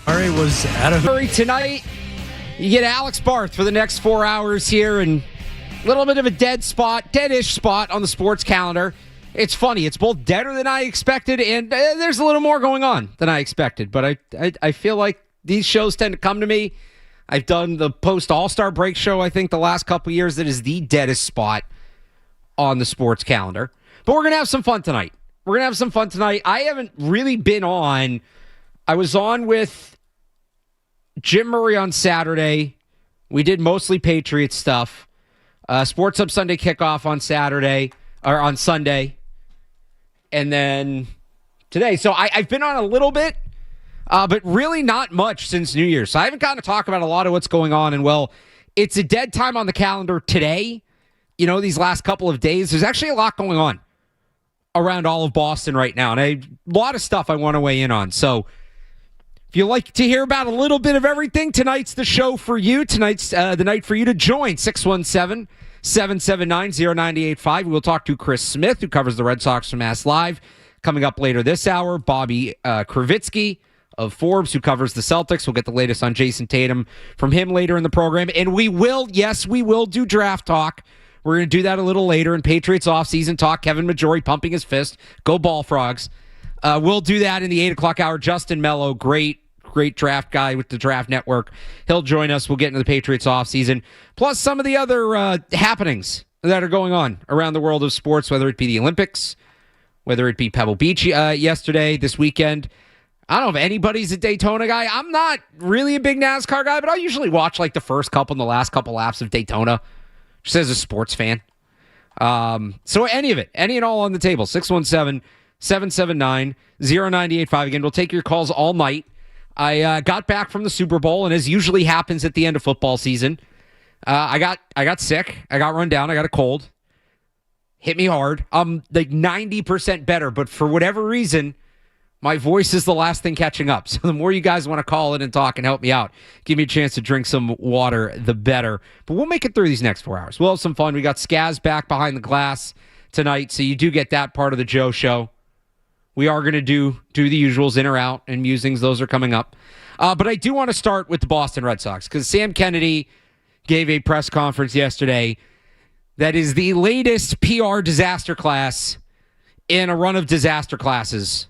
Murray was out of Murray tonight. You get Alex Barth for the next 4 hours here, and a little bit of a deadish spot on the sports calendar. It's funny. It's both deader than I expected, and there's a little more going on than I expected. But I feel like these shows tend to come to me. I've done the post All-Star break show, I think, the last couple of years. That is the deadest spot on the sports calendar. But we're going to have some fun tonight. I haven't really been on. I was on with Jim Murray on Saturday. We did mostly Patriots stuff. Sports Hub Sunday kickoff on Sunday. And then today. So I've been on a little bit, but really not much since New Year's. So I haven't gotten to talk about a lot of what's going on. And, well, it's a dead time on the calendar today. You know, these last couple of days, there's actually a lot going on around all of Boston right now. And a lot of stuff I want to weigh in on. So if you like to hear about a little bit of everything, tonight's the show for you. Tonight's the night for you to join. 617-779-0985. We will talk to Chris Smith, who covers the Red Sox from Mass Live. Coming up later this hour, Bobby Krivitsky of Forbes, who covers the Celtics. We'll get the latest on Jason Tatum from him later in the program. And we will do draft talk. We're going to do that a little later in Patriots offseason talk. Kevin Majori pumping his fist. Go Ball Frogs. We'll do that in the 8 o'clock hour. Justin Melo, great draft guy with the Draft Network. He'll join us. We'll get into the Patriots offseason. Plus some of the other happenings that are going on around the world of sports, whether it be the Olympics, whether it be Pebble Beach yesterday, this weekend. I don't know if anybody's a Daytona guy. I'm not really a big NASCAR guy, but I'll usually watch like the first couple and the last couple laps of Daytona, just as a sports fan. So any and all on the table. 617-779-0985. Again, we'll take your calls all night. I got back from the Super Bowl, and as usually happens at the end of football season, I got sick. I got run down. I got a cold. Hit me hard. I'm like 90% better, but for whatever reason, my voice is the last thing catching up. So the more you guys want to call in and talk and help me out, give me a chance to drink some water, the better. But we'll make it through these next 4 hours. We'll have some fun. We got Skaz back behind the glass tonight, so you do get that part of the Joe show. We are going to do the usuals, in or out, and musings. Those are coming up. But I do want to start with the Boston Red Sox, because Sam Kennedy gave a press conference yesterday that is the latest PR disaster class in a run of disaster classes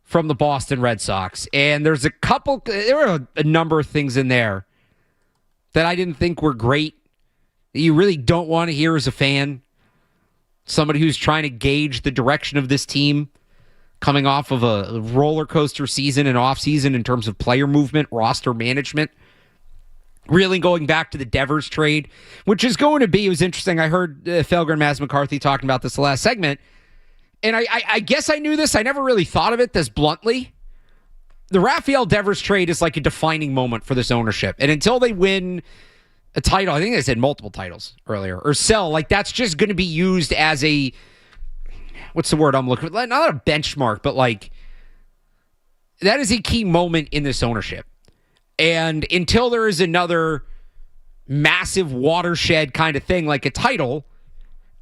from the Boston Red Sox. And there were a number of things in there that I didn't think were great, that you really don't want to hear as a fan. Somebody who's trying to gauge the direction of this team, coming off of a roller coaster season and offseason in terms of player movement, roster management. Really going back to the Devers trade, which is going to be, it was interesting. I heard Felger and Maz McCarthy talking about this the last segment. And I guess I knew this. I never really thought of it this bluntly. The Rafael Devers trade is like a defining moment for this ownership. And until they win a title, I think they said multiple titles earlier, or sell, like that's just going to be used as a, what's the word I'm looking for? Not a benchmark, but like that is a key moment in this ownership. And until there is another massive watershed kind of thing, like a title,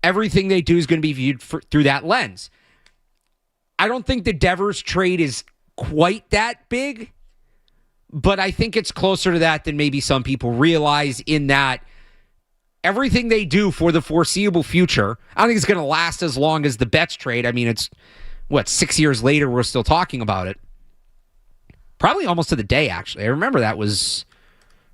everything they do is going to be viewed through that lens. I don't think the Devers trade is quite that big, but I think it's closer to that than maybe some people realize, in that everything they do for the foreseeable future, I don't think it's going to last as long as the Betts trade. I mean, it's, 6 years later, we're still talking about it. Probably almost to the day, actually. I remember that was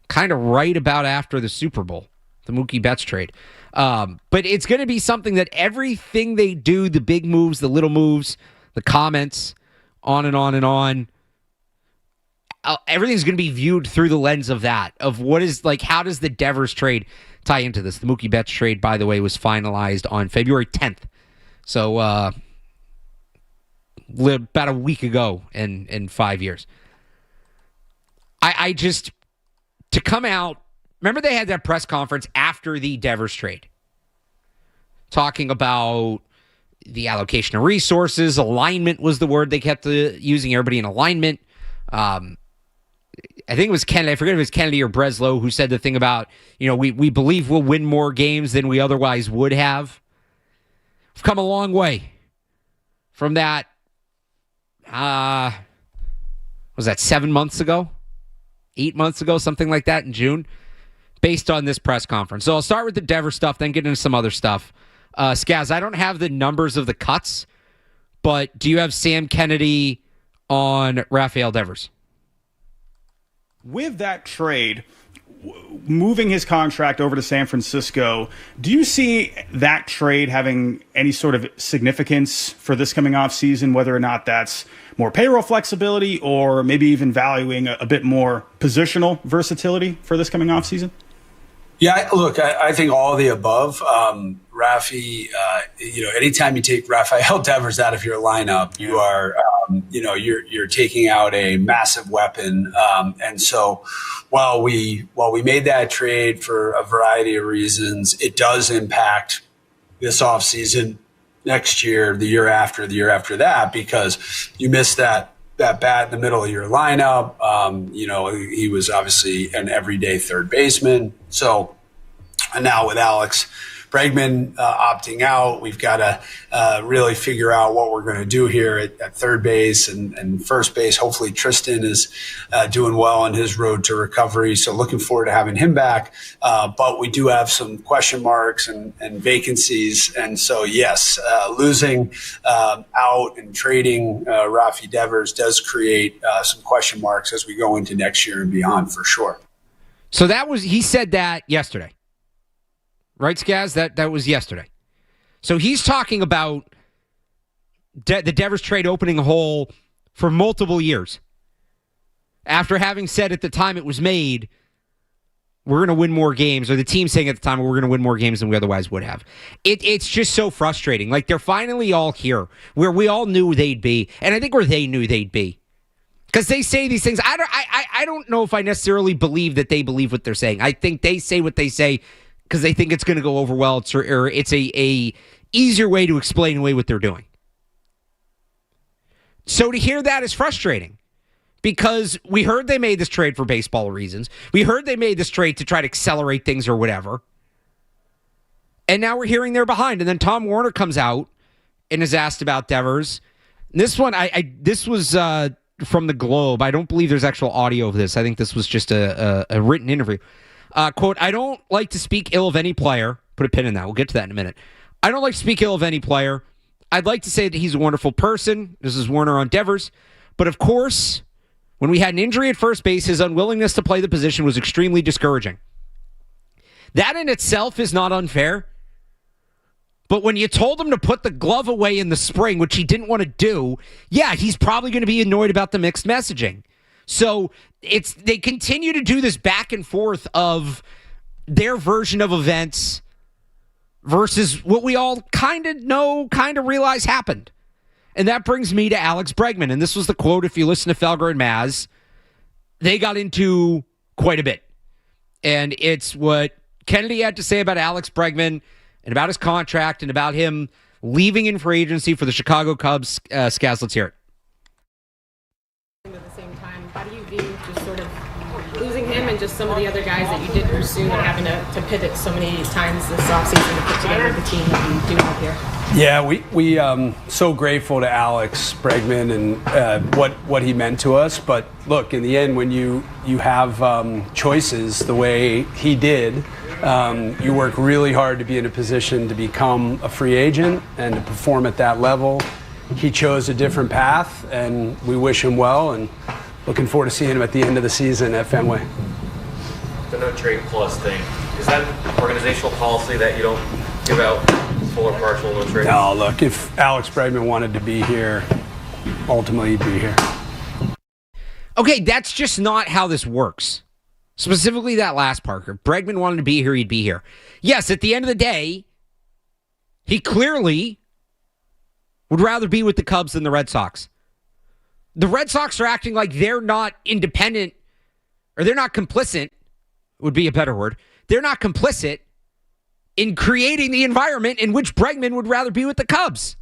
kind of right about after the Super Bowl, the Mookie Betts trade. But it's going to be something that everything they do, the big moves, the little moves, the comments, on and on and on, everything's going to be viewed through the lens of that, of what is, like, how does the Devers trade tie into this? The Mookie Betts trade, by the way, was finalized on February 10th. So, about a week ago in 5 years. I just, to come out, remember they had that press conference after the Devers trade, talking about the allocation of resources. Alignment was the word they kept using, everybody in alignment. I think it was Kennedy, I forget if it was Kennedy or Breslow, who said the thing about, we believe we'll win more games than we otherwise would have. We've come a long way from that Was that 7 months ago? 8 months ago, something like that in June, based on this press conference. So I'll start with the Devers stuff, then get into some other stuff. Skaz, I don't have the numbers of the cuts, but do you have Sam Kennedy on Rafael Devers? With that trade, moving his contract over to San Francisco, do you see that trade having any sort of significance for this coming off season, whether or not that's more payroll flexibility or maybe even valuing a bit more positional versatility for this coming off season? Yeah, look, I think all of the above. Rafi, anytime you take Rafael Devers out of your lineup, you are, you're taking out a massive weapon. And so while we made that trade for a variety of reasons, it does impact this offseason, next year, the year after that, because you missed that bat in the middle of your lineup. He was obviously an everyday third baseman. So, and now with Alex Bregman opting out, we've got to really figure out what we're going to do here at third base and first base. Hopefully Tristan is doing well on his road to recovery. So looking forward to having him back. But we do have some question marks and vacancies. And so, yes, losing out and trading Rafi Devers does create some question marks as we go into next year and beyond, for sure. So he said that yesterday. Right, Skaz? That was yesterday. So he's talking about the Devers trade opening a hole for multiple years. After having said at the time it was made, we're going to win more games, or the team saying at the time we're going to win more games than we otherwise would have. It's just so frustrating. Like, they're finally all here where we all knew they'd be, and I think where they knew they'd be. Because they say these things. I don't know if I necessarily believe that they believe what they're saying. I think they say what they say because they think it's going to go over well, or it's a easier way to explain away what they're doing. So to hear that is frustrating, because we heard they made this trade for baseball reasons. We heard they made this trade to try to accelerate things or whatever. And now we're hearing they're behind. And then Tom Warner comes out and is asked about Devers. And this one, this was from the Globe. I don't believe there's actual audio of this. I think this was just a written interview. Quote, I don't like to speak ill of any player. Put a pin in that. We'll get to that in a minute. I don't like to speak ill of any player. I'd like to say that he's a wonderful person. This is Warner on Devers. But of course, when we had an injury at first base, his unwillingness to play the position was extremely discouraging. That in itself is not unfair. But when you told him to put the glove away in the spring, which he didn't want to do, yeah, he's probably going to be annoyed about the mixed messaging. So they continue to do this back and forth of their version of events versus what we all kind of know, kind of realize happened. And that brings me to Alex Bregman. And this was the quote, if you listen to Felger and Maz, they got into quite a bit. And it's what Kennedy had to say about Alex Bregman and about his contract and about him leaving in free agency for the Chicago Cubs. Skaz, let's hear it. At the same time, how do you view just sort of losing him and just some of the other guys that you did pursue and having to pivot so many times this offseason to put together the team that you do have here? Yeah, we so grateful to Alex Bregman and what he meant to us. But look, in the end, when you have choices the way he did, you work really hard to be in a position to become a free agent and to perform at that level. He chose a different path, and we wish him well, and looking forward to seeing him at the end of the season at Fenway. The no trade clause thing, is that organizational policy that you don't give out full or partial no trade? No, look, if Alex Bregman wanted to be here, ultimately he'd be here. Okay, that's just not how this works. Specifically that last part. If Bregman wanted to be here, he'd be here. Yes, at the end of the day, he clearly would rather be with the Cubs than the Red Sox. The Red Sox are acting like they're not independent, or they're not complicit, would be a better word. They're not complicit in creating the environment in which Bregman would rather be with the Cubs.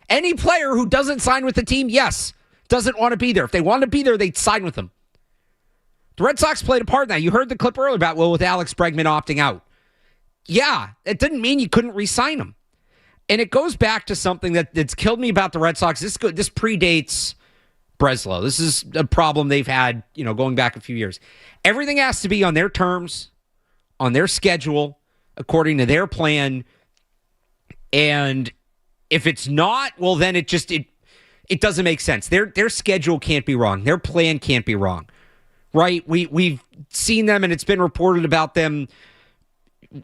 Any player who doesn't sign with the team, yes, doesn't want to be there. If they wanted to be there, they'd sign with them. The Red Sox played a part in that. You heard the clip earlier about, with Alex Bregman opting out. Yeah, it didn't mean you couldn't re-sign him. And it goes back to something that's killed me about the Red Sox. This predates Breslow. This is a problem they've had, going back a few years. Everything has to be on their terms, on their schedule, according to their plan. And if it's not, well, then it doesn't make sense. Their schedule can't be wrong. Their plan can't be wrong, right? We've seen them, and it's been reported about them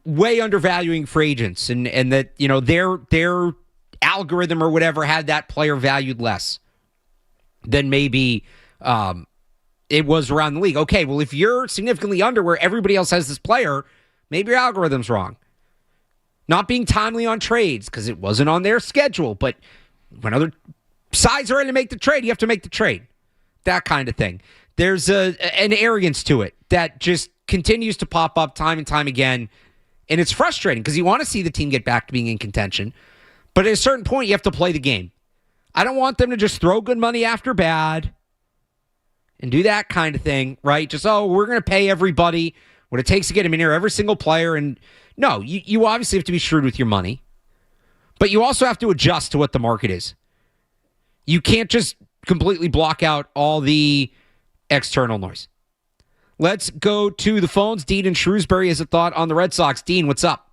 way undervaluing free agents, and that their algorithm or whatever had that player valued less than maybe it was around the league. Okay, well, if you're significantly under where everybody else has this player, maybe your algorithm's wrong. Not being timely on trades because it wasn't on their schedule, but when other sides are ready to make the trade, you have to make the trade. That kind of thing. There's an arrogance to it that just continues to pop up time and time again, and it's frustrating because you want to see the team get back to being in contention, but at a certain point, you have to play the game. I don't want them to just throw good money after bad and do that kind of thing, right? Just, we're going to pay everybody what it takes to get him in here, every single player. And no, you obviously have to be shrewd with your money, but you also have to adjust to what the market is. You can't just completely block out all the external noise. Let's go to the phones. Dean in Shrewsbury has a thought on the Red Sox. Dean, what's up?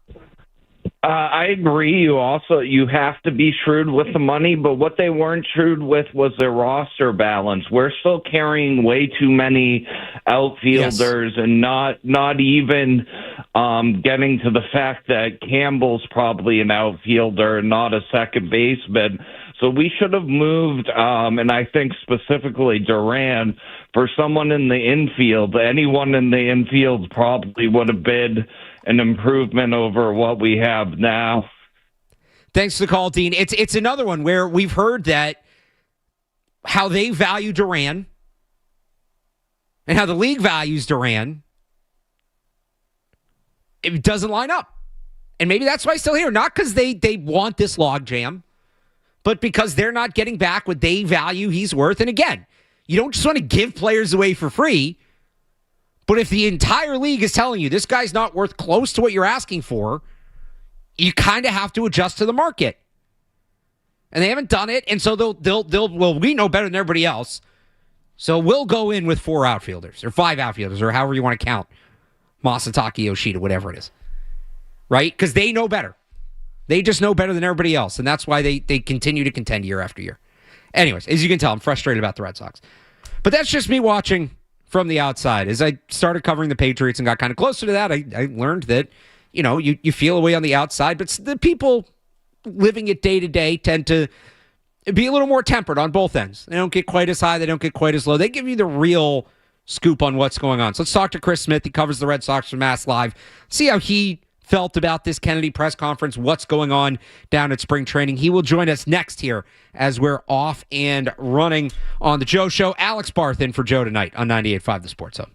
I agree. You have to be shrewd with the money, but what they weren't shrewd with was their roster balance. We're still carrying way too many outfielders, and not even getting to the fact that Campbell's probably an outfielder, not a second baseman. So we should have moved, and I think specifically Duran, for someone in the infield. Anyone in the infield probably would have been an improvement over what we have now. Thanks for the call, Dean. It's another one where we've heard that how they value Duran and how the league values Duran, it doesn't line up. And maybe that's why he's still here. Not because they want this logjam, but because they're not getting back what they value he's worth. And again, you don't just want to give players away for free. But if the entire league is telling you this guy's not worth close to what you're asking for, you kind of have to adjust to the market. And they haven't done it, and so they'll we know better than everybody else. So we'll go in with 4 outfielders or 5 outfielders or however you want to count Masataka Yoshida, whatever it is. Right? Because they know better. They just know better than everybody else, and that's why they continue to contend year after year. Anyways, as you can tell, I'm frustrated about the Red Sox. But that's just me watching from the outside. As I started covering the Patriots and got kind of closer to that, I learned that, you feel away on the outside, but the people living it day to day tend to be a little more tempered on both ends. They don't get quite as high. They don't get quite as low. They give you the real scoop on what's going on. So let's talk to Chris Smith. He covers the Red Sox for Mass Live. See how he felt about this Kennedy press conference, what's going on down at spring training. He will join us next here as we're off and running on the Joe Show. Alex Barth in for Joe tonight on 98.5 The Sports Hub.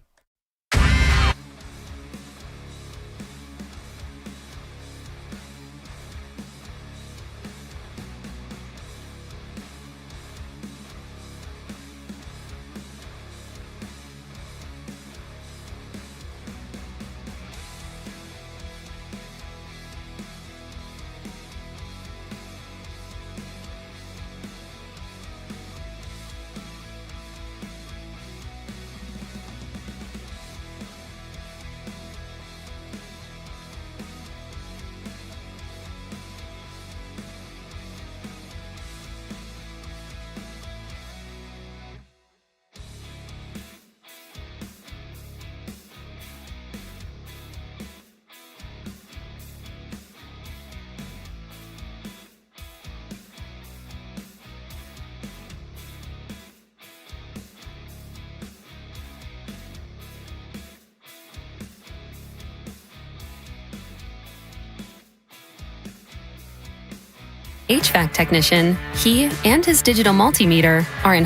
HVAC technician, he and his digital multimeter are in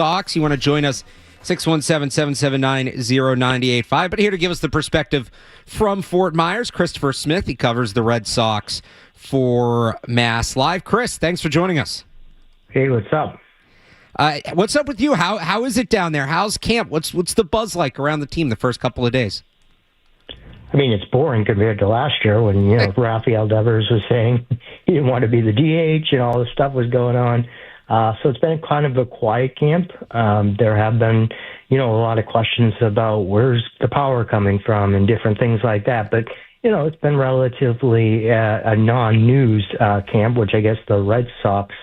Sox, you want to join us, 617-779-0985. But here to give us the perspective from Fort Myers, Christopher Smith. He covers the Red Sox for Mass Live. Chris, thanks for joining us. Hey, what's up? What's up with you? How is it down there? How's camp? What's the buzz like around the team the first couple of days? I mean, it's boring compared to last year when, Rafael Devers was saying he didn't want to be the DH and all this stuff was going on. So it's been kind of a quiet camp. There have been, a lot of questions about where's the power coming from and different things like that. But, it's been relatively a non-news camp, which I guess the Red Sox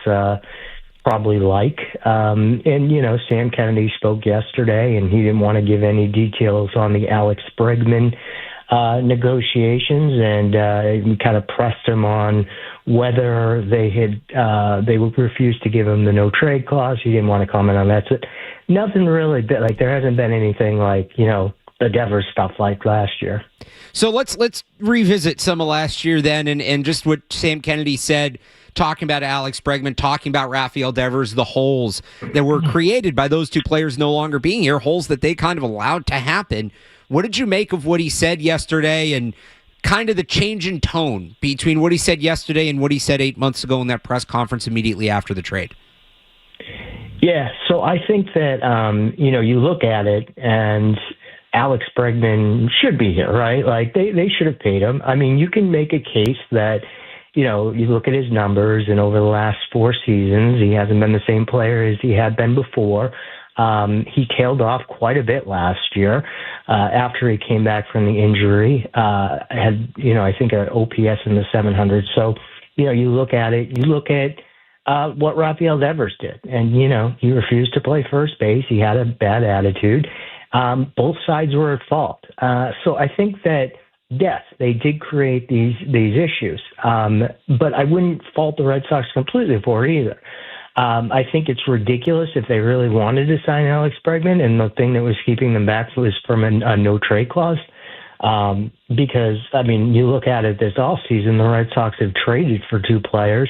probably like. And Sam Kennedy spoke yesterday, and he didn't want to give any details on the Alex Bregman negotiations, and we kind of pressed him on whether they would refuse to give him the no trade clause. He didn't want to comment on that. So nothing really, there hasn't been anything like, the Devers stuff like last year. So let's revisit some of last year then, and just what Sam Kennedy said, talking about Alex Bregman, talking about Rafael Devers, the holes that were created by those two players no longer being here, holes that they kind of allowed to happen. What did you make of what he said yesterday and kind of the change in tone between what he said yesterday and what he said 8 months ago in that press conference immediately after the trade? Yeah, so I think that, you look at it and Alex Bregman should be here, right? Like they should have paid him. I mean, you can make a case that, you look at his numbers and over the last 4 seasons, he hasn't been the same player as he had been before. He tailed off quite a bit last year after he came back from the injury. Had, I think an OPS in the 700s. So, you look at it, you look at what Rafael Devers did. And, he refused to play first base. He had a bad attitude. Both sides were at fault. So I think that, yes, they did create these issues. But I wouldn't fault the Red Sox completely for it either. I think it's ridiculous if they really wanted to sign Alex Bregman, and the thing that was keeping them back was from a no-trade clause. Because, you look at it this offseason, the Red Sox have traded for 2 players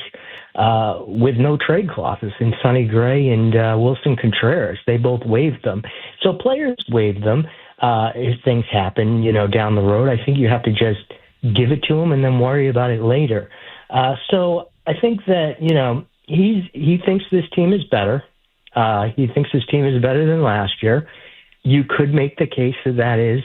with no trade clauses in Sonny Gray and Wilson Contreras. They both waived them. So players waived them if things happen, down the road. I think you have to just give it to them and then worry about it later. So I think that, he thinks this team is better. He thinks his team is better than last year. You could make the case that is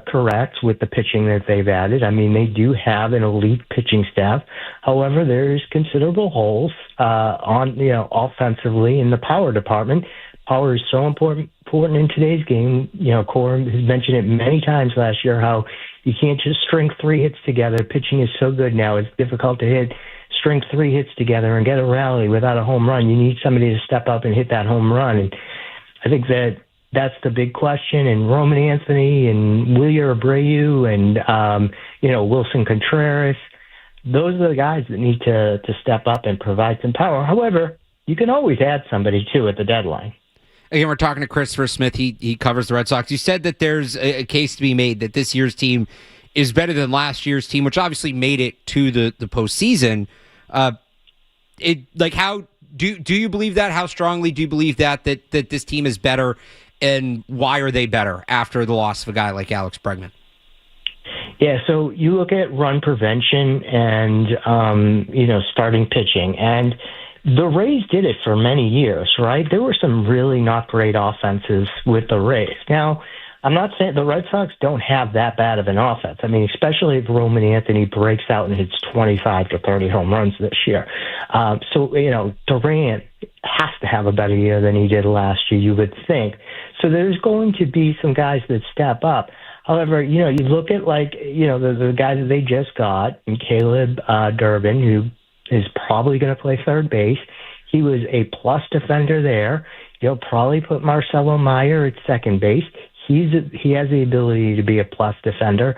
correct with the pitching that they've added. I mean, they do have an elite pitching staff. However, there's considerable holes offensively in the power department. Power is so important in today's game. Cor has mentioned it many times last year how you can't just string 3 hits together. Pitching is so good now; it's difficult to string 3 hits together and get a rally without a home run. You need somebody to step up and hit that home run. And I think that's the big question. And Roman Anthony and Wilyer Abreu and, Wilson Contreras, those are the guys that need to step up and provide some power. However, you can always add somebody, too, at the deadline. Again, we're talking to Christopher Smith. He covers the Red Sox. You said that there's a case to be made that this year's team is better than last year's team, which obviously made it to the postseason. How do you believe that? How strongly do you believe that this team is better, and why are they better after the loss of a guy like Alex Bregman? Yeah, so you look at run prevention and starting pitching, and the Rays did it for many years, right? There were some really not great offenses with the Rays. Now, I'm not saying the Red Sox don't have that bad of an offense. I mean, especially if Roman Anthony breaks out and hits 25 to 30 home runs this year. Durant has to have a better year than he did last year, you would think. So there's going to be some guys that step up. However, you look at the guy that they just got, and Caleb Durbin, who is probably going to play third base. He was a plus defender there. You'll probably put Marcelo Meyer at second base. He has the ability to be a plus defender.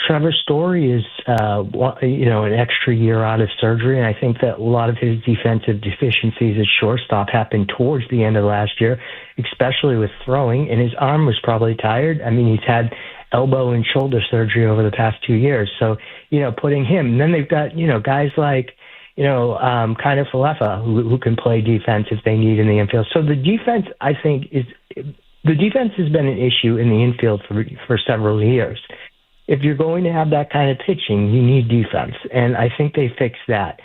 Trevor Story is, an extra year out of surgery, and I think that a lot of his defensive deficiencies at shortstop happened towards the end of last year, especially with throwing, and his arm was probably tired. I mean, he's had elbow and shoulder surgery over the past 2 years, so, putting him. And then they've got, guys like, kind of Falefa, who can play defense if they need in the infield. So the defense, I think, the defense has been an issue in the infield for several years. If you're going to have that kind of pitching, you need defense, and I think they fixed that.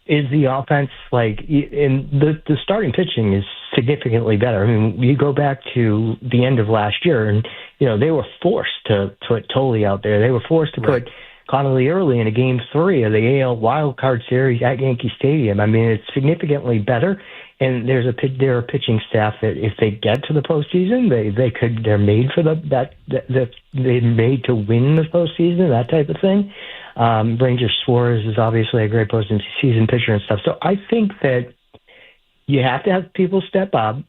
Is the offense the starting pitching is significantly better? I mean, you go back to the end of last year, and they were forced to put Tolley out there. They were forced to put Connolly early in a Game 3 of the AL Wild Card Series at Yankee Stadium. I mean, it's significantly better. And there are a pitching staff that if they get to the postseason, they're made for they're made to win the postseason, that type of thing. Ranger Suarez is obviously a great postseason pitcher and stuff. So I think that you have to have people step up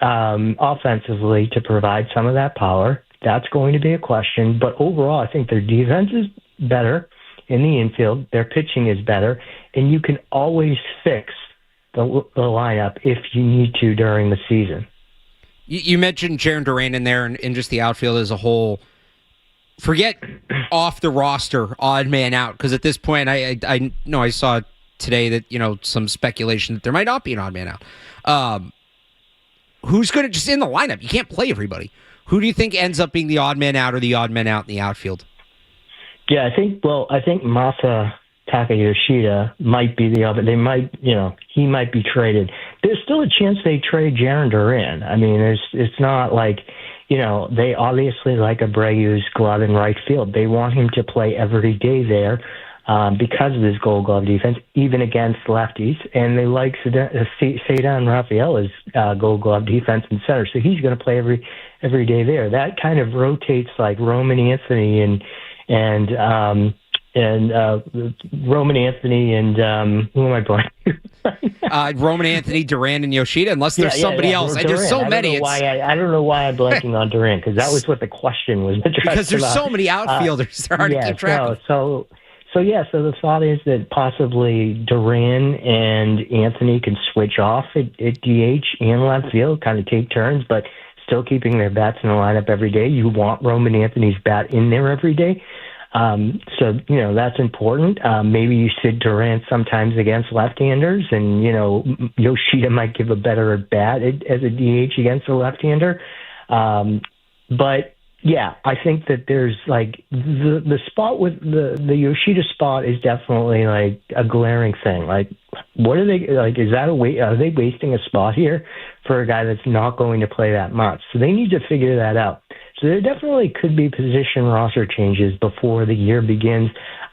offensively to provide some of that power. That's going to be a question. But overall, I think their defense is better in the infield. Their pitching is better. And you can always fix the lineup if you need to during the season. You mentioned Jarren Duran in there and just the outfield as a whole. Forget off the roster, odd man out, because at this point, I know I saw today that, some speculation that there might not be an odd man out. Who's going to just in the lineup? You can't play everybody. Who do you think ends up being the odd man out or the odd man out in the outfield? Yeah, I think Masa Yoshida might be the other. They might, he might be traded. There's still a chance they trade Jarren Duran. I mean, it's not like, they obviously like Abreu's glove in right field. They want him to play every day there because of his Gold Glove defense, even against lefties. And they like Cedar Rafaela's Gold Glove defense in center, so he's going to play every day there. That kind of rotates like Roman Anthony and Roman Anthony and who am I blanking? Roman Anthony, Duran, and Yoshida, unless there's somebody else. Duran. There's so many. I don't know why I'm blanking on Duran, because that was what the question was. Because there's so many outfielders. They're hard to keep track of. So the thought is that possibly Duran and Anthony can switch off at DH and left field, kind of take turns, but still keeping their bats in the lineup every day. You want Roman Anthony's bat in there every day. So, that's important. Maybe you sit Durant sometimes against left-handers, and, Yoshida might give a better bat as a DH against a left-hander. But, yeah, I think that there's, the spot with the Yoshida spot is definitely, a glaring thing. What are they, is that are they wasting a spot here for a guy that's not going to play that much? So they need to figure that out. So there definitely could be position roster changes before the year begins.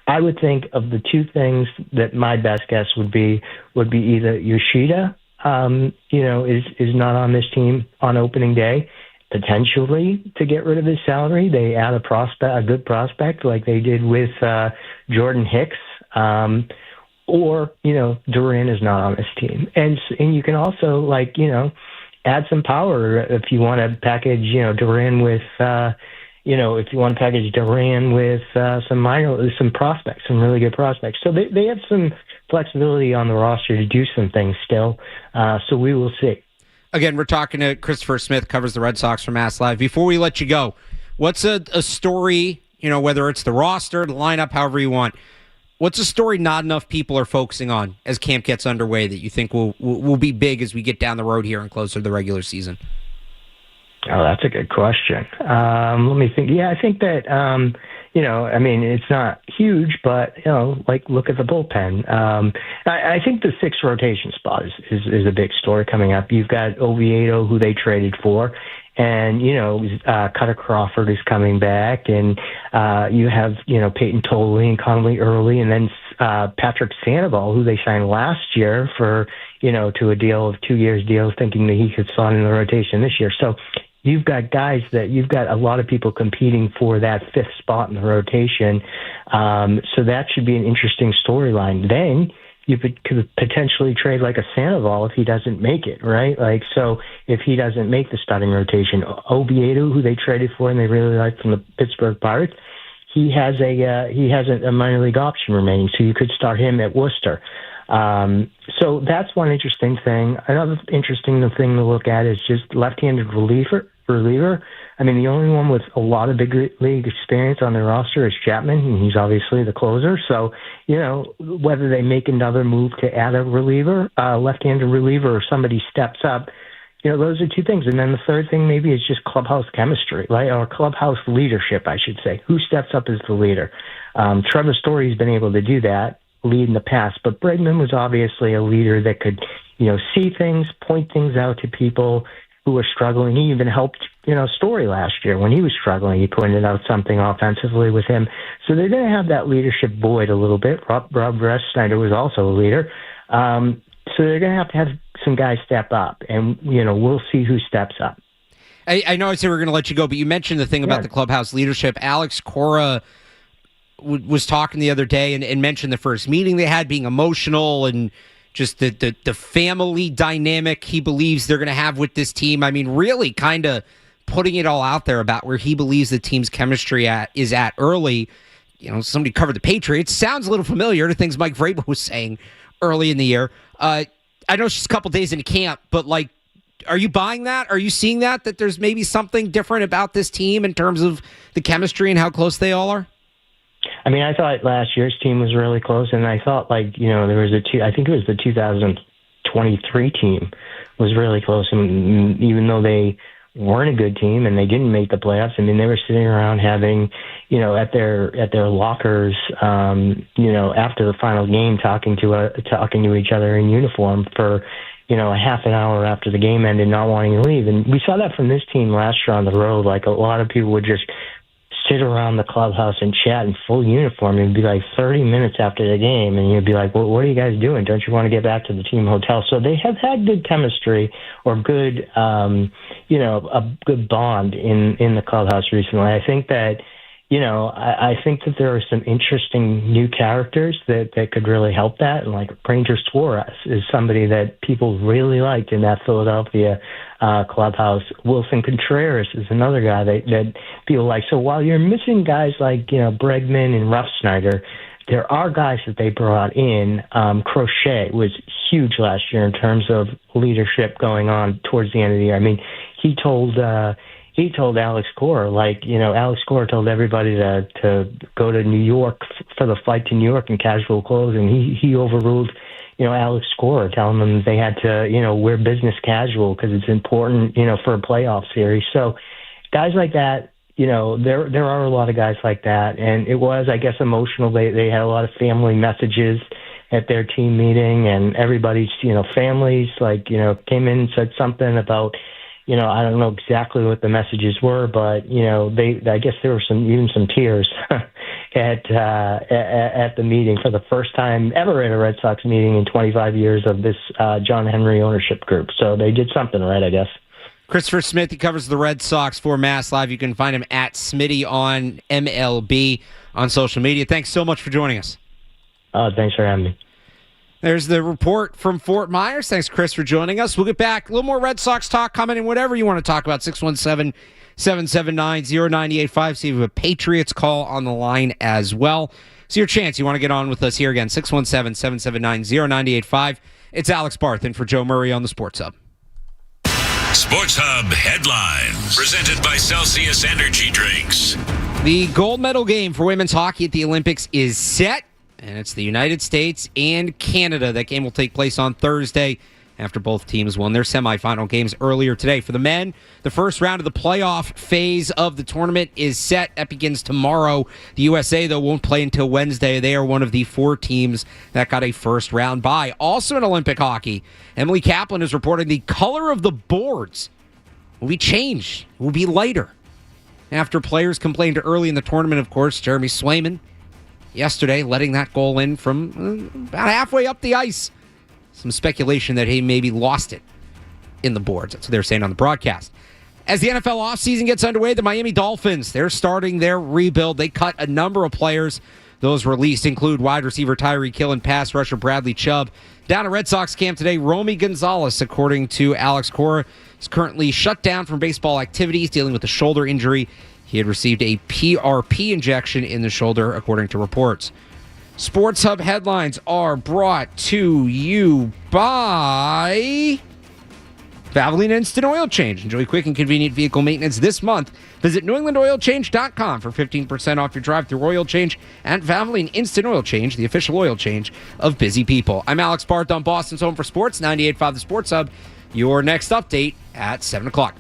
I would think of the two things that my best guess would be either Yoshida, is not on this team on opening day, potentially to get rid of his salary. They add a good prospect like they did with Jordan Hicks, or Duran is not on this team, and you can also add some power if you want to package, Duran with, if you want to package Duran with some prospects, some really good prospects. So they have some flexibility on the roster to do some things still. So we will see. Again, we're talking to Christopher Smith, covers the Red Sox from Mass Live. Before we let you go, what's a story, whether it's the roster, the lineup, however you want, what's a story not enough people are focusing on as camp gets underway that you think will be big as we get down the road here and closer to the regular season? Oh, that's a good question. Let me think. Yeah, I think that, it's not huge, but, look at the bullpen. I think the sixth rotation spot is a big story coming up. You've got Oviedo, who they traded for, and, Cutter Crawford is coming back, and you have, Peyton Tolley and Connolly early, and then Patrick Sandoval, who they signed last year for, to a deal of 2 years deal, thinking that he could slot in the rotation this year. So you've got you've got a lot of people competing for that fifth spot in the rotation. So that should be an interesting storyline. Then you could potentially trade like a Sandoval if he doesn't make it, right? So if he doesn't make the starting rotation, Oviedo, who they traded for and they really like from the Pittsburgh Pirates, he has a minor league option remaining, so you could start him at Worcester. So that's one interesting thing. Another interesting thing to look at is just left-handed reliever. reliever. I mean, the only one with a lot of big league experience on their roster is Chapman, and he's obviously the closer. So, whether they make another move to add a reliever, left-handed reliever, or somebody steps up, those are two things. And then the third thing maybe is just clubhouse chemistry, right? Or clubhouse leadership, I should say. Who steps up as the leader? Trevor Story's been able to do that, lead in the past, but Bregman was obviously a leader that could, see things, point things out to people who were struggling. He even helped, Story last year when he was struggling. He pointed out something offensively with him. So they're going to have that leadership void a little bit. Rob Snyder was also a leader. So they're going to have some guys step up, and, we'll see who steps up. I know I said we're going to let you go, but you mentioned the thing about the clubhouse leadership. Alex Cora was talking the other day and mentioned the first meeting they had being emotional and just the family dynamic he believes they're going to have with this team. I mean, really kind of putting it all out there about where he believes the team's chemistry is at early. Somebody covered the Patriots. Sounds a little familiar to things Mike Vrabel was saying early in the year. I know it's just a couple days into camp, but are you buying that? Are you seeing that there's maybe something different about this team in terms of the chemistry and how close they all are? I mean, I thought last year's team was really close, and I thought there was I think it was the 2023 team was really close, and even though they weren't a good team and they didn't make the playoffs, I mean, they were sitting around having, at their lockers, after the final game, talking to each other in uniform for, a half an hour after the game ended, not wanting to leave. And we saw that from this team last year on the road. Like, a lot of people would just sit around the clubhouse and chat in full uniform. It'd be like 30 minutes after the game, and you'd be like, well, what are you guys doing? Don't you want to get back to the team hotel? So they have had good chemistry or good, a good bond in the clubhouse recently. I think that, I think that there are some interesting new characters that could really help that. And like Ranger Suarez is somebody that people really liked in that Philadelphia clubhouse. Wilson Contreras is another guy that people like. So while you're missing guys like, Bregman and Rough Snyder, there are guys that they brought in. Crochet was huge last year in terms of leadership going on towards the end of the year. I mean, he told Alex Cora, Alex Cora told everybody to go to New York for the flight to New York in casual clothes, and he overruled, Alex Cora, telling them they had to, wear business casual because it's important, for a playoff series. So guys like that, there are a lot of guys like that, and it was, I guess, emotional. They had a lot of family messages at their team meeting, and everybody's, families, came in and said something about, I don't know exactly what the messages were, but I guess there were some tears at the meeting for the first time ever at a Red Sox meeting in 25 years of this John Henry ownership group. So they did something right, I guess. Christopher Smith, he covers the Red Sox for Mass Live. You can find him at Smitty on MLB on social media. Thanks so much for joining us. Thanks for having me. There's the report from Fort Myers. Thanks, Chris, for joining us. We'll get back. A little more Red Sox talk coming in, whatever you want to talk about. 617-779-0985. See if you have a Patriots call on the line as well. It's your chance. You want to get on with us here again. 617-779-0985. It's Alex Barth in for Joe Murray on the Sports Hub. Sports Hub headlines. Presented by Celsius Energy Drinks. The gold medal game for women's hockey at the Olympics is set. And it's the United States and Canada. That game will take place on Thursday after both teams won their semifinal games earlier today. For the men, the first round of the playoff phase of the tournament is set. That begins tomorrow. The USA, though, won't play until Wednesday. They are one of the 4 teams that got a first round bye. Also in Olympic hockey, Emily Kaplan is reporting the color of the boards will be changed. It will be lighter. After players complained early in the tournament, of course, Jeremy Swayman yesterday, letting that goal in from about halfway up the ice. Some speculation that he maybe lost it in the boards. That's what they're saying on the broadcast. As the NFL offseason gets underway, the Miami Dolphins, they're starting their rebuild. They cut a number of players. Those released include wide receiver Tyreek Hill and pass rusher Bradley Chubb. Down at Red Sox camp today, Romy Gonzalez, according to Alex Cora, is currently shut down from baseball activities, dealing with a shoulder injury. He had received a PRP injection in the shoulder, according to reports. Sports Hub headlines are brought to you by Valvoline Instant Oil Change. Enjoy quick and convenient vehicle maintenance this month. Visit NewEnglandOilChange.com for 15% off your drive-through oil change at Valvoline Instant Oil Change, the official oil change of busy people. I'm Alex Barth on Boston's Home for Sports, 98.5 The Sports Hub. Your next update at 7 o'clock.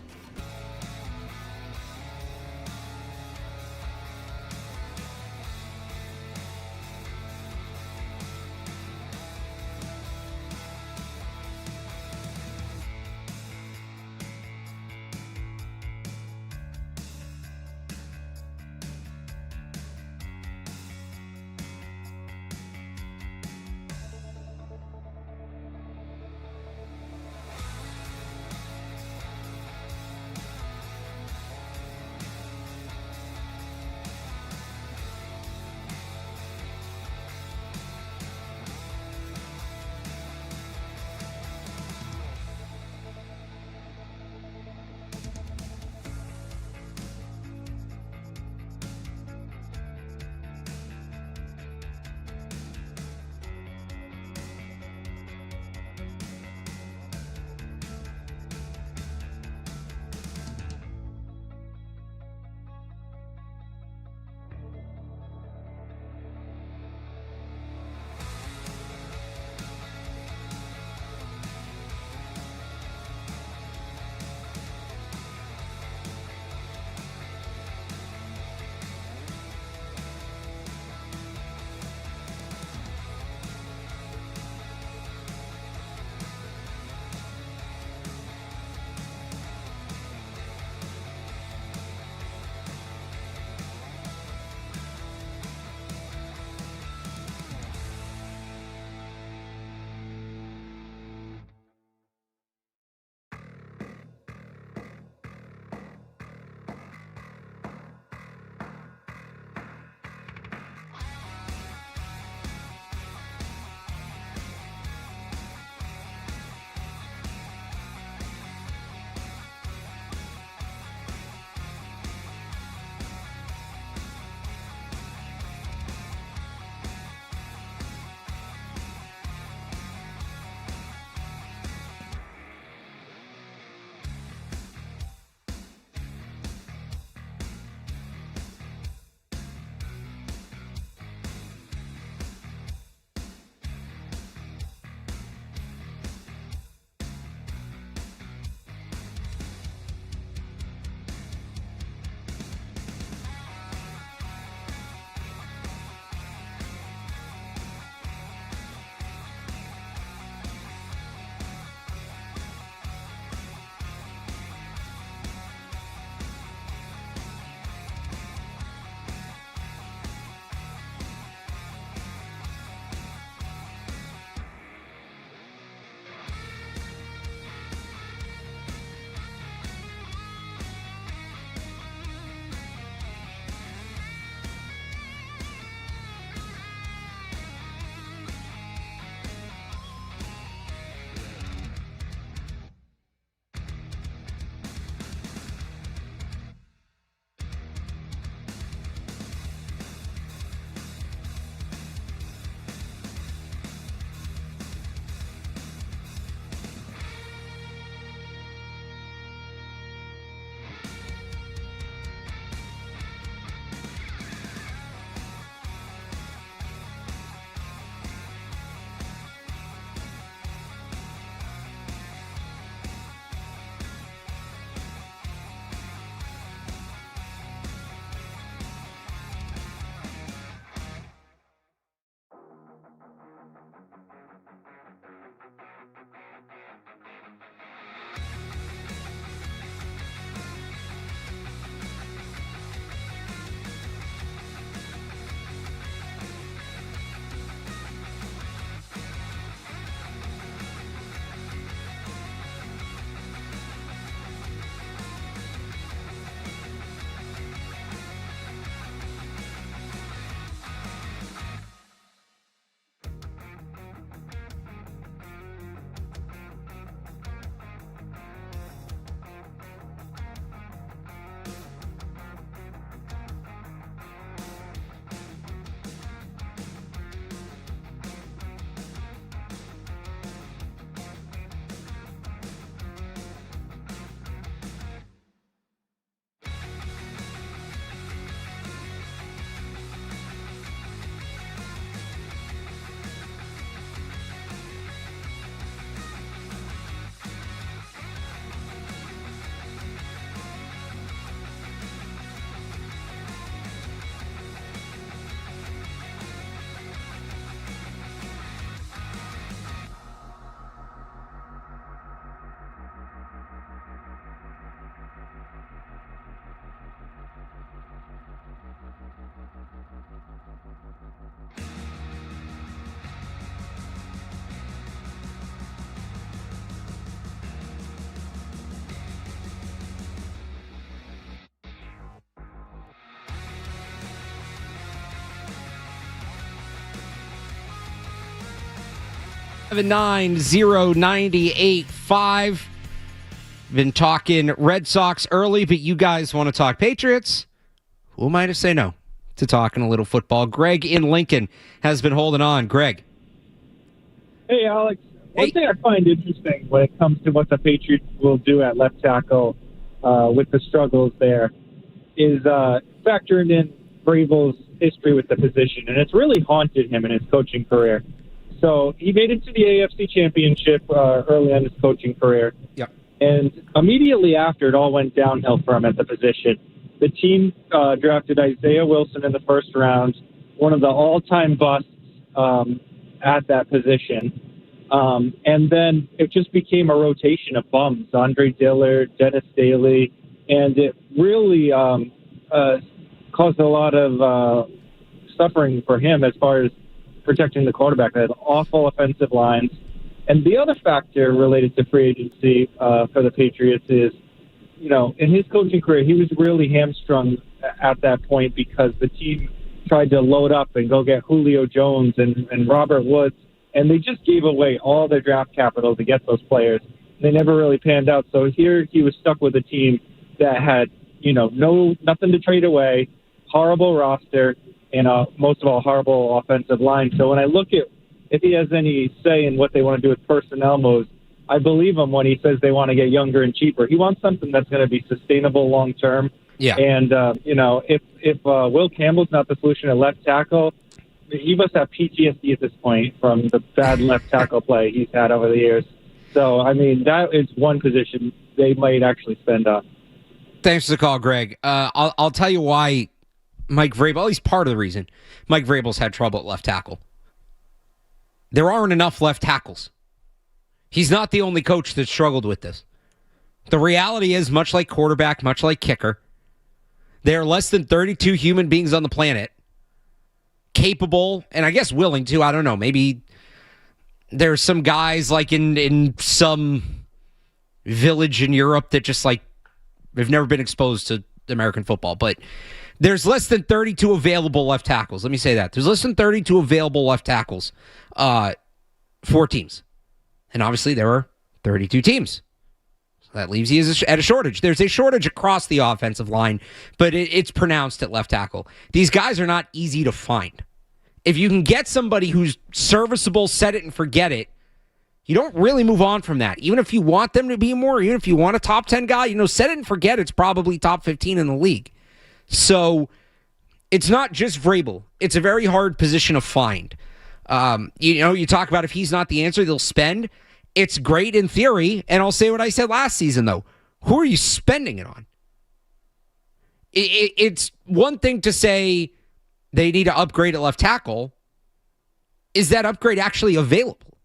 790-985. Been talking Red Sox early, but you guys want to talk Patriots? Who am I to say no to talking a little football? Greg in Lincoln has been holding on. Greg. Hey, Alex. One thing I find interesting when it comes to what the Patriots will do at left tackle with the struggles there is factoring in Vrabel's history with the position, and it's really haunted him in his coaching career. So he made it to the AFC Championship early in his coaching career. Yep. And immediately after, it all went downhill for him at the position. The team drafted Isaiah Wilson in the first round, one of the all-time busts at that position. And then it just became a rotation of bums, Andre Dillard, Dennis Daly, and it really caused a lot of suffering for him as far as protecting the quarterback. They had awful offensive lines. And the other factor related to free agency for the Patriots is, you know, in his coaching career, he was really hamstrung at that point because the team tried to load up and go get Julio Jones and Robert Woods, and they just gave away all their draft capital to get those players. They never really panned out. So here he was stuck with a team that had, you know, nothing to trade away, horrible roster, and most of all, horrible offensive line. So when I look at if he has any say in what they want to do with personnel moves, I believe him when he says they want to get younger and cheaper. He wants something that's going to be sustainable long term. Yeah. And, you know, if Will Campbell's not the solution at left tackle, he must have PTSD at this point from the bad left tackle play he's had over the years. So, I mean, that is one position they might actually spend on. Thanks for the call, Greg. I'll tell you why Mike Vrabel, at least part of the reason, Mike Vrabel's had trouble at left tackle. There aren't enough left tackles. He's not the only coach that struggled with this. The reality is, much like quarterback, much like kicker, there are less than 32 human beings on the planet capable, and I guess willing to, I don't know, maybe there's some guys like in some village in Europe that just like have never been exposed to American football, but there's less than 32 available left tackles. Let me say that. There's less than 32 available left tackles for teams. And obviously there are 32 teams. So that leaves you at a shortage. There's a shortage across the offensive line, but it's pronounced at left tackle. These guys are not easy to find. If you can get somebody who's serviceable, set it and forget it, you don't really move on from that. Even if you want them to be more, even if you want a top 10 guy, you know, set it and forget it's probably top 15 in the league. So it's not just Vrabel. It's a very hard position to find. You know, you talk about if he's not the answer, they'll spend. It's great in theory, and I'll say what I said last season, though. Who are you spending it on? It's one thing to say they need to upgrade at left tackle. Is that upgrade actually available?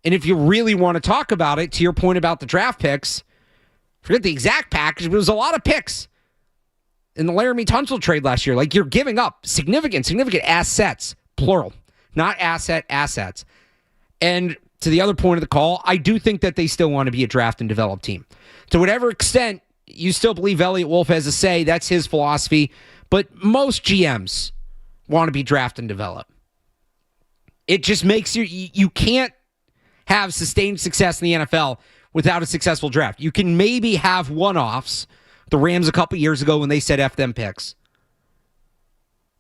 And if you really want to talk about it, to your point about the draft picks, forget the exact package, but it was a lot of picks in the Laramie Tunsil trade last year. Like, you're giving up significant assets, plural, not assets. And to the other point of the call, I do think that they still want to be a draft and develop team. To whatever extent you still believe Elliott Wolf has a say, that's his philosophy. But most GMs want to be draft and develop. It just makes you can't have sustained success in the NFL without a successful draft. You can maybe have one-offs. The Rams a couple years ago when they said F them picks.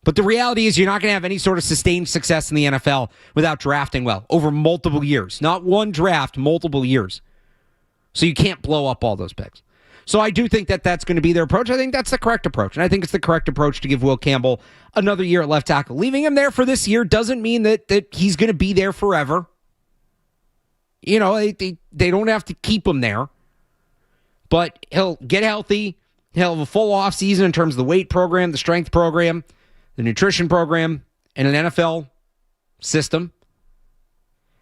But the reality is you're not going to have any sort of sustained success in the NFL without drafting well over multiple years. Not one draft, multiple years. So you can't blow up all those picks. So I do think that that's going to be their approach. I think that's the correct approach. And I think it's the correct approach to give Will Campbell another year at left tackle. Leaving him there for this year doesn't mean that he's going to be there forever. You know, they don't have to keep him there. But he'll get healthy. He'll have a full offseason in terms of the weight program, the strength program, the nutrition program, and an NFL system.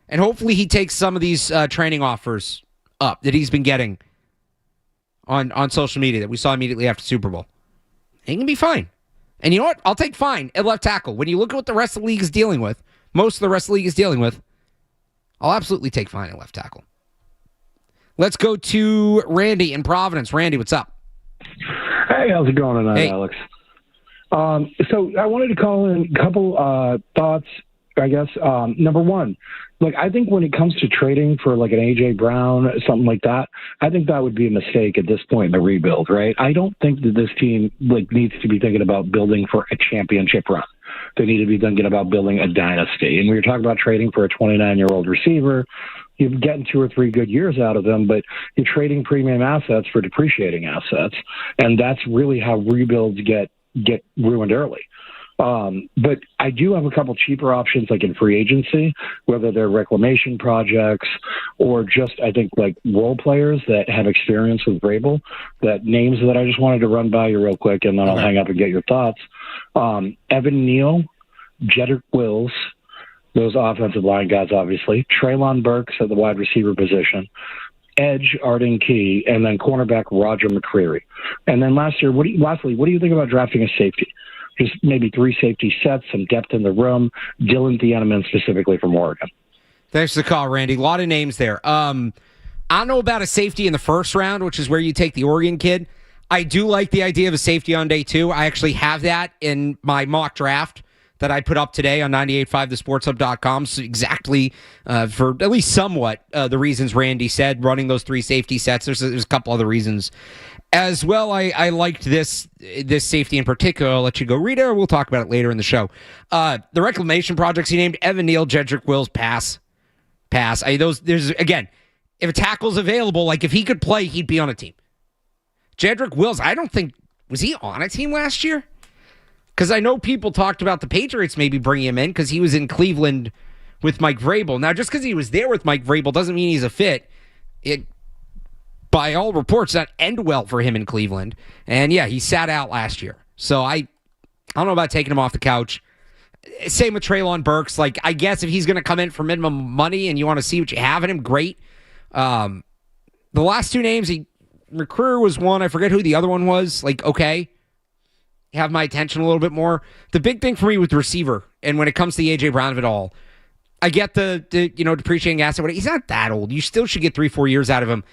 And hopefully he takes some of these training offers up that he's been getting on social media that we saw immediately after Super Bowl. He can be fine. And you know what? I'll take fine at left tackle. When you look at what the rest of the league is dealing with, most of the rest of the league is dealing with, I'll absolutely take fine at left tackle. Let's go to Randy in Providence. Randy, what's up? Hey, how's it going tonight, hey. Alex? So I wanted to call in a couple thoughts I guess. Number one, like, I think when it comes to trading for like an A.J. Brown, something like that, I think that would be a mistake at this point in the rebuild, right? I don't think that this team needs to be thinking about building for a championship run. They need to be thinking about building a dynasty. And we were talking about trading for a 29-year-old receiver. You're getting 2 or 3 good years out of them, but you're trading premium assets for depreciating assets. And that's really how rebuilds get ruined early. But I do have a couple cheaper options, like in free agency, whether they're reclamation projects or just, I think, like role players that have experience with Vrabel, that names that I just wanted to run by you real quick, and then I'll hang up and get your thoughts. Evan Neal, Jedrick Wills, those offensive line guys, obviously, Treylon Burks at the wide receiver position, edge Arden Key, and then cornerback Roger McCreary. And then lastly, what do you think about drafting a safety? Just maybe 3 safety sets, some depth in the room. Dylan Thieneman specifically from Oregon. Thanks for the call, Randy. A lot of names there. I don't know about a safety in the first round, which is where you take the Oregon kid. I do like the idea of a safety on day 2. I actually have that in my mock draft that I put up today on 98.5thesportshub.com. So exactly for at least somewhat the reasons Randy said, running those 3 safety sets. There's a couple other reasons as well. I liked this safety in particular. I'll let you go read it, or we'll talk about it later in the show. The reclamation projects he named: Evan Neal, Jedrick Wills, pass. There's again, if a tackle's available, like if he could play, he'd be on a team. Jedrick Wills, I don't think, was he on a team last year? Because I know people talked about the Patriots maybe bringing him in because he was in Cleveland with Mike Vrabel. Now, just because he was there with Mike Vrabel doesn't mean he's a fit. It, by all reports, that end well for him in Cleveland. And yeah, he sat out last year. So I don't know about taking him off the couch. Same with Treylon Burks. Like, I guess if he's going to come in for minimum money and you want to see what you have in him, great. The last 2 names, McCreary was one. I forget who the other one was. Like, okay. Have my attention a little bit more. The big thing for me with receiver, and when it comes to the A.J. Brown of it all, I get the depreciating asset, but he's not that old. You still should get 3-4 years out of him.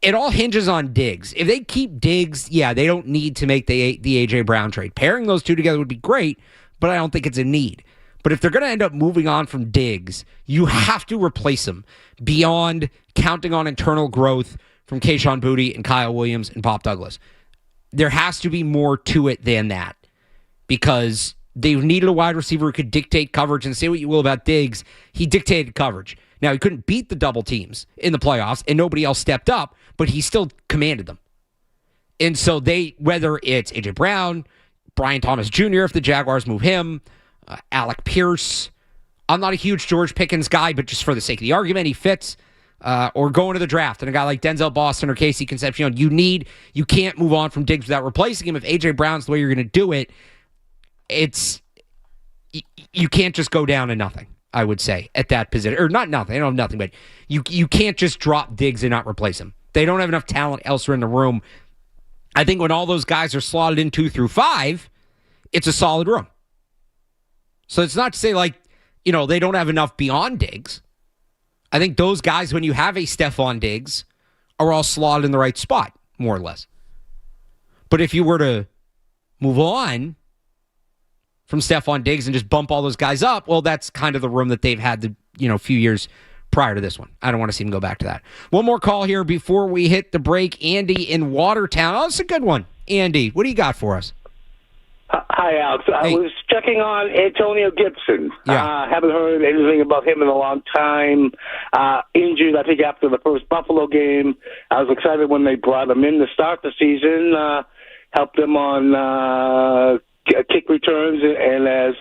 It all hinges on Diggs. If they keep Diggs, yeah, they don't need to make the A.J. Brown trade. Pairing those 2 together would be great, but I don't think it's a need. But if they're going to end up moving on from Diggs, you have to replace him beyond counting on internal growth from Kayshon Boutte and Kyle Williams and Pop Douglas. There has to be more to it than that, because they've needed a wide receiver who could dictate coverage. And say what you will about Diggs, he dictated coverage. Now, he couldn't beat the double teams in the playoffs, and nobody else stepped up, but he still commanded them. And so whether it's A.J. Brown, Brian Thomas Jr., if the Jaguars move him, Alec Pierce, I'm not a huge George Pickens guy, but just for the sake of the argument, he fits. Or going to the draft, and a guy like Denzel Boston or Casey Concepcion, you can't move on from Diggs without replacing him. If A.J. Brown's the way you're going to do it, you can't just go down to nothing, I would say, at that position. Or not nothing, I don't have nothing, but you can't just drop Diggs and not replace him. They don't have enough talent elsewhere in the room. I think when all those guys are slotted in 2 through 5, it's a solid room. So it's not to say they don't have enough beyond Diggs. I think those guys, when you have a Stephon Diggs, are all slotted in the right spot, more or less. But if you were to move on from Stephon Diggs and just bump all those guys up, well, that's kind of the room that they've had the few years prior to this one. I don't want to see them go back to that. One more call here before we hit the break. Andy in Watertown. Oh, it's a good one. Andy, what do you got for us? Hi, Alex. I was checking on Antonio Gibson. Yeah. Haven't heard anything about him in a long time. Injured, I think, after the first Buffalo game. I was excited when they brought him in to start the season, helped them on kick returns, and as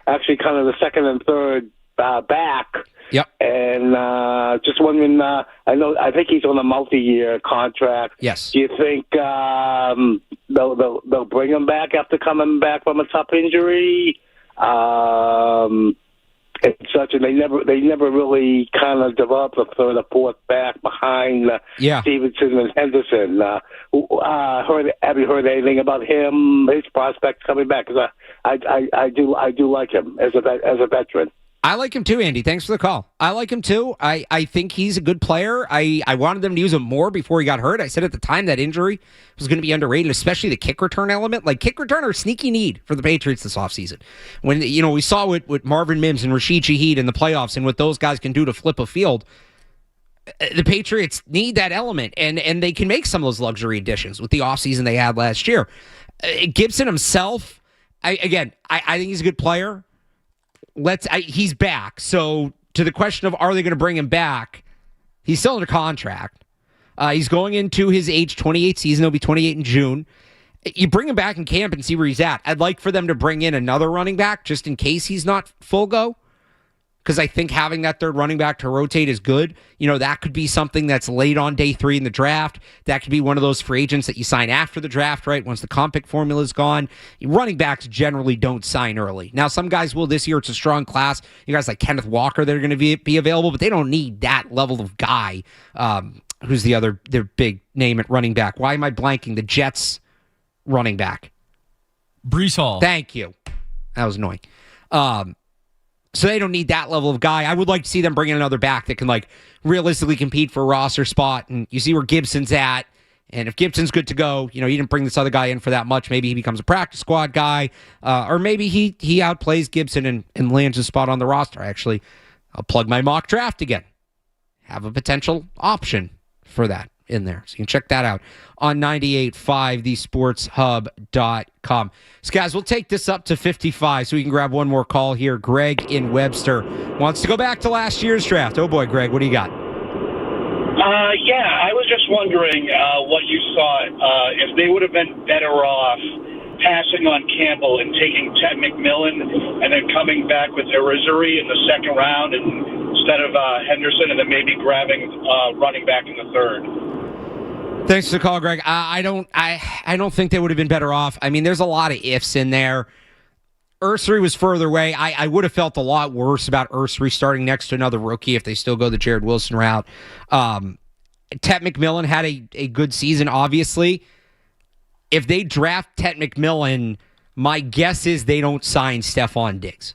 actually kind of the second and third back. Yep. And just wondering, I think he's on a multi-year contract. Yes. Do you think they'll bring him back after coming back from a tough injury? And such, and they never really kind of developed a third or fourth back behind Stevenson and Henderson. Have you heard anything about him, his prospects coming back? Because I do like him as a veteran. I like him too, Andy. Thanks for the call. I like him too. I think he's a good player. I wanted them to use him more before he got hurt. I said at the time that injury was going to be underrated, especially the kick return element. Like, kick return are a sneaky need for the Patriots this offseason. When, we saw what Marvin Mims and Rashid Shaheed in the playoffs and what those guys can do to flip a field. The Patriots need that element, and they can make some of those luxury additions with the offseason they had last year. Gibson himself, I think he's a good player. He's back. So to the question of are they going to bring him back, he's still under contract. He's going into his age 28 season. He'll be 28 in June. You bring him back in camp and see where he's at. I'd like for them to bring in another running back just in case he's not full go, because I think having that third running back to rotate is good. That could be something that's late on day 3 in the draft. That could be one of those free agents that you sign after the draft, right? Once the comp pick formula is gone. Running backs generally don't sign early. Now, some guys will this year. It's a strong class. You guys like Kenneth Walker that are going to be available, but they don't need that level of guy. Who's their big name at running back? Why am I blanking? The Jets running back. Breece Hall. Thank you. That was annoying. So they don't need that level of guy. I would like to see them bring in another back that can realistically compete for a roster spot. And you see where Gibson's at. And if Gibson's good to go, you didn't bring this other guy in for that much. Maybe he becomes a practice squad guy. Or maybe he outplays Gibson and lands a spot on the roster. Actually, I'll plug my mock draft again. Have a potential option for that in there. So you can check that out on 98.5, thesportshub.com. So guys, we'll take this up to 55 so we can grab one more call here. Greg in Webster wants to go back to last year's draft. Oh boy, Greg, what do you got? I was just wondering what you saw, if they would have been better off passing on Campbell and taking Ted McMillan and then coming back with Irizarry in the second round instead of Henderson, and then maybe grabbing running back in the third. Thanks for the call, Greg. I don't think they would have been better off. I mean, there's a lot of ifs in there. Irizarry was further away. I would have felt a lot worse about Irizarry starting next to another rookie if they still go the Jared Wilson route. Ted McMillan had a good season, obviously. If they draft Ted McMillan, my guess is they don't sign Stephon Diggs.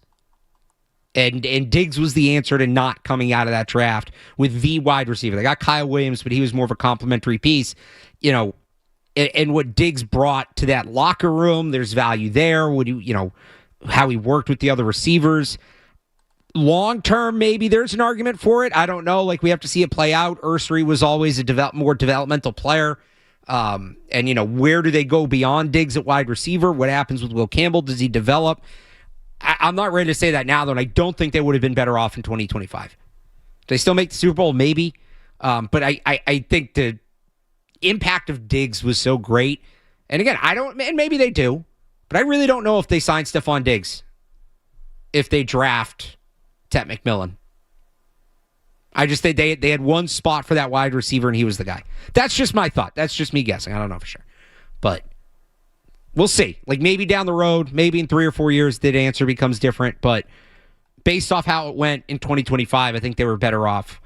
And Diggs was the answer to not coming out of that draft with the wide receiver. They got Kyle Williams, but he was more of a complimentary piece. And what Diggs brought to that locker room, there's value there. How he worked with the other receivers. Long term, maybe there's an argument for it. I don't know. We have to see it play out. Irizarry was always a more developmental player. Where do they go beyond Diggs at wide receiver? What happens with Will Campbell? Does he develop? I'm not ready to say that now, though, and I don't think they would have been better off in 2025. Do they still make the Super Bowl? Maybe. But I think the impact of Diggs was so great. And again, and maybe they do, but I really don't know if they sign Stephon Diggs if they draft Ted McMillan. I just think they had one spot for that wide receiver, and he was the guy. That's just my thought. That's just me guessing. I don't know for sure. But we'll see. Maybe down the road, maybe in 3 or 4 years, the answer becomes different. But based off how it went in 2025, I think they were better off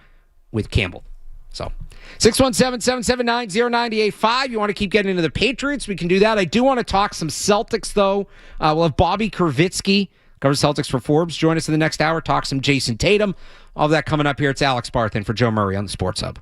with Campbell. So 617-779-0985. You want to keep getting into the Patriots? We can do that. I do want to talk some Celtics, though. We'll have Bobby Krivitsky, covers Celtics for Forbes, join us in the next hour, talk some Jason Tatum. All of that coming up here. It's Alex Barth in for Joe Murray on the Sports Hub.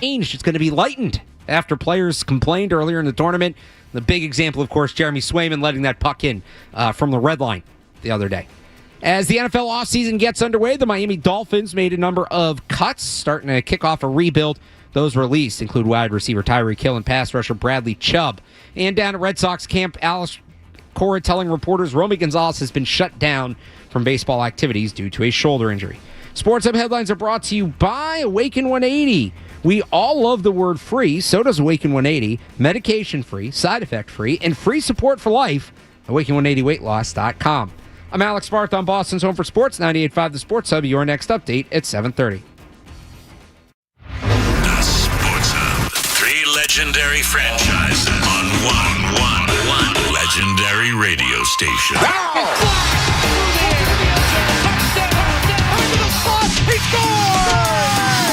changed. It's going to be lightened after players complained earlier in the tournament. The big example, of course, Jeremy Swayman letting that puck in from the red line the other day. As the NFL offseason gets underway, the Miami Dolphins made a number of cuts, starting to kick off a rebuild. Those released include wide receiver Tyreek Hill and pass rusher Bradley Chubb. And down at Red Sox camp, Alex Cora telling reporters Romy Gonzalez has been shut down from baseball activities due to a shoulder injury. Sports Hub headlines are brought to you by Awaken 180. We all love the word free, so does Awaken 180. Medication-free, side-effect-free, and free support for life. Awaken180weightloss.com. I'm Alex Barth on Boston's Home for Sports, 98.5 The Sports Hub. Your next update at 7:30. The Sports Hub. 3 legendary franchises on one legendary radio station.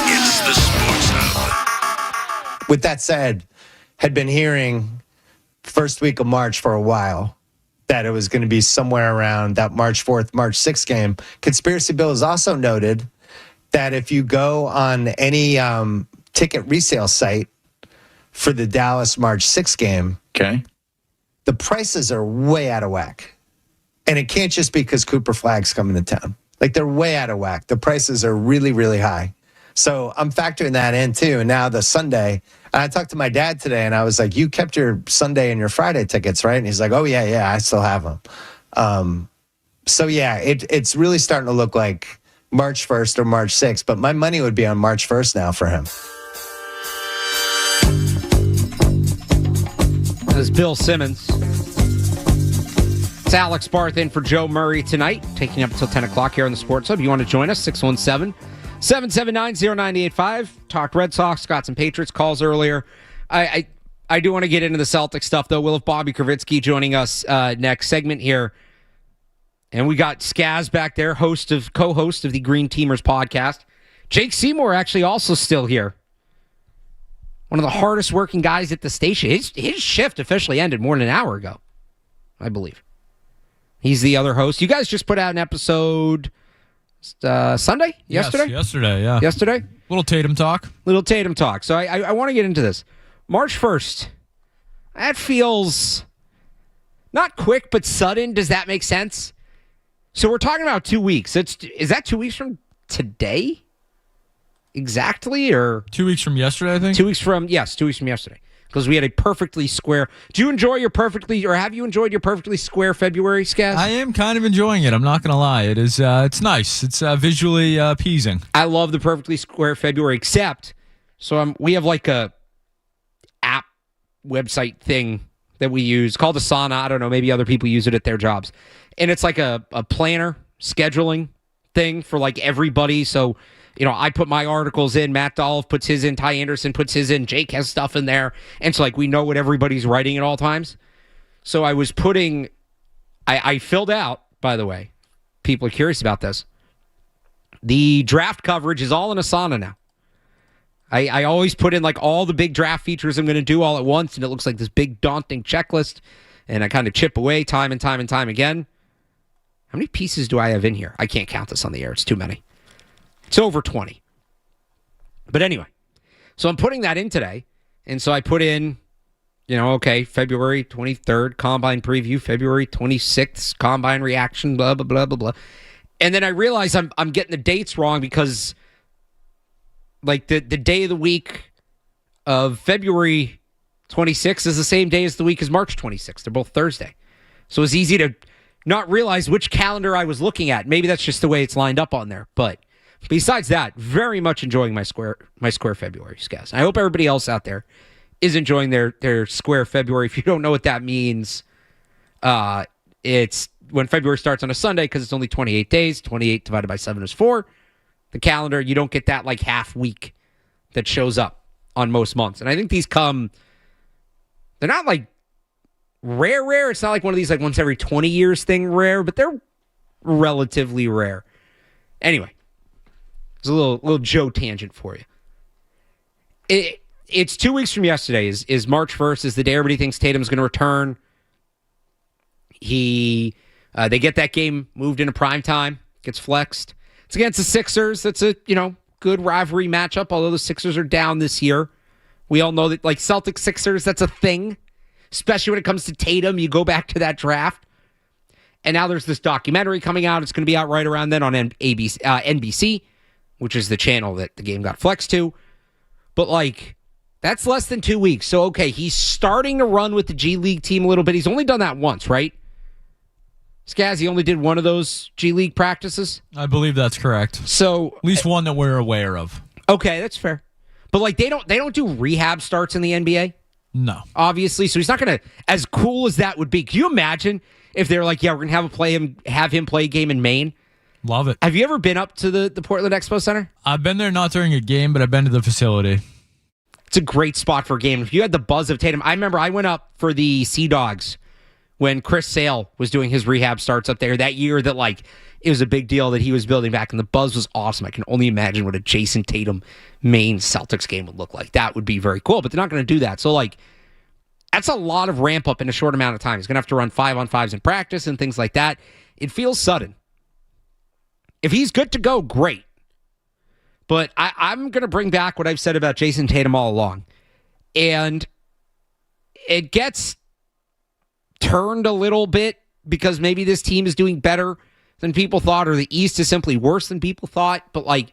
It's the Sports Hub. With that said, had been hearing first week of March for a while that it was going to be somewhere around that March 4th, March 6th game. Conspiracy Bill has also noted that if you go on any ticket resale site for the Dallas March 6th game, the prices are way out of whack. And it can't just be because Cooper Flagg's coming to town. Like, they're way out of whack. The prices are really, really high. So I'm factoring that in, too. And now the Sunday, and I talked to my dad today, and I was like, you kept your Sunday and your Friday tickets, right? And he's like, oh, yeah, I still have them. So, yeah, it's really starting to look like March 1st or March 6th. But my money would be on March 1st now for him. That is Bill Simmons. It's Alex Barth in for Joe Murray tonight, taking up until 10 o'clock here on the Sports Hub. You want to join us, 617-779-0985. Talked Red Sox, got some Patriots calls earlier. I do want to get into the Celtics stuff, though. We'll have Bobby Krivitsky joining us next segment here. And we got Skaz back there, co-host of the Green Teamers podcast. Jake Seymour actually also still here. One of the hardest working guys at the station. His shift officially ended more than an hour ago, I believe. He's the other host. You guys just put out an episode Sunday? Yesterday? Yes, yesterday, yeah. Yesterday? Little Tatum talk. So I want to get into this. March 1st. That feels not quick, but sudden. Does that make sense? So we're talking about 2 weeks. Is that 2 weeks from today? Exactly? Or 2 weeks from yesterday, I think? 2 weeks from yesterday. Because we had a perfectly square. Have you enjoyed your perfectly square February, Skaz? I am kind of enjoying it. I'm not going to lie. It is. It's nice. It's visually appeasing. I love the perfectly square February, except we have like a app website thing that we use called Asana. I don't know. Maybe other people use it at their jobs, and it's like a planner scheduling thing for like everybody. So, I put my articles in, Matt Dolph puts his in, Ty Anderson puts his in, Jake has stuff in there. And so, we know what everybody's writing at all times. So I was I filled out, by the way, people are curious about this. The draft coverage is all in Asana now. I always put in like all the big draft features I'm going to do all at once, and it looks like this big daunting checklist, and I kind of chip away time and time and time again. How many pieces do I have in here? I can't count this on the air. It's too many. It's over 20. But anyway, so I'm putting that in today. And so I put in, February 23rd, Combine Preview, February 26th, Combine Reaction, blah, blah, blah, blah, blah. And then I realize I'm getting the dates wrong because, like, the day of the week of February 26th is the same day as the week as March 26th. They're both Thursday. So it's easy to not realize which calendar I was looking at. Maybe that's just the way it's lined up on there. But besides that, very much enjoying my square February, guys. I hope everybody else out there is enjoying their square February. If you don't know what that means, it's when February starts on a Sunday because it's only 28 days. 28 divided by 7 is 4. The calendar, you don't get that like half week that shows up on most months. And I think these they're not like rare. It's not like one of these like once every 20 years thing rare, but they're relatively rare. Anyway. It's a little Joe tangent for you. It's 2 weeks from yesterday. Is March 1st is the day everybody thinks Tatum's going to return. They get that game moved into prime time. Gets flexed. It's against the Sixers. That's a good rivalry matchup, although the Sixers are down this year. We all know that, like, Celtics-Sixers, that's a thing, especially when it comes to Tatum. You go back to that draft. And now there's this documentary coming out. It's going to be out right around then on NBC, which is the channel that the game got flexed to. But, like, that's less than 2 weeks. So, okay, he's starting to run with the G League team a little bit. He's only done that once, right? Skaz, he only did one of those G League practices? I believe that's correct. So at least one that we're aware of. Okay, that's fair. But, like, they don't do rehab starts in the NBA? No. Obviously. So he's not going to, as cool as that would be. Can you imagine if they're like, yeah, we're going to have him play a game in Maine? Love it. Have you ever been up to the Portland Expo Center? I've been there not during a game, but I've been to the facility. It's a great spot for a game. If you had the buzz of Tatum, I remember I went up for the Sea Dogs when Chris Sale was doing his rehab starts up there that year that, like, it was a big deal that he was building back, and the buzz was awesome. I can only imagine what a Jason Tatum Maine Celtics game would look like. That would be very cool, but they're not going to do that. So, like, that's a lot of ramp up in a short amount of time. He's going to have to run 5-on-5s in practice and things like that. It feels sudden. If he's good to go, great. But I'm going to bring back what I've said about Jason Tatum all along. And it gets turned a little bit because maybe this team is doing better than people thought, or the East is simply worse than people thought. But, like,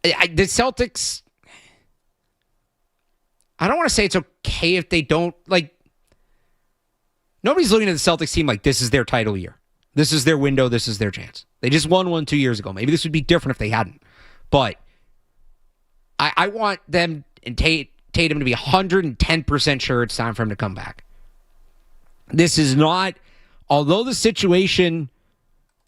the Celtics, I don't want to say it's okay if they don't, like, nobody's looking at the Celtics team like this is their title year. This is their window. This is their chance. They just won one 2 years ago. Maybe this would be different if they hadn't. But I want them and Tatum to be 110% sure it's time for him to come back. This is not, although the situation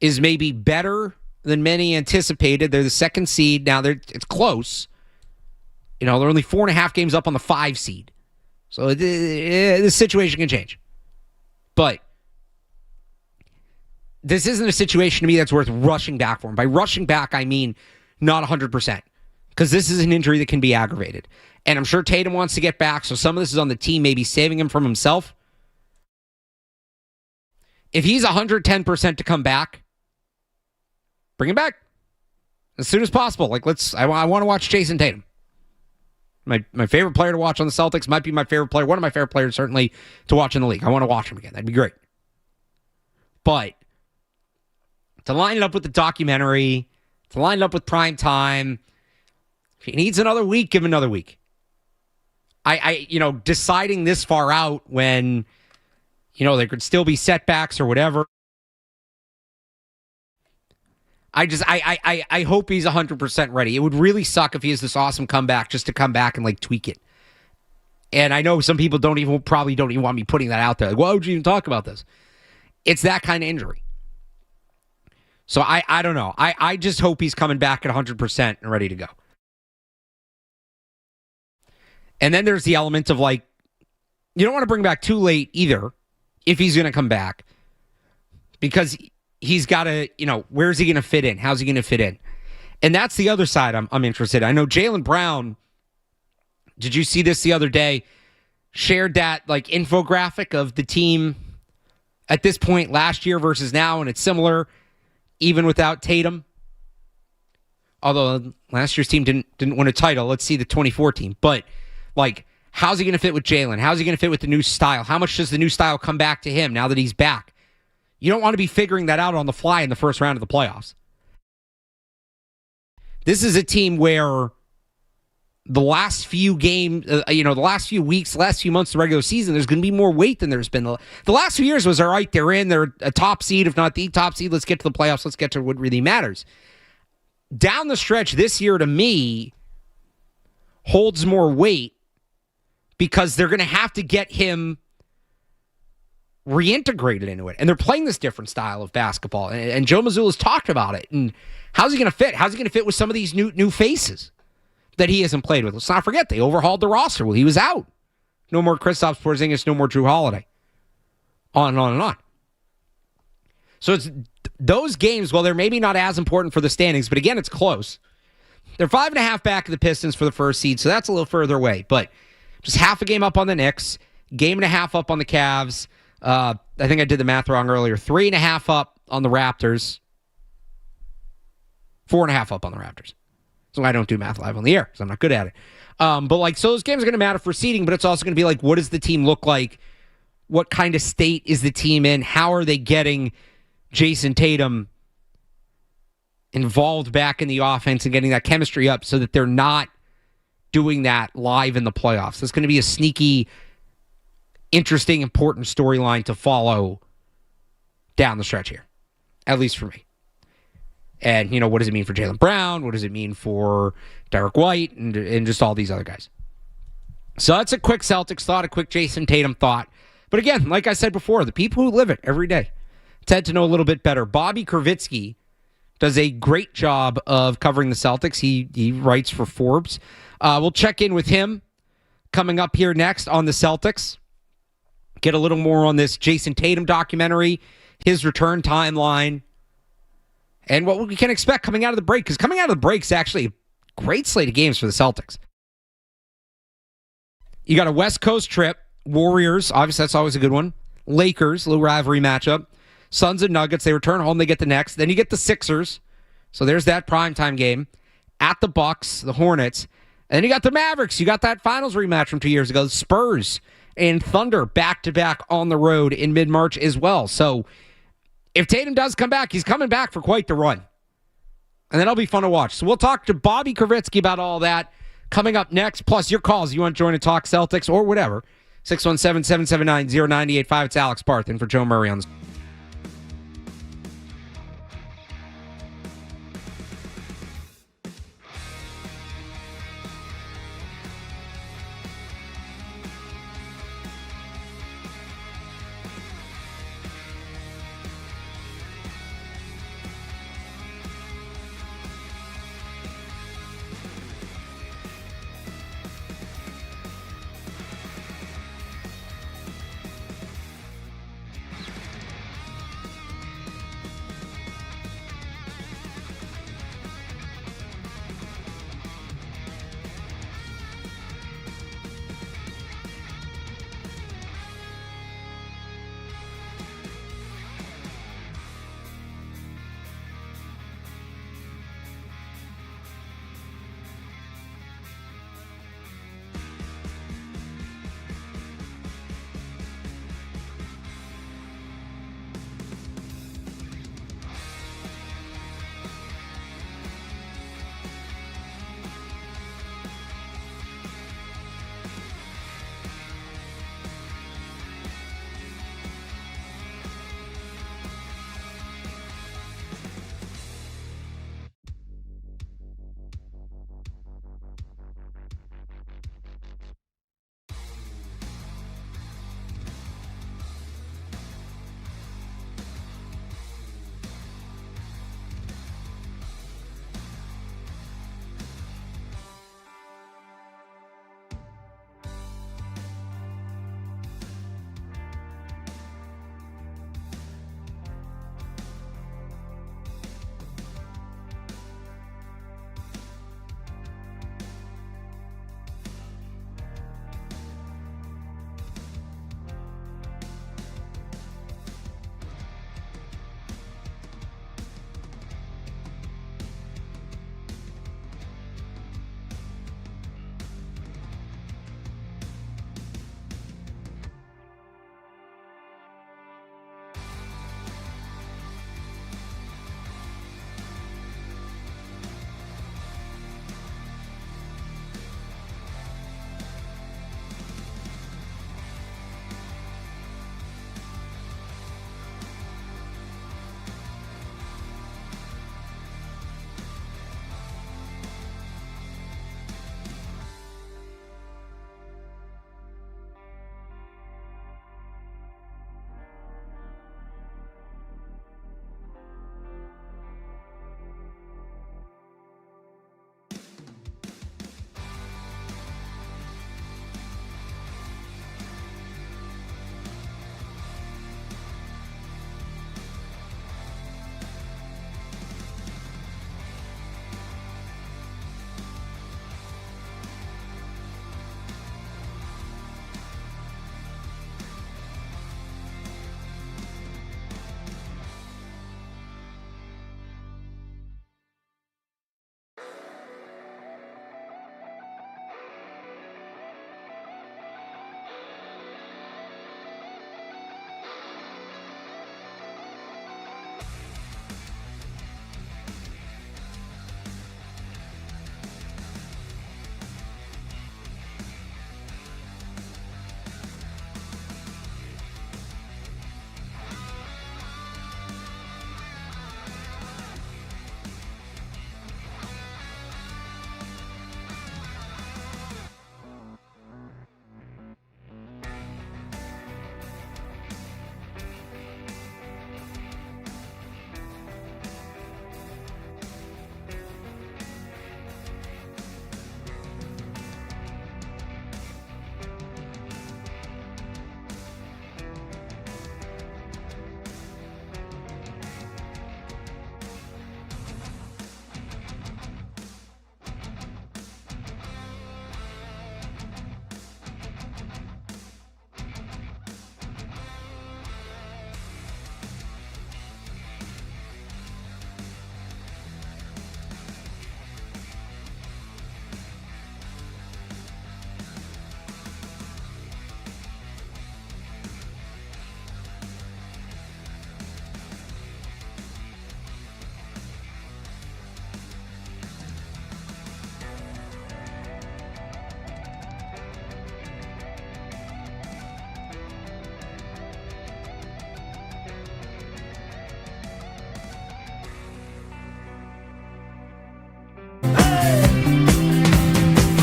is maybe better than many anticipated, they're the second seed. Now it's close. You know, they're only 4.5 games up on the 5 seed. So this situation can change. But this isn't a situation to me that's worth rushing back for him. By rushing back, I mean not 100%. Because this is an injury that can be aggravated. And I'm sure Tatum wants to get back, so some of this is on the team maybe saving him from himself. If he's 110% to come back, bring him back as soon as possible. Like, I want to watch Jason Tatum. My favorite player to watch on the Celtics, might be my favorite player, one of my favorite players certainly to watch in the league. I want to watch him again. That'd be great. But to line it up with the documentary, to line it up with prime time, if he needs another week, give him another week. Deciding this far out when, there could still be setbacks or whatever. I hope he's 100% ready. It would really suck if he has this awesome comeback just to come back and, like, tweak it. And I know some people probably don't even want me putting that out there. Like, why would you even talk about this? It's that kind of injury. So I don't know. I just hope he's coming back at 100% and ready to go. And then there's the element of, like, you don't want to bring back too late either if he's going to come back. Because he's got to, where's he going to fit in? How's he going to fit in? And that's the other side I'm interested in. I know Jaylen Brown, did you see this the other day, shared that, like, infographic of the team at this point last year versus now, and it's similar even without Tatum. Although last year's team didn't win a title. Let's see the 2014. But, like, how's he going to fit with Jaylen? How's he going to fit with the new style? How much does the new style come back to him now that he's back? You don't want to be figuring that out on the fly in the first round of the playoffs. This is a team where the last few games, the last few weeks, last few months of the regular season, there's going to be more weight than there's been. The last few years was, all right, they're a top seed, if not the top seed. Let's get to the playoffs. Let's get to what really matters. Down the stretch this year, to me, holds more weight because they're going to have to get him reintegrated into it. And they're playing this different style of basketball. And Joe Mazzulla's talked about it. And how's he going to fit? How's he going to fit with some of these new faces that he hasn't played with? Let's not forget, they overhauled the roster. Well, he was out. No more Kristaps Porzingis, no more Drew Holiday. On and on and on. So it's those games, well, they're maybe not as important for the standings, but again, it's close. They're 5.5 back of the Pistons for the first seed, so that's a little further away. But just half a game up on the Knicks, game and a half up on the Cavs. I think I did the math wrong earlier. 3.5 up on the Raptors. 4.5 up on the Raptors. So I don't do math live on the air because I'm not good at it. But so those games are going to matter for seeding, but it's also going to be like, what does the team look like? What kind of state is the team in? How are they getting Jason Tatum involved back in the offense and getting that chemistry up so that they're not doing that live in the playoffs? That's going to be a sneaky, interesting, important storyline to follow down the stretch here, at least for me. And, what does it mean for Jaylen Brown? What does it mean for Derek White and just all these other guys? So that's a quick Celtics thought, a quick Jason Tatum thought. But again, like I said before, the people who live it every day tend to know a little bit better. Bobby Krivitsky does a great job of covering the Celtics. He writes for Forbes. We'll check in with him coming up here next on the Celtics. Get a little more on this Jason Tatum documentary, his return timeline, and what we can expect coming out of the break. Because coming out of the break is actually a great slate of games for the Celtics. You got a West Coast trip. Warriors, obviously that's always a good one. Lakers, a little rivalry matchup. Suns and Nuggets, they return home, they get the next. Then you get the Sixers. So there's that primetime game. At the Bucks, the Hornets. And then you got the Mavericks. You got that finals rematch from 2 years ago. The Spurs and Thunder back-to-back on the road in mid-March as well. So if Tatum does come back, he's coming back for quite the run. And that'll be fun to watch. So we'll talk to Bobby Kitzky about all that coming up next. Plus your calls. You want to join and talk Celtics or whatever. 617-779-0985. It's Alex Barth in for Joe Murray on the...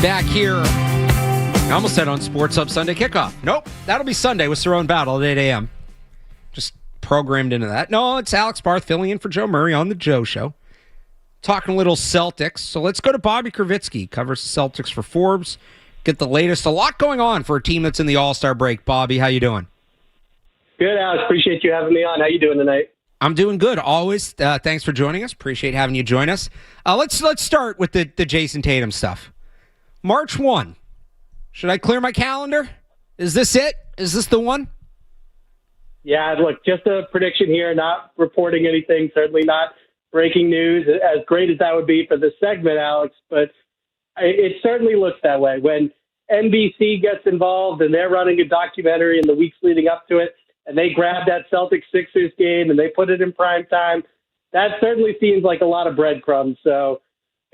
back here. I almost said on Sports Hub Sunday kickoff. Nope, that'll be Sunday with Cerrone Battle at 8 a.m. Just programmed into that. No, it's Alex Barth filling in for Joe Murray on the Joe Show. Talking a little Celtics. So let's go to Bobby Kitzky. Covers the Celtics for Forbes. Get the latest. A lot going on for a team that's in the All-Star break. Bobby, how you doing? Good, Alex. Appreciate you having me on. How you doing tonight? I'm doing good. Always. Thanks for joining us. Appreciate having you join us. Let's start with the Jason Tatum stuff. March 1. Should I clear my calendar? Is this it? Is this the one? Yeah, look, just a prediction here, not reporting anything, certainly not breaking news, as great as that would be for this segment, Alex, but it certainly looks that way. When NBC gets involved and they're running a documentary in the weeks leading up to it, and they grab that Celtics-Sixers game and they put it in prime time, that certainly seems like a lot of breadcrumbs. So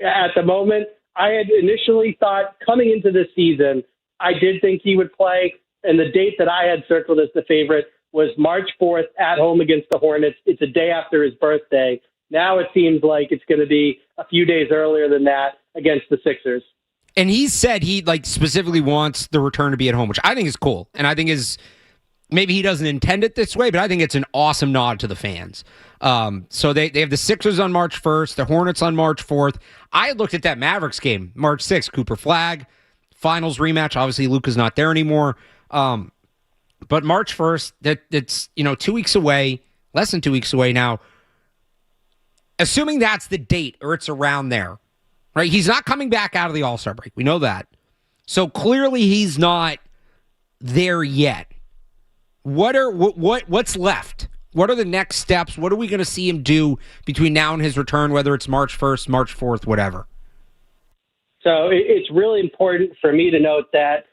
at the moment, I had initially thought coming into this season, I did think he would play, and the date that I had circled as the favorite was March 4th at home against the Hornets. It's a day after his birthday. Now it seems like it's going to be a few days earlier than that against the Sixers. And he said he specifically wants the return to be at home, which I think is cool. And I think maybe he doesn't intend it this way, but I think it's an awesome nod to the fans. So they have the Sixers on March 1st, the Hornets on March 4th. I looked at that Mavericks game, March 6th, Cooper Flag, finals rematch. Obviously, Luka's not there anymore. But March 1st, it's 2 weeks away, less than 2 weeks away now. Assuming that's the date or it's around there, right? He's not coming back out of the All-Star break. We know that. So clearly he's not there yet. What's left? What are the next steps? What are we going to see him do between now and his return, whether it's March 1st, March 4th, whatever? So it's really important for me to note that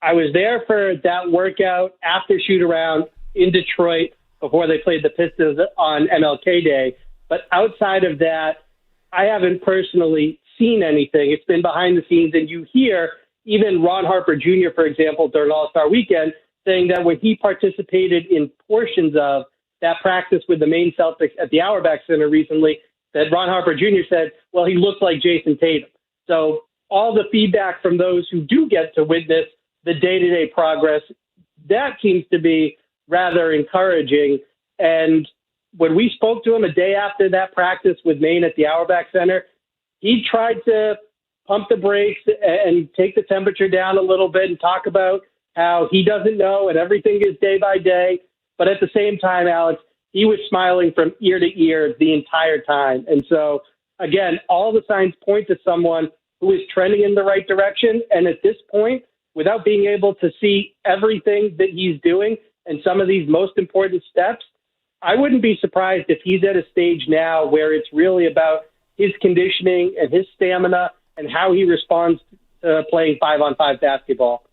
I was there for that workout after shoot-around in Detroit before they played the Pistons on MLK Day. But outside of that, I haven't personally seen anything. It's been behind the scenes, and you hear even Ron Harper Jr., for example, during All-Star Weekend, saying that when he participated in portions of that practice with the Maine Celtics at the Auerbach Center recently, that Ron Harper Jr. said, well, he looked like Jason Tatum. So all the feedback from those who do get to witness the day-to-day progress, that seems to be rather encouraging. And when we spoke to him a day after that practice with Maine at the Auerbach Center, he tried to pump the brakes and take the temperature down a little bit and talk about how he doesn't know and everything is day by day. But at the same time, Alex, he was smiling from ear to ear the entire time. And so, again, all the signs point to someone who is trending in the right direction. And at this point, without being able to see everything that he's doing and some of these most important steps, I wouldn't be surprised if he's at a stage now where it's really about his conditioning and his stamina and how he responds to playing 5-on-5 basketball.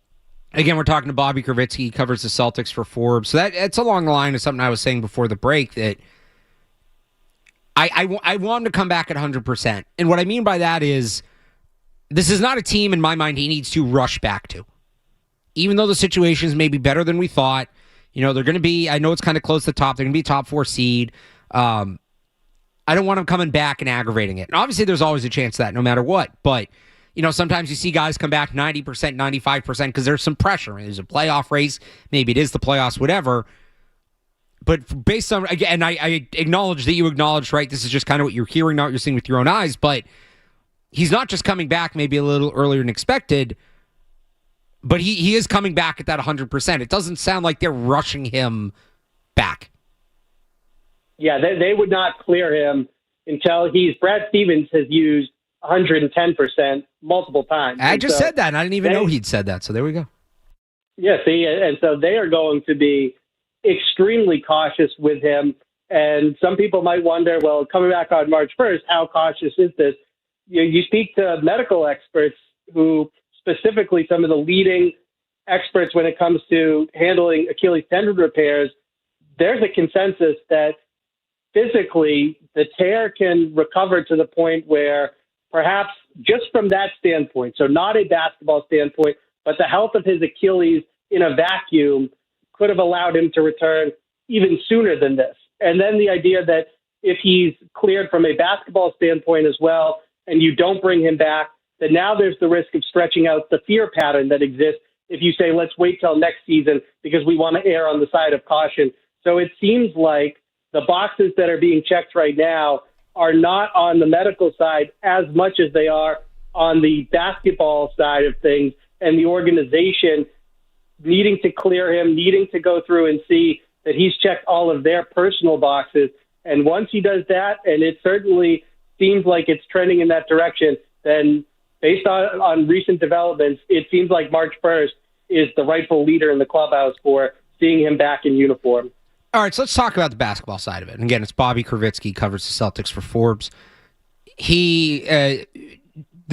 Again, we're talking to Bobby Kitzky. He covers the Celtics for Forbes. So that's along the line of something I was saying before the break, that I want him to come back at 100%. And what I mean by that is this is not a team, in my mind, he needs to rush back to. Even though the situations may be better than we thought, they're going to be, I know it's kind of close to the top. They're going to be a top 4 seed. I don't want them coming back and aggravating it. And obviously, there's always a chance of that no matter what. But, sometimes you see guys come back 90%, 95% because there's some pressure. There's a playoff race. Maybe it is the playoffs, whatever. But based on, again, I acknowledge that you acknowledged, right, this is just kind of what you're hearing, not what you're seeing with your own eyes. But he's not just coming back maybe a little earlier than expected. But he is coming back at that 100%. It doesn't sound like they're rushing him back. Yeah, they would not clear him until Brad Stevens has used 110% multiple times. I just said that, and I didn't even know he'd said that, so there we go. Yeah, see, and so they are going to be extremely cautious with him, and some people might wonder, well, coming back on March 1st, how cautious is this? You speak to medical experts who, specifically some of the leading experts when it comes to handling Achilles tendon repairs, there's a consensus that physically the tear can recover to the point where perhaps just from that standpoint, so not a basketball standpoint, but the health of his Achilles in a vacuum could have allowed him to return even sooner than this. And then the idea that if he's cleared from a basketball standpoint as well, and you don't bring him back, that now there's the risk of stretching out the fear pattern that exists if you say, let's wait till next season because we want to err on the side of caution. So it seems like the boxes that are being checked right now are not on the medical side as much as they are on the basketball side of things, and the organization needing to clear him, needing to go through and see that he's checked all of their personal boxes. And once he does that, and it certainly seems like it's trending in that direction, then based on recent developments, it seems like March 1st is the rightful leader in the clubhouse for seeing him back in uniform. All right, so let's talk about the basketball side of it. And again, it's Bobby Krivitsky, covers the Celtics for Forbes. The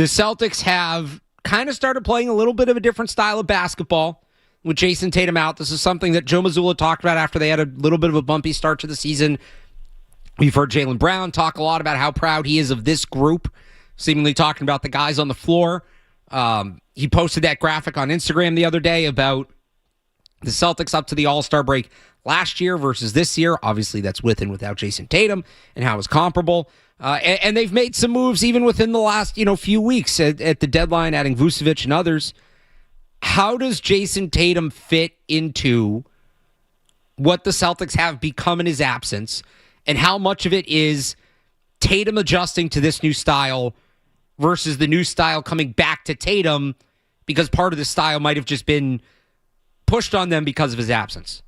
Celtics have kind of started playing a little bit of a different style of basketball with Jason Tatum out. This is something that Joe Mazzulla talked about after they had a little bit of a bumpy start to the season. We've heard Jaylen Brown talk a lot about how proud he is of this group, seemingly talking about the guys on the floor. He posted that graphic on Instagram the other day about the Celtics up to the All-Star break last year versus this year. Obviously, that's with and without Jason Tatum and how it's comparable. And they've made some moves even within the last few weeks at the deadline, adding Vucevic and others. How does Jason Tatum fit into what the Celtics have become in his absence, and how much of it is Tatum adjusting to this new style versus the new style coming back to Tatum because part of the style might have just been pushed on them because of his absence?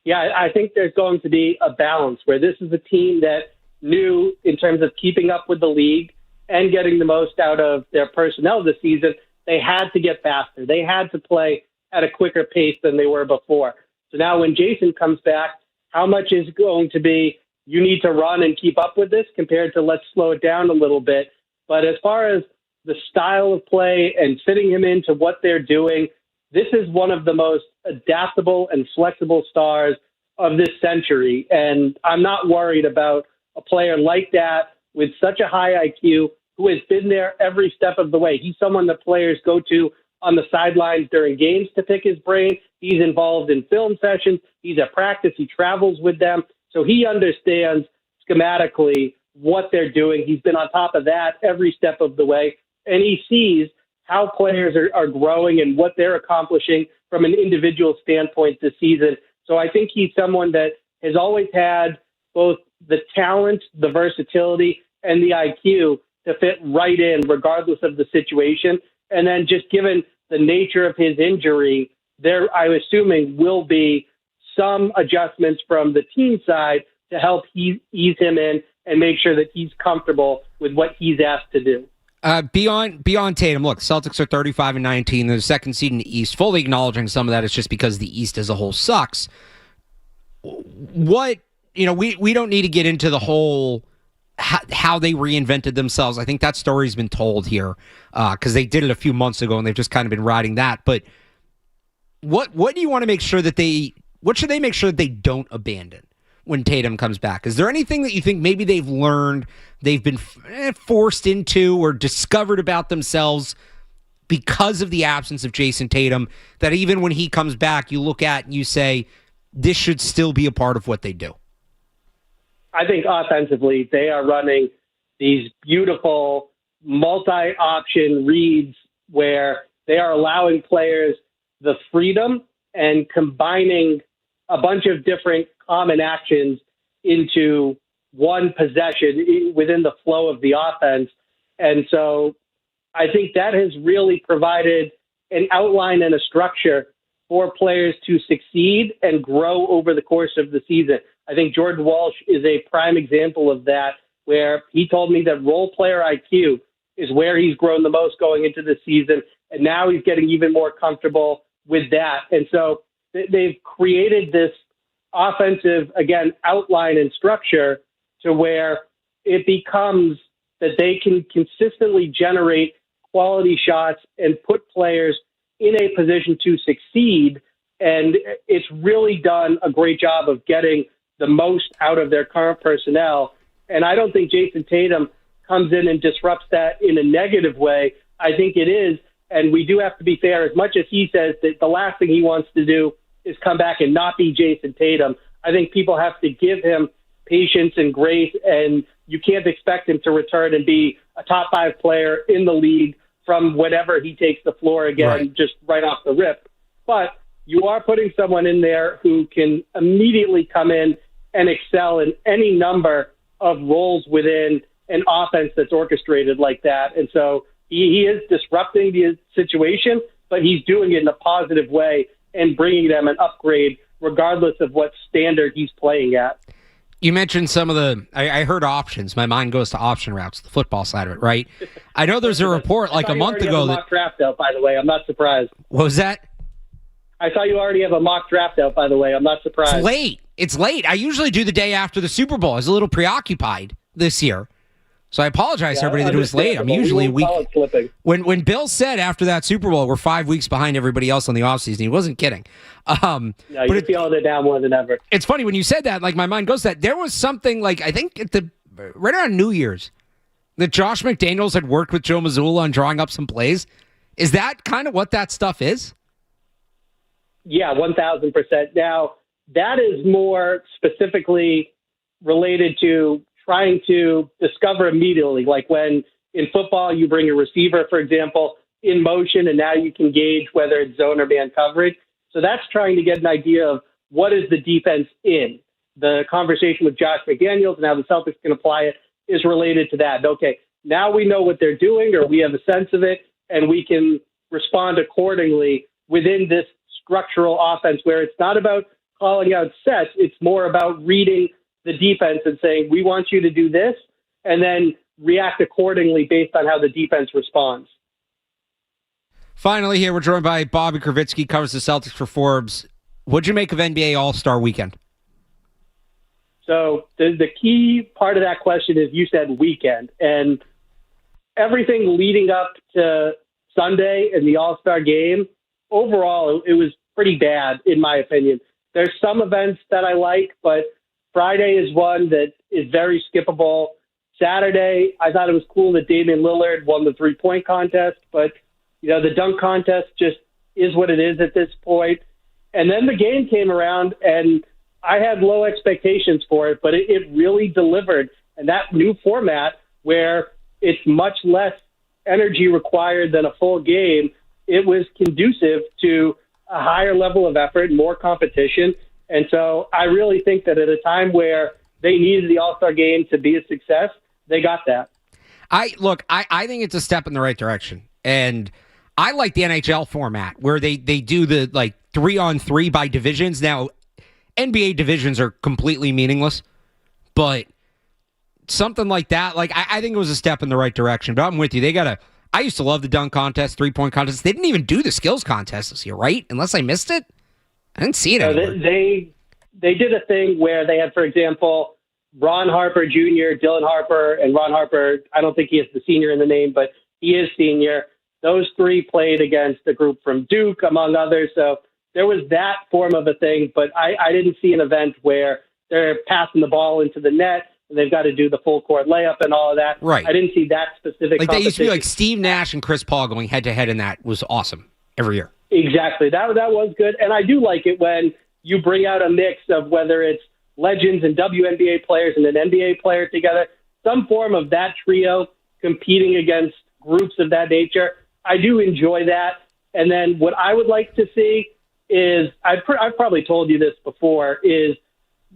Yeah, I think there's going to be a balance where this is a team that knew in terms of keeping up with the league and getting the most out of their personnel this season, they had to get faster. They had to play at a quicker pace than they were before. So now when Jason comes back, how much is going to be you need to run and keep up with this compared to let's slow it down a little bit. But as far as the style of play and fitting him into what they're doing, this is one of the most adaptable and flexible stars of this century. And I'm not worried about a player like that with such a high IQ who has been there every step of the way. He's someone that players go to on the sidelines during games to pick his brain. He's involved in film sessions. He's at practice. He travels with them. So he understands schematically what they're doing. He's been on top of that every step of the way. And he sees how players are growing and what they're accomplishing from an individual standpoint this season. So I think he's someone that has always had both the talent, the versatility, and the IQ to fit right in regardless of the situation. And then just given the nature of his injury, there, I'm assuming, will be some adjustments from the team side to help ease him in and make sure that he's comfortable with what he's asked to do. Beyond Tatum, look, Celtics are 35-19. They're the second seed in the East. Fully acknowledging some of that is just because the East as a whole sucks. We don't need to get into the whole how they reinvented themselves. I think that story's been told here because they did it a few months ago and they've just kind of been riding that. But what do you want to make sure that what should they make sure that they don't abandon when Tatum comes back? Is there anything that you think maybe they've learned, they've been forced into or discovered about themselves because of the absence of Jason Tatum that even when he comes back, you look at and you say, this should still be a part of what they do? I think offensively, they are running these beautiful multi-option reads where they are allowing players the freedom and combining a bunch of different common actions into one possession within the flow of the offense. And so I think that has really provided an outline and a structure for players to succeed and grow over the course of the season. I think Jordan Walsh is a prime example of that, where he told me that role player IQ is where he's grown the most going into the season. And now he's getting even more comfortable with that. And so they've created this offensive, again, outline and structure to where it becomes that they can consistently generate quality shots and put players in a position to succeed. And it's really done a great job of getting the most out of their current personnel. And I don't think Jason Tatum comes in and disrupts that in a negative way. I think it is. And we do have to be fair. As much as he says that the last thing he wants to do is come back and not be Jason Tatum, I think people have to give him patience and grace, and you can't expect him to return and be a top 5 player in the league from whenever he takes the floor again, just right off the rip. But you are putting someone in there who can immediately come in and excel in any number of roles within an offense that's orchestrated like that. And so he is disrupting the situation, but he's doing it in a positive way and bringing them an upgrade regardless of what standard he's playing at. You mentioned some of the, I heard options. My mind goes to option routes, the football side of it, right? I know there's a report like a month ago that. Mock draft out, by the way. I'm not surprised. What was that? I saw you already have a mock draft out, by the way. I'm not surprised. It's late. I usually do the day after the Super Bowl. I was a little preoccupied this year. So I apologize to everybody that it was late. I'm usually a week. When Bill said after that Super Bowl, we're 5 weeks behind everybody else on the offseason, he wasn't kidding. No, you're feeling it down more than ever. It's funny when you said that, like my mind goes to that. There was something like, I think right around New Year's, that Josh McDaniels had worked with Joe Mazzulla on drawing up some plays. Is that kind of what that stuff is? Yeah, 1,000%. Now, that is more specifically related to trying to discover immediately, like when in football you bring a receiver, for example, in motion, and now you can gauge whether it's zone or man coverage. So that's trying to get an idea of what is the defense in. The conversation with Josh McDaniels and how the Celtics can apply it is related to that. Okay, now we know what they're doing, or we have a sense of it, and we can respond accordingly within this structural offense where it's not about calling out sets, it's more about reading the defense and saying, we want you to do this, and then react accordingly based on how the defense responds. Finally, here we're joined by Bobby Krivitsky, covers the Celtics for Forbes. What'd you make of NBA All-Star Weekend? So the key part of that question is you said weekend, and everything leading up to Sunday and the All-Star game, overall, it was pretty bad, in my opinion. There's some events that I like, but Friday is one that is very skippable. Saturday, I thought it was cool that Damian Lillard won the three-point contest, but the dunk contest just is what it is at this point. And then the game came around, and I had low expectations for it, but it really delivered. And that new format where it's much less energy required than a full game, it was conducive to a higher level of effort, more competition. And so I really think that at a time where they needed the All-Star game to be a success, they got that. I think it's a step in the right direction. And I like the NHL format where they do the 3-on-3 by divisions. Now, NBA divisions are completely meaningless, but something like that, I think it was a step in the right direction. But I'm with you. I used to love the dunk contest, three-point contest. They didn't even do the skills contest this year, right? Unless I missed it. I didn't see it anywhere. They did a thing where they had, for example, Ron Harper Jr., Dylan Harper, and Ron Harper. I don't think he has the senior in the name, but he is senior. Those three played against a group from Duke, among others. So there was that form of a thing, but I didn't see an event where they're passing the ball into the net and they've got to do the full court layup and all of that. Right. I didn't see that specific competition. They used to be like Steve Nash and Chris Paul going head-to-head in that was awesome every year. Exactly. That was good. And I do like it when you bring out a mix of whether it's legends and WNBA players and an NBA player together, some form of that trio competing against groups of that nature. I do enjoy that. And then what I would like to see is, I've probably told you this before, is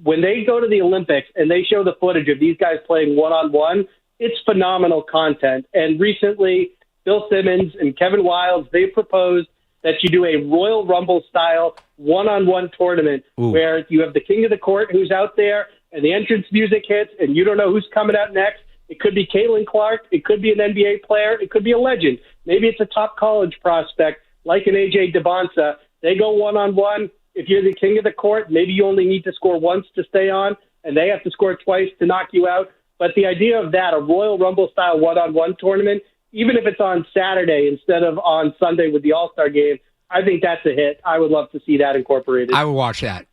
when they go to the Olympics and they show the footage of these guys playing one-on-one, it's phenomenal content. And recently, Bill Simmons and Kevin Wildes, they proposed that you do a Royal Rumble-style one-on-one tournament where you have the king of the court who's out there and the entrance music hits and you don't know who's coming out next. It could be Caitlin Clark. It could be an NBA player. It could be a legend. Maybe it's a top college prospect like an AJ DeBonsa. They go one-on-one. If you're the king of the court, maybe you only need to score once to stay on, and they have to score twice to knock you out. But the idea of that, a Royal Rumble-style one-on-one tournament, even if it's on Saturday instead of on Sunday with the All-Star game, I think that's a hit. I would love to see that incorporated. I would watch that.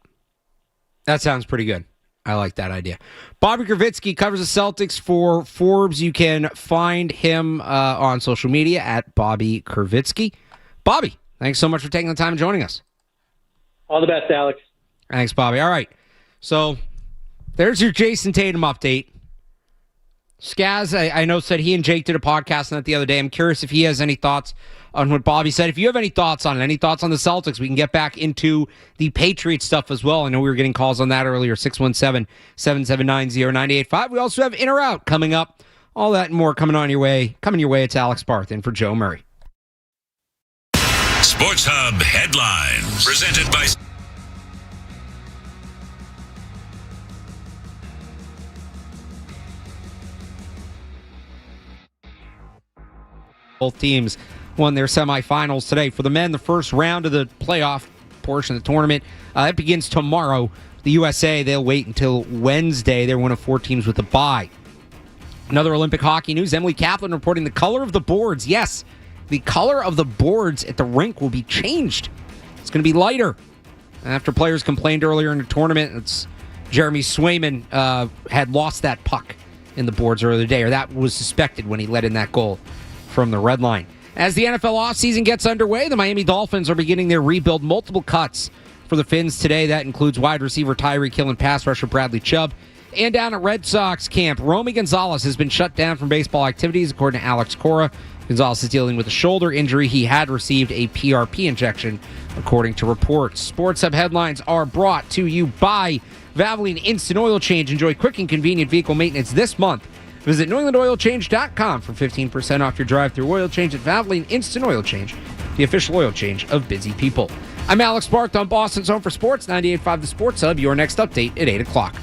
That sounds pretty good. I like that idea. Bobby Kitzky covers the Celtics for Forbes. You can find him on social media at Bobby Krivitsky. Bobby, thanks so much for taking the time and joining us. All the best, Alex. Thanks, Bobby. All right. So there's your Jason Tatum update. Skaz, I know, said he and Jake did a podcast on that the other day. I'm curious if he has any thoughts on what Bobby said. If you have any thoughts on it, any thoughts on the Celtics, we can get back into the Patriots stuff as well. I know we were getting calls on that earlier, 617-779-0985. We also have In or Out coming up. All that and more coming your way. It's Alex Barth in for Joe Murray. Sports Hub headlines presented by both teams won their semifinals today. For the men, the first round of the playoff portion of the tournament, it begins tomorrow. The USA, they'll wait until Wednesday. They're one of 4 teams with a bye. Another Olympic hockey news, Emily Kaplan reporting the color of the boards. Yes, the color of the boards at the rink will be changed. It's going to be lighter. After players complained earlier in the tournament, Jeremy Swayman had lost that puck in the boards earlier today, or that was suspected when he let in that goal from the red line. As the NFL offseason gets underway, the Miami Dolphins are beginning their rebuild. Multiple cuts for the Fins today. That includes wide receiver Tyreek Hill and pass rusher Bradley Chubb. And down at Red Sox camp, Romy Gonzalez has been shut down from baseball activities, according to Alex Cora. Gonzalez is dealing with a shoulder injury. He had received a PRP injection, according to reports. Sports Hub headlines are brought to you by Valvoline Instant Oil Change. Enjoy quick and convenient vehicle maintenance this month. Visit NewEnglandOilChange.com for 15% off your drive-through oil change at Valvoline Instant Oil Change, the official oil change of busy people. I'm Alex Barth on Boston's Home for Sports, 98.5 The Sports Hub. Your next update at 8 o'clock.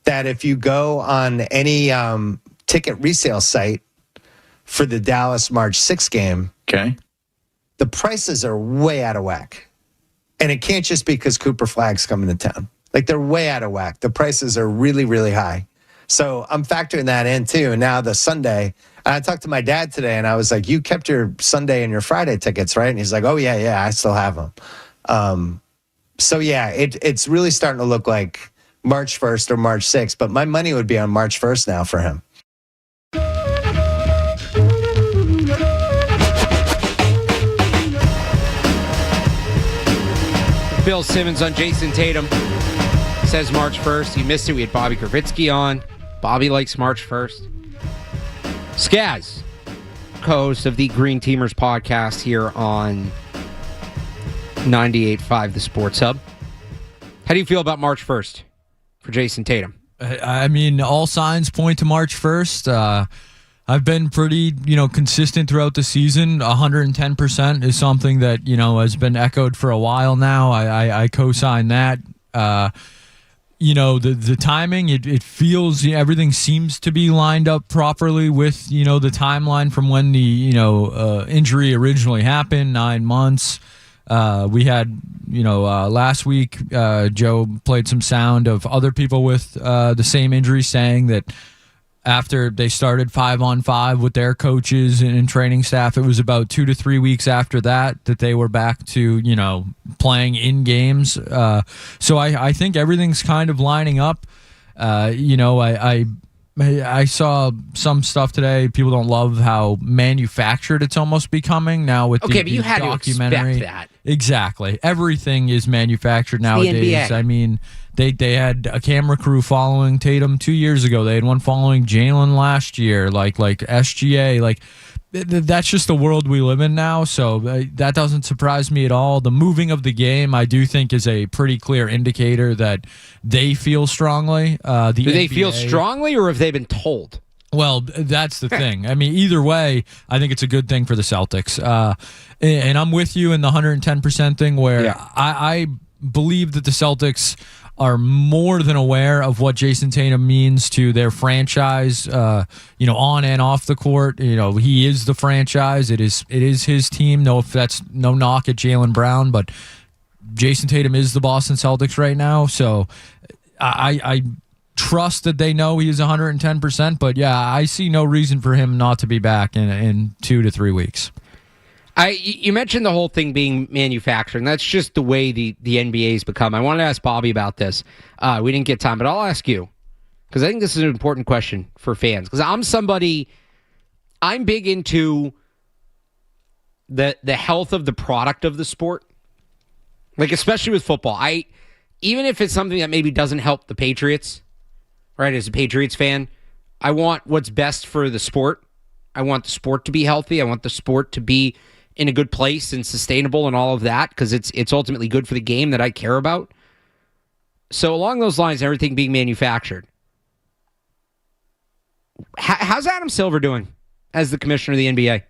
that if you go on any ticket resale site for the Dallas March 6 game, okay, the prices are way out of whack. And it can't just be because Cooper Flagg's coming to town. Like, they're way out of whack. The prices are really, really high. So I'm factoring that in, too. And now the Sunday, and I talked to my dad today, and I was like, you kept your Sunday and your Friday tickets, right? And he's like, oh, yeah, I still have them. So, yeah, it's really starting to look like March 1st or March 6th. But my money would be on March 1st now for him. Bill Simmons on Jason Tatum says March 1st. You missed it. We had Bobby Krivitsky on. Bobby likes March 1st. Skaz, co-host of the Green Teamers podcast here on 98.5 The Sports Hub. How do you feel about March 1st for Jason Tatum? I mean, all signs point to March 1st. I've been pretty, consistent throughout the season. 110% is something that, has been echoed for a while now. I co-sign that. The timing, it feels, everything seems to be lined up properly with, the timeline from when the, injury originally happened, 9 months. We had, last week, Joe played some sound of other people with the same injury saying that after they started 5-on-5 with their coaches and training staff, it was about 2 to 3 weeks after that they were back to, playing in games. So I think everything's kind of lining up. I saw some stuff today. People don't love how manufactured it's almost becoming now with but you had documentary. To expect that. Exactly. Everything is manufactured nowadays. The NBA. I mean, they had a camera crew following Tatum 2 years ago. They had one following Jalen last year, like SGA. That's just the world we live in now, so that doesn't surprise me at all. The moving of the game, I do think, is a pretty clear indicator that they feel strongly. Do they feel strongly, or have they been told? Well, that's the thing. I mean, either way, I think it's a good thing for the Celtics. And I'm with you in the 110% thing where I believe that the Celtics are more than aware of what Jason Tatum means to their franchise, on and off the court. He is the franchise. It is his team. No, if that's no knock at Jaylen Brown, but Jason Tatum is the Boston Celtics right now. So I trust that they know he is 110%. But yeah, I see no reason for him not to be back in 2 to 3 weeks. You mentioned the whole thing being manufactured, and that's just the way the NBA's become. I wanted to ask Bobby about this. We didn't get time, but I'll ask you, because I think this is an important question for fans. Because I'm big into the health of the product of the sport, like especially with football. Even if it's something that maybe doesn't help the Patriots, right? As a Patriots fan, I want what's best for the sport. I want the sport to be healthy. I want the sport to be in a good place and sustainable and all of that, because it's ultimately good for the game that I care about. So along those lines, everything being manufactured, how's Adam Silver doing as the commissioner of the NBA?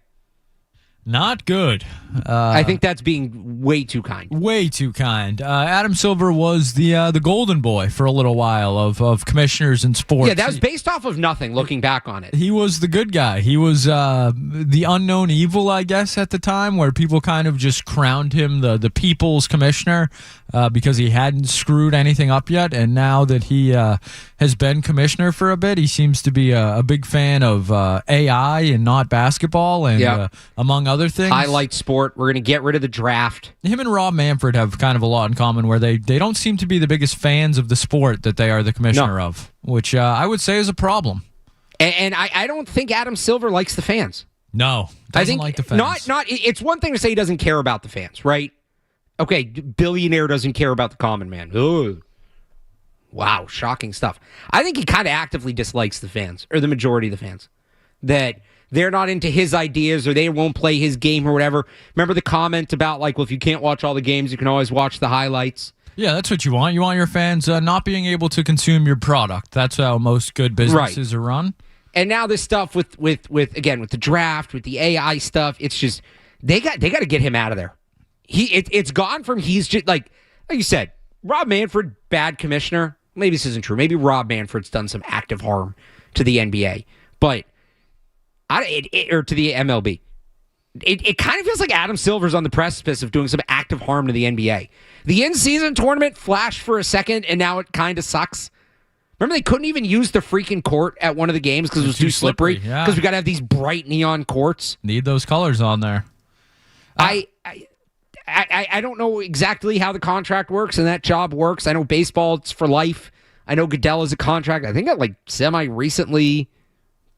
Not good. I think that's being way too kind. Way too kind. Adam Silver was the golden boy for a little while of commissioners in sports. Yeah, that was based off of nothing, looking back on it. He was the good guy. He was the unknown evil, I guess, at the time, where people kind of just crowned him the people's commissioner because he hadn't screwed anything up yet. And now that he has been commissioner for a bit, he seems to be a big fan of AI and not basketball, and among other things. Highlight sport. We're going to get rid of the draft. Him and Rob Manfred have kind of a lot in common, where they don't seem to be the biggest fans of the sport that they are the commissioner of, which I would say is a problem. And I don't think Adam Silver likes the fans. No, doesn't like the fans. It's one thing to say he doesn't care about the fans, right? Okay, billionaire doesn't care about the common man. Ugh. Wow, shocking stuff. I think he kind of actively dislikes the fans, or the majority of the fans, that they're not into his ideas or they won't play his game or whatever. Remember the comment about, well, if you can't watch all the games, you can always watch the highlights. Yeah, that's what you want. You want your fans not being able to consume your product. That's how most good businesses are run. And now this stuff with the draft, with the AI stuff, it's just they got to get him out of there. It's gone from he's just like you said, Rob Manfred, bad commissioner. maybe this isn't true. Maybe Rob Manfred's done some active harm to the NBA, but or to the MLB. It kind of feels like Adam Silver's on the precipice of doing some active harm to the NBA. The in-season tournament flashed for a second, and now it kind of sucks. Remember, they couldn't even use the freaking court at one of the games because it was too slippery. Because we got to have these bright neon courts. Need those colors on there. I don't know exactly how the contract works and that job works. I know baseball, it's for life. I know Goodell is a contract. I think that like semi-recently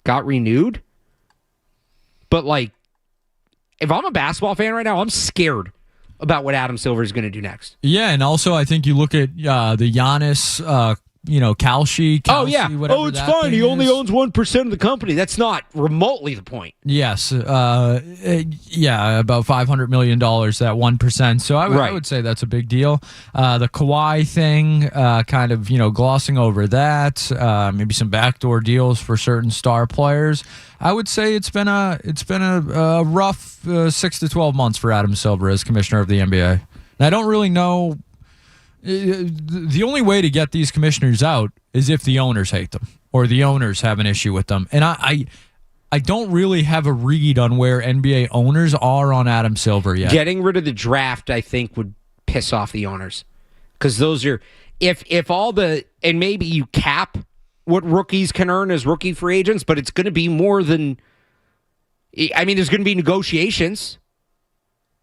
got renewed. But like, if I'm a basketball fan right now, I'm scared about what Adam Silver is going to do next. Yeah, and also I think you look at the Giannis Kalshi. Oh, yeah. Oh, it's fine. He only owns 1% of the company. That's not remotely the point. Yes. About $500 million, that 1%. So I would say that's a big deal. The Kawhi thing, kind of, glossing over that. Maybe some backdoor deals for certain star players. I would say it's been a rough 6 to 12 months for Adam Silver as commissioner of the NBA. And I don't really know. The only way to get these commissioners out is if the owners hate them or the owners have an issue with them. And I don't really have a read on where NBA owners are on Adam Silver yet. Getting rid of the draft, I think, would piss off the owners. Because those are, if all the, and maybe you cap what rookies can earn as rookie free agents, but it's going to be more than, there's going to be negotiations.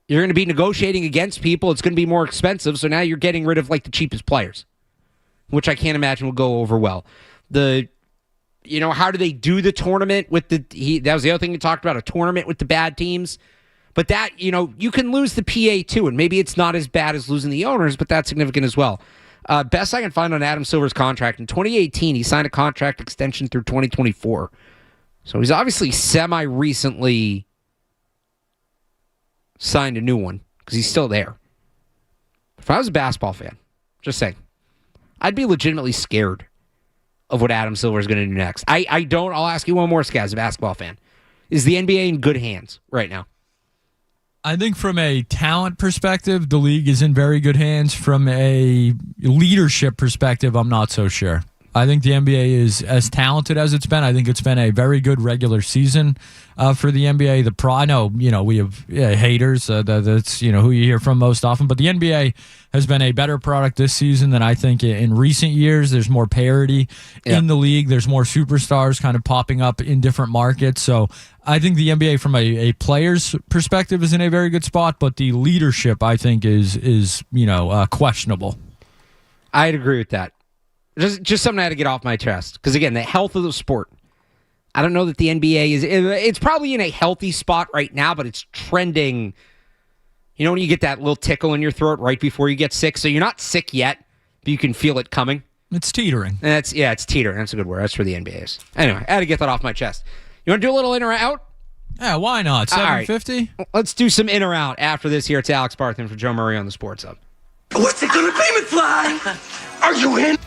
You're going to be negotiating against people. It's going to be more expensive. So now you're getting rid of like the cheapest players, which I can't imagine will go over well. How do they do the tournament with that was the other thing you talked about, a tournament with the bad teams. But that, you can lose the PA too. And maybe it's not as bad as losing the owners, but that's significant as well. Best I can find on Adam Silver's contract, in 2018, he signed a contract extension through 2024. So he's obviously semi-recently signed a new one because he's still there. If I was a basketball fan, just saying, I'd be legitimately scared of what Adam Silver is going to do next. I'll ask you one more, Skaz, as a basketball fan. Is the NBA in good hands right now? I think from a talent perspective, the league is in very good hands. From a leadership perspective, I'm not so sure. I think the NBA is as talented as it's been. I think it's been a very good regular season for the NBA. I know, we have haters. That's, who you hear from most often. But the NBA has been a better product this season than I think in recent years. There's more parity in the league. There's more superstars kind of popping up in different markets. So I think the NBA from a player's perspective is in a very good spot. But the leadership, I think, is questionable. I'd agree with that. Just something I had to get off my chest. Because, again, the health of the sport. I don't know that the NBA is... It's probably in a healthy spot right now, but it's trending... when you get that little tickle in your throat right before you get sick? So you're not sick yet, but you can feel it coming. It's teetering. It's teetering. That's a good word. That's where the NBA is. Anyway, I had to get that off my chest. You want to do a little in or out? Yeah, why not? 750? Right. Let's do some in or out after this here. It's Alex Barth and for Joe Murray on the Sports Hub. What's it going to be, McFly? Are you in?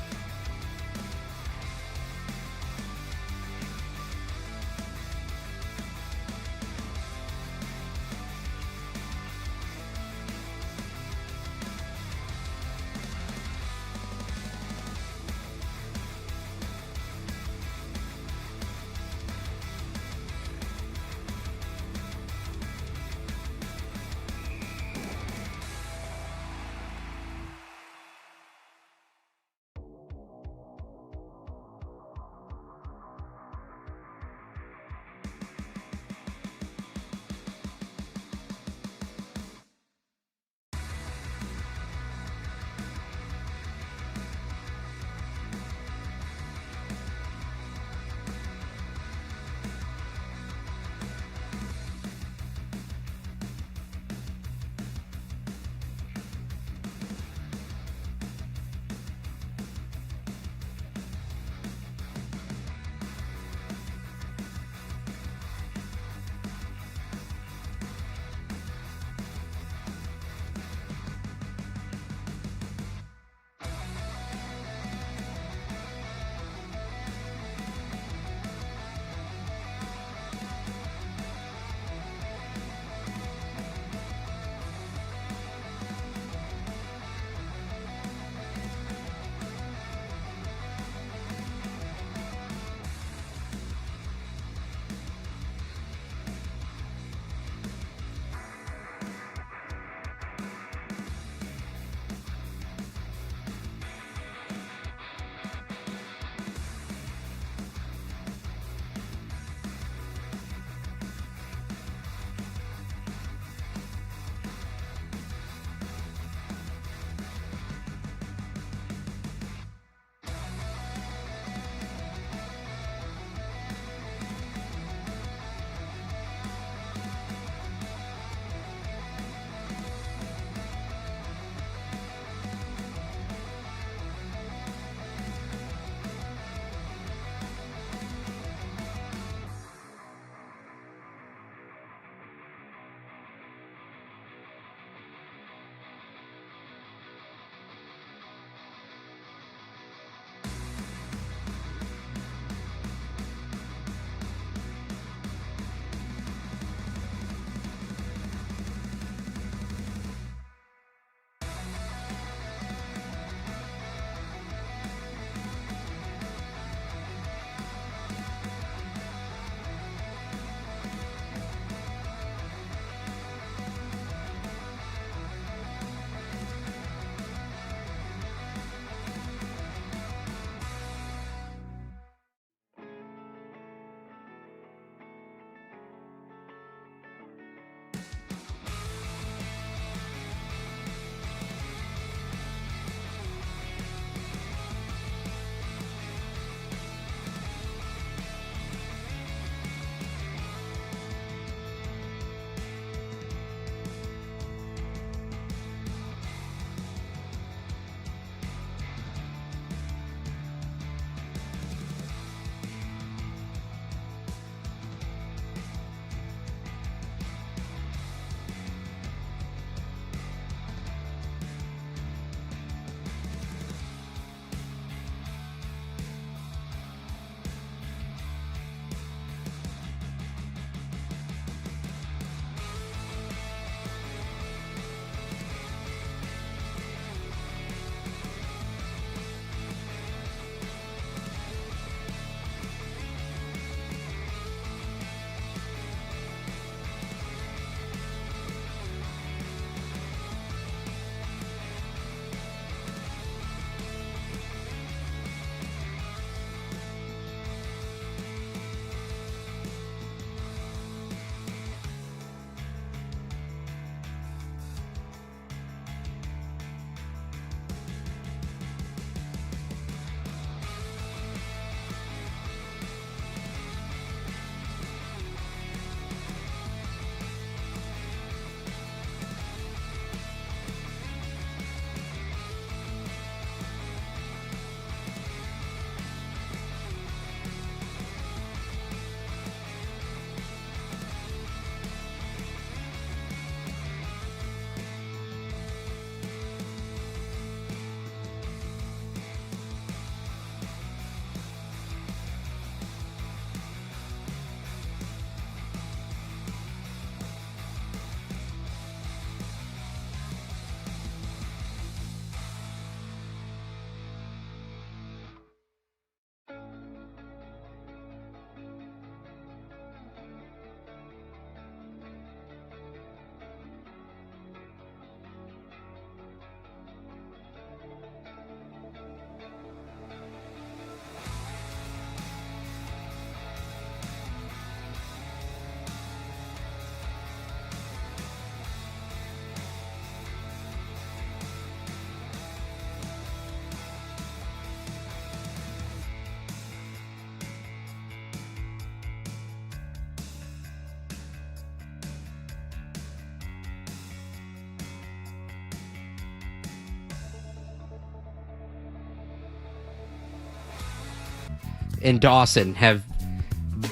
and Dawson have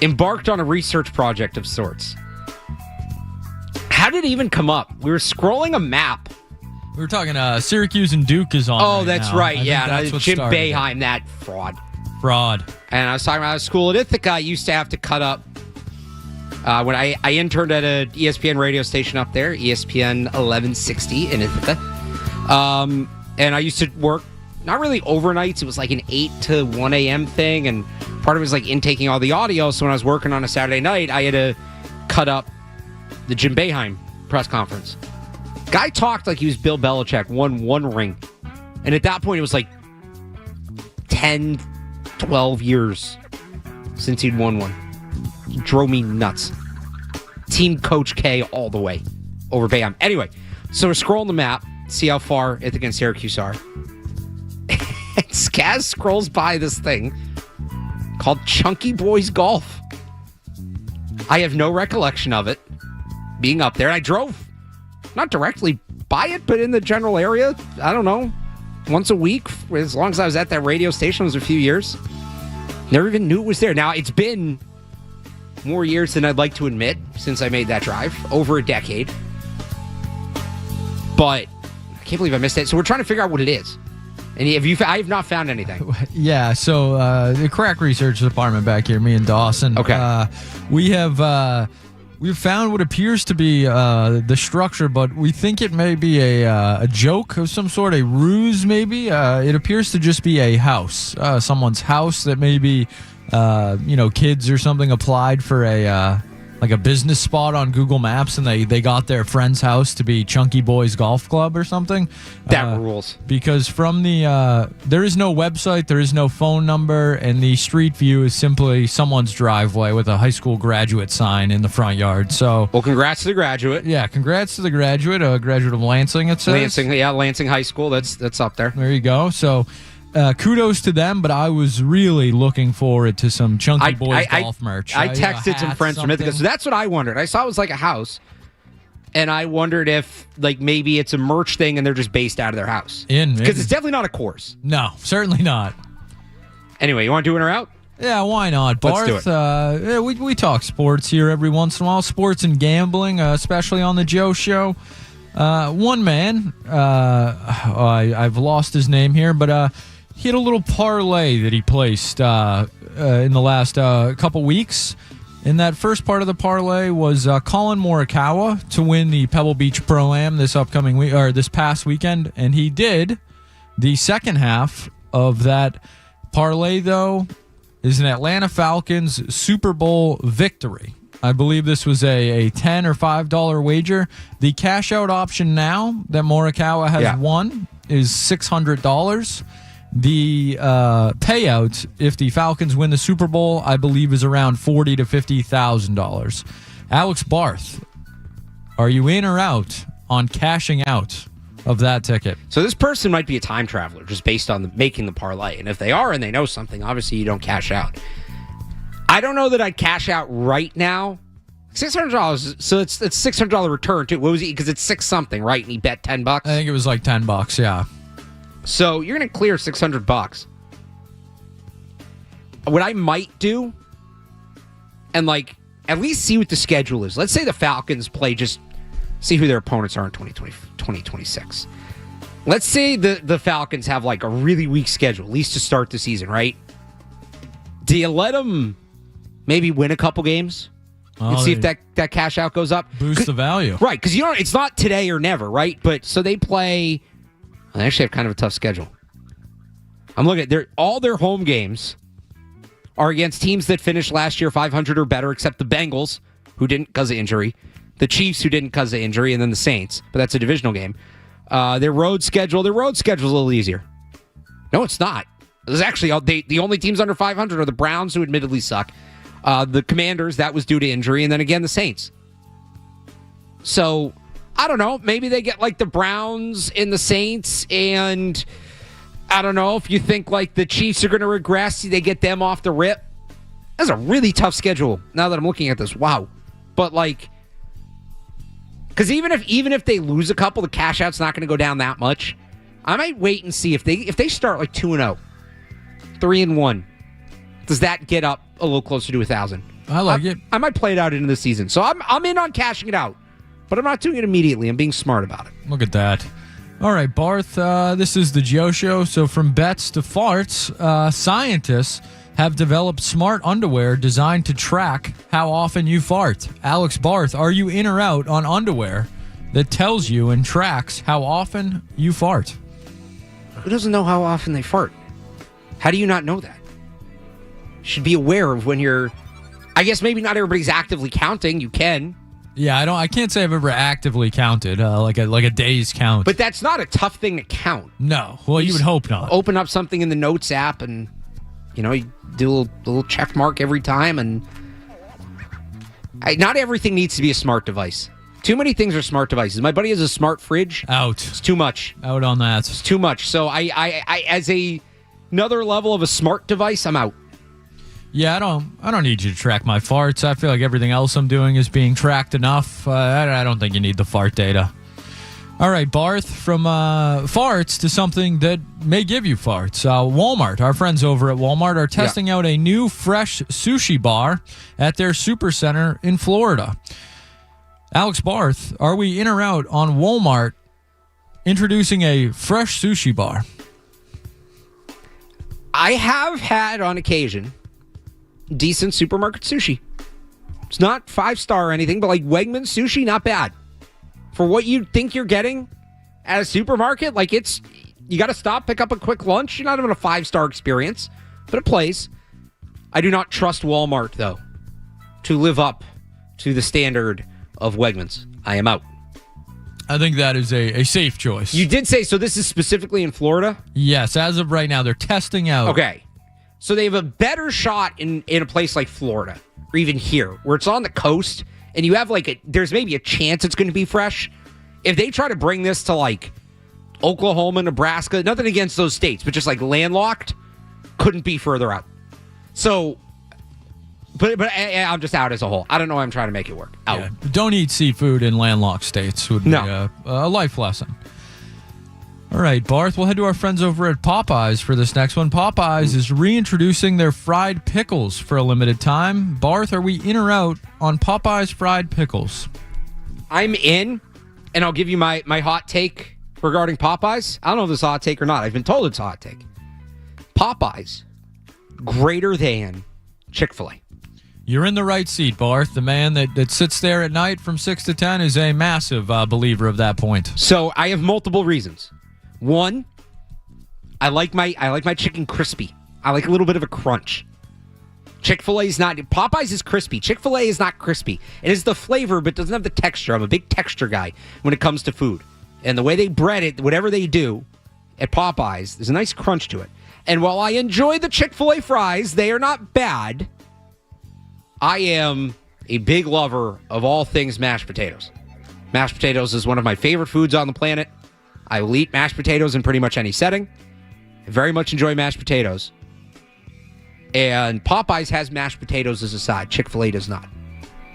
embarked on a research project of sorts. How did it even come up? We were scrolling a map. We were talking Syracuse and Duke is on. Oh, that's now. right. I Yeah, think that's Jim what started it. Boeheim, that fraud. And I was talking about a school at Ithaca. I used to have to cut up when I interned at an ESPN radio station up there, ESPN 1160 in Ithaca. And I used to work, not really overnights. It was like an 8 to 1 a.m. thing. And part of it was like intaking all the audio. So when I was working on a Saturday night, I had to cut up the Jim Boeheim press conference. Guy talked like he was Bill Belichick, won one ring. And at that point, it was like 10, 12 years since he'd won one. He drove me nuts. Team Coach K all the way over Boeheim. Anyway, so we're scrolling the map, see how far Ithaca and Syracuse are. And Skaz scrolls by this thing called Chunky Boys Golf. I have no recollection of it being up there. I drove not directly by it, but in the general area, I don't know, once a week, as long as I was at that radio station, it was a few years. Never even knew it was there. Now, it's been more years than I'd like to admit since I made that drive, over a decade. But I can't believe I missed it. So we're trying to figure out what it is. And I have not found anything. Yeah, so the crack research department back here, me and Dawson. Okay. We've found what appears to be the structure, but we think it may be a joke of some sort, a ruse maybe. It appears to just be a house, someone's house that maybe, kids or something applied for a business spot on Google Maps, and they got their friend's house to be Chunky Boys Golf Club or something. That rules. Because from there is no website, there is no phone number, and the street view is simply someone's driveway with a high school graduate sign in the front yard. So, well, congrats to the graduate. Yeah, congrats to the graduate, a graduate of Lansing, it says. Lansing High School. That's up there. There you go. So, kudos to them, but I was really looking forward to some Chunky Boys golf merch. I texted some friends from Ithaca, so that's what I wondered. I saw it was like a house, and I wondered if maybe it's a merch thing and they're just based out of their house. Because it's definitely not a course. No, certainly not. Anyway, you want to do in or out? Yeah, why not? Barth, let's do it. We talk sports here every once in a while, sports and gambling, especially on the Joe Show. One man, I've lost his name here, but he had a little parlay that he placed in the last couple weeks. And that first part of the parlay was Colin Morikawa to win the Pebble Beach Pro-Am this upcoming week, or this past weekend, and he did. The second half of that parlay, though, is an Atlanta Falcons Super Bowl victory. I believe this was a $10 or $5 wager. The cash-out option now that Morikawa has won is $600. The payout, if the Falcons win the Super Bowl, I believe is around $40,000 to $50,000. Alex Barth, are you in or out on cashing out of that ticket? So this person might be a time traveler just based on making the parlay. And if they are and they know something, obviously you don't cash out. I don't know that I'd cash out right now. $600, so it's $600 return too. What was he? Because it's six something, right? And he bet $10. I think it was like $10, yeah. So you're going to clear $600. What I might do, and at least see what the schedule is. Let's say the Falcons play, just see who their opponents are in 2026. Let's say the Falcons have a really weak schedule, at least to start the season, right? Do you let them maybe win a couple games and see if that cash out goes up? Boost the value. Right, because it's not today or never, right? But so they play. They actually have kind of a tough schedule. I'm looking at all their home games are against teams that finished last year 500 or better, except the Bengals, who didn't because of injury, the Chiefs, who didn't because of injury, and then the Saints. But that's a divisional game. Their road schedule's a little easier. No, it's not. There's actually the only teams under 500 are the Browns, who admittedly suck. The Commanders, that was due to injury, and then again the Saints. So I don't know. Maybe they get the Browns and the Saints, and I don't know if you think the Chiefs are going to regress. They get them off the rip. That's a really tough schedule. Now that I'm looking at this, wow. But because even if they lose a couple, the cash out's not going to go down that much. I might wait and see if they start 2-0, 3-1, Does that get up a little closer to 1,000? I like it. I might play it out into the season. So I'm in on cashing it out, but I'm not doing it immediately. I'm being smart about it. Look at that. All right, Barth, this is the Joe Show. So from bets to farts, scientists have developed smart underwear designed to track how often you fart. Alex Barth, are you in or out on underwear that tells you and tracks how often you fart? Who doesn't know how often they fart? How do you not know that? You should be aware of when you're... I guess maybe not everybody's actively counting. You can. Yeah, I can't say I've ever actively counted, like a day's count. But that's not a tough thing to count. No. Well, you would hope not. Open up something in the Notes app and, you do a little check mark every time. And not everything needs to be a smart device. Too many things are smart devices. My buddy has a smart fridge. Out. It's too much. Out on that. It's too much. So I as another level of a smart device, I'm out. Yeah, I don't need you to track my farts. I feel like everything else I'm doing is being tracked enough. I don't think you need the fart data. All right, Barth, from farts to something that may give you farts. Walmart, our friends over at Walmart are testing out a new fresh sushi bar at their supercenter in Florida. Alex Barth, are we in or out on Walmart introducing a fresh sushi bar? I have had on occasion decent supermarket sushi. It's not 5-star or anything, but like Wegman sushi, not bad. For what you think you're getting at a supermarket, like you got to stop, pick up a quick lunch. You're not having a 5-star experience, but it plays. I do not trust Walmart, though, to live up to the standard of Wegmans. I am out. I think that is a safe choice. You did say, so this is specifically in Florida? Yes, as of right now, they're testing out. Okay. So they have a better shot in a place like Florida, or even here, where it's on the coast, and you have there's maybe a chance it's going to be fresh. If they try to bring this to like Oklahoma, Nebraska, nothing against those states, but just like landlocked, couldn't be further out. So, but I'm just out as a whole. I don't know why I'm trying to make it work. Out. Yeah, don't eat seafood in landlocked states would be a life lesson. All right, Barth, we'll head to our friends over at Popeyes for this next one. Popeyes is reintroducing their fried pickles for a limited time. Barth, are we in or out on Popeyes fried pickles? I'm in, and I'll give you my hot take regarding Popeyes. I don't know if this is a hot take or not. I've been told it's a hot take. Popeyes, greater than Chick-fil-A. You're in the right seat, Barth. The man that sits there at night from 6 to 10 is a massive believer of that point. So I have multiple reasons. One, I like my chicken crispy. I like a little bit of a crunch. Chick-fil-A is not. Popeyes is crispy. Chick-fil-A is not crispy. It is the flavor, but doesn't have the texture. I'm a big texture guy when it comes to food. And the way they bread it, whatever they do at Popeyes, there's a nice crunch to it. And while I enjoy the Chick-fil-A fries, they are not bad. I am a big lover of all things mashed potatoes. Mashed potatoes is one of my favorite foods on the planet. I will eat mashed potatoes in pretty much any setting. I very much enjoy mashed potatoes. And Popeyes has mashed potatoes as a side. Chick-fil-A does not.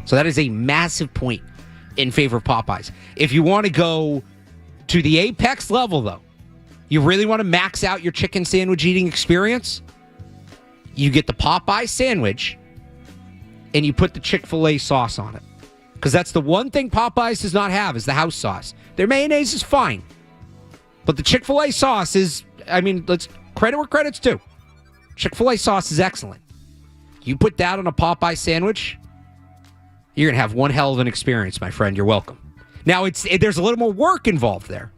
So that is a massive point in favor of Popeyes. If you want to go to the apex level, though, you really want to max out your chicken sandwich eating experience, you get the Popeye sandwich and you put the Chick-fil-A sauce on it. Because that's the one thing Popeyes does not have is the house sauce. Their mayonnaise is fine. But the Chick-fil-A sauce is, let's credit where credit's due. Chick-fil-A sauce is excellent. You put that on a Popeye sandwich, you're going to have one hell of an experience, my friend. You're welcome. Now, there's a little more work involved there.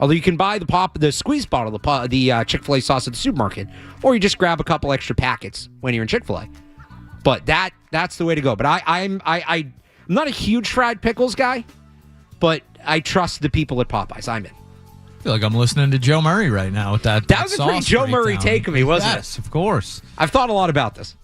Although you can buy the squeeze bottle, the Chick-fil-A sauce at the supermarket, or you just grab a couple extra packets when you're in Chick-fil-A. But that's the way to go. But I'm not a huge fried pickles guy, but I trust the people at Popeyes. I'm in. I feel like I'm listening to Joe Murray right now with that. That was a pretty Joe Murray take of me, wasn't it? Yes, of course. I've thought a lot about this.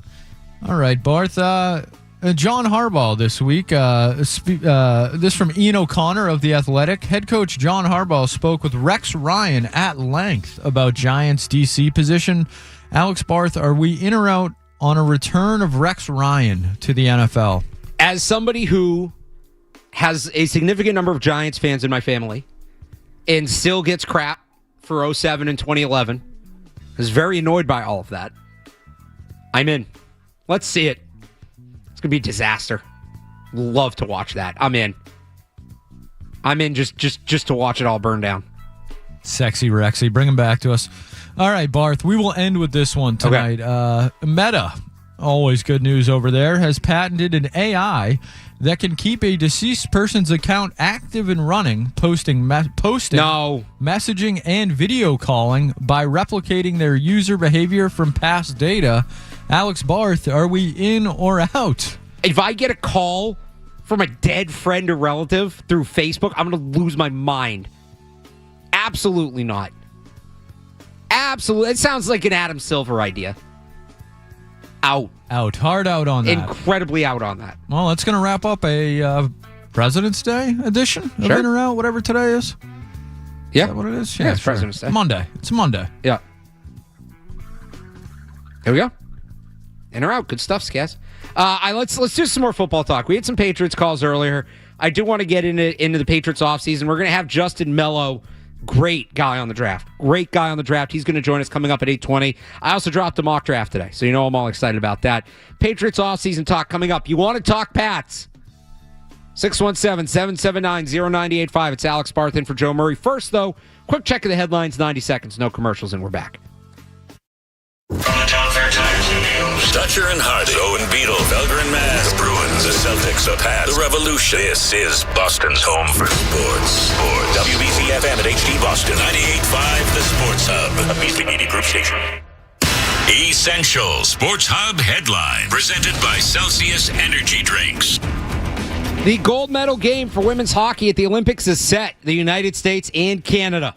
All right, Barth. John Harbaugh this week. This from Ian O'Connor of The Athletic. Head coach John Harbaugh spoke with Rex Ryan at length about Giants' DC position. Alex Barth, are we in or out on a return of Rex Ryan to the NFL? As somebody who has a significant number of Giants fans in my family and still gets crap for 2007 and 2011, is very annoyed by all of that, I'm in. Let's see it. It's going to be a disaster. Love to watch that. I'm in. I'm in just to watch it all burn down. Sexy Rexy. Bring him back to us. All right, Barth, we will end with this one tonight. Okay. Meta, always good news over there, has patented an AI that can keep a deceased person's account active and running, posting messaging and video calling by replicating their user behavior from past data. Alex Barth, are we in or out? If I get a call from a dead friend or relative through Facebook, I'm going to lose my mind. Absolutely not. Absolutely. It sounds like an Adam Silver idea. Out. Hard out on that. Incredibly out on that. Well, that's going to wrap up a President's Day edition of In or Out, whatever today is. Yeah. Is that what it is? Yeah, it's President's Day. Monday. It's Monday. Yeah. Here we go. In or out. Good stuff, Skaz. Let's do some more football talk. We had some Patriots calls earlier. I do want to get into the Patriots offseason. We're going to have Justin Melo. Great guy on the draft. He's going to join us coming up at 8:20. I also dropped a mock draft today, so you know I'm all excited about that. Patriots offseason talk coming up. You want to talk Pats? 617-779-0985. It's Alex Barth in for Joe Murray. First, though, quick check of the headlines, 90 seconds. No commercials, and we're back. Dutcher and Hardy, Owen Beetle, Felger and Maz, the Bruins, the Celtics, the Pats, the Revolution. This is Boston's home for sports. WBC-FM at HD Boston, 98.5, the Sports Hub, a Beasley Media Group station. Essential Sports Hub headline, presented by Celsius Energy Drinks. The gold medal game for women's hockey at the Olympics is set. The United States and Canada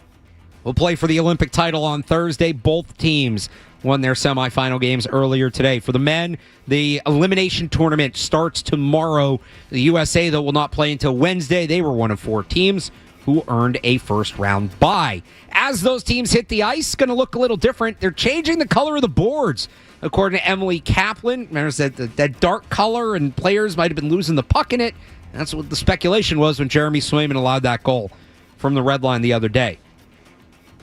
will play for the Olympic title on Thursday. Both teams won their semifinal games earlier today. For the men, the elimination tournament starts tomorrow. The USA, though, will not play until Wednesday. They were one of 4 teams who earned a first-round bye. As those teams hit the ice, it's going to look a little different. They're changing the color of the boards. According to Emily Kaplan, there's that dark color, and players might have been losing the puck in it. That's what the speculation was when Jeremy Swayman allowed that goal from the red line the other day.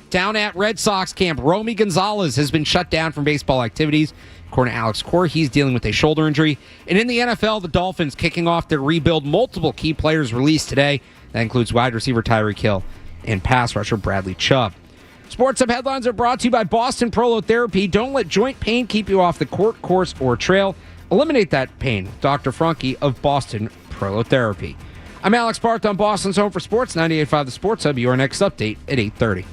Down at Red Sox camp, Romy Gonzalez has been shut down from baseball activities. According to Alex Cora, he's dealing with a shoulder injury. And in the NFL, the Dolphins kicking off their rebuild. Multiple key players released today. That includes wide receiver Tyreek Hill and pass rusher Bradley Chubb. Sports Hub headlines are brought to you by Boston Prolotherapy. Don't let joint pain keep you off the court, course, or trail. Eliminate that pain with Dr. Franke of Boston Prolotherapy. I'm Alex Barth on Boston's Home for Sports, 98.5 The Sports Hub. Your next update at 8:30.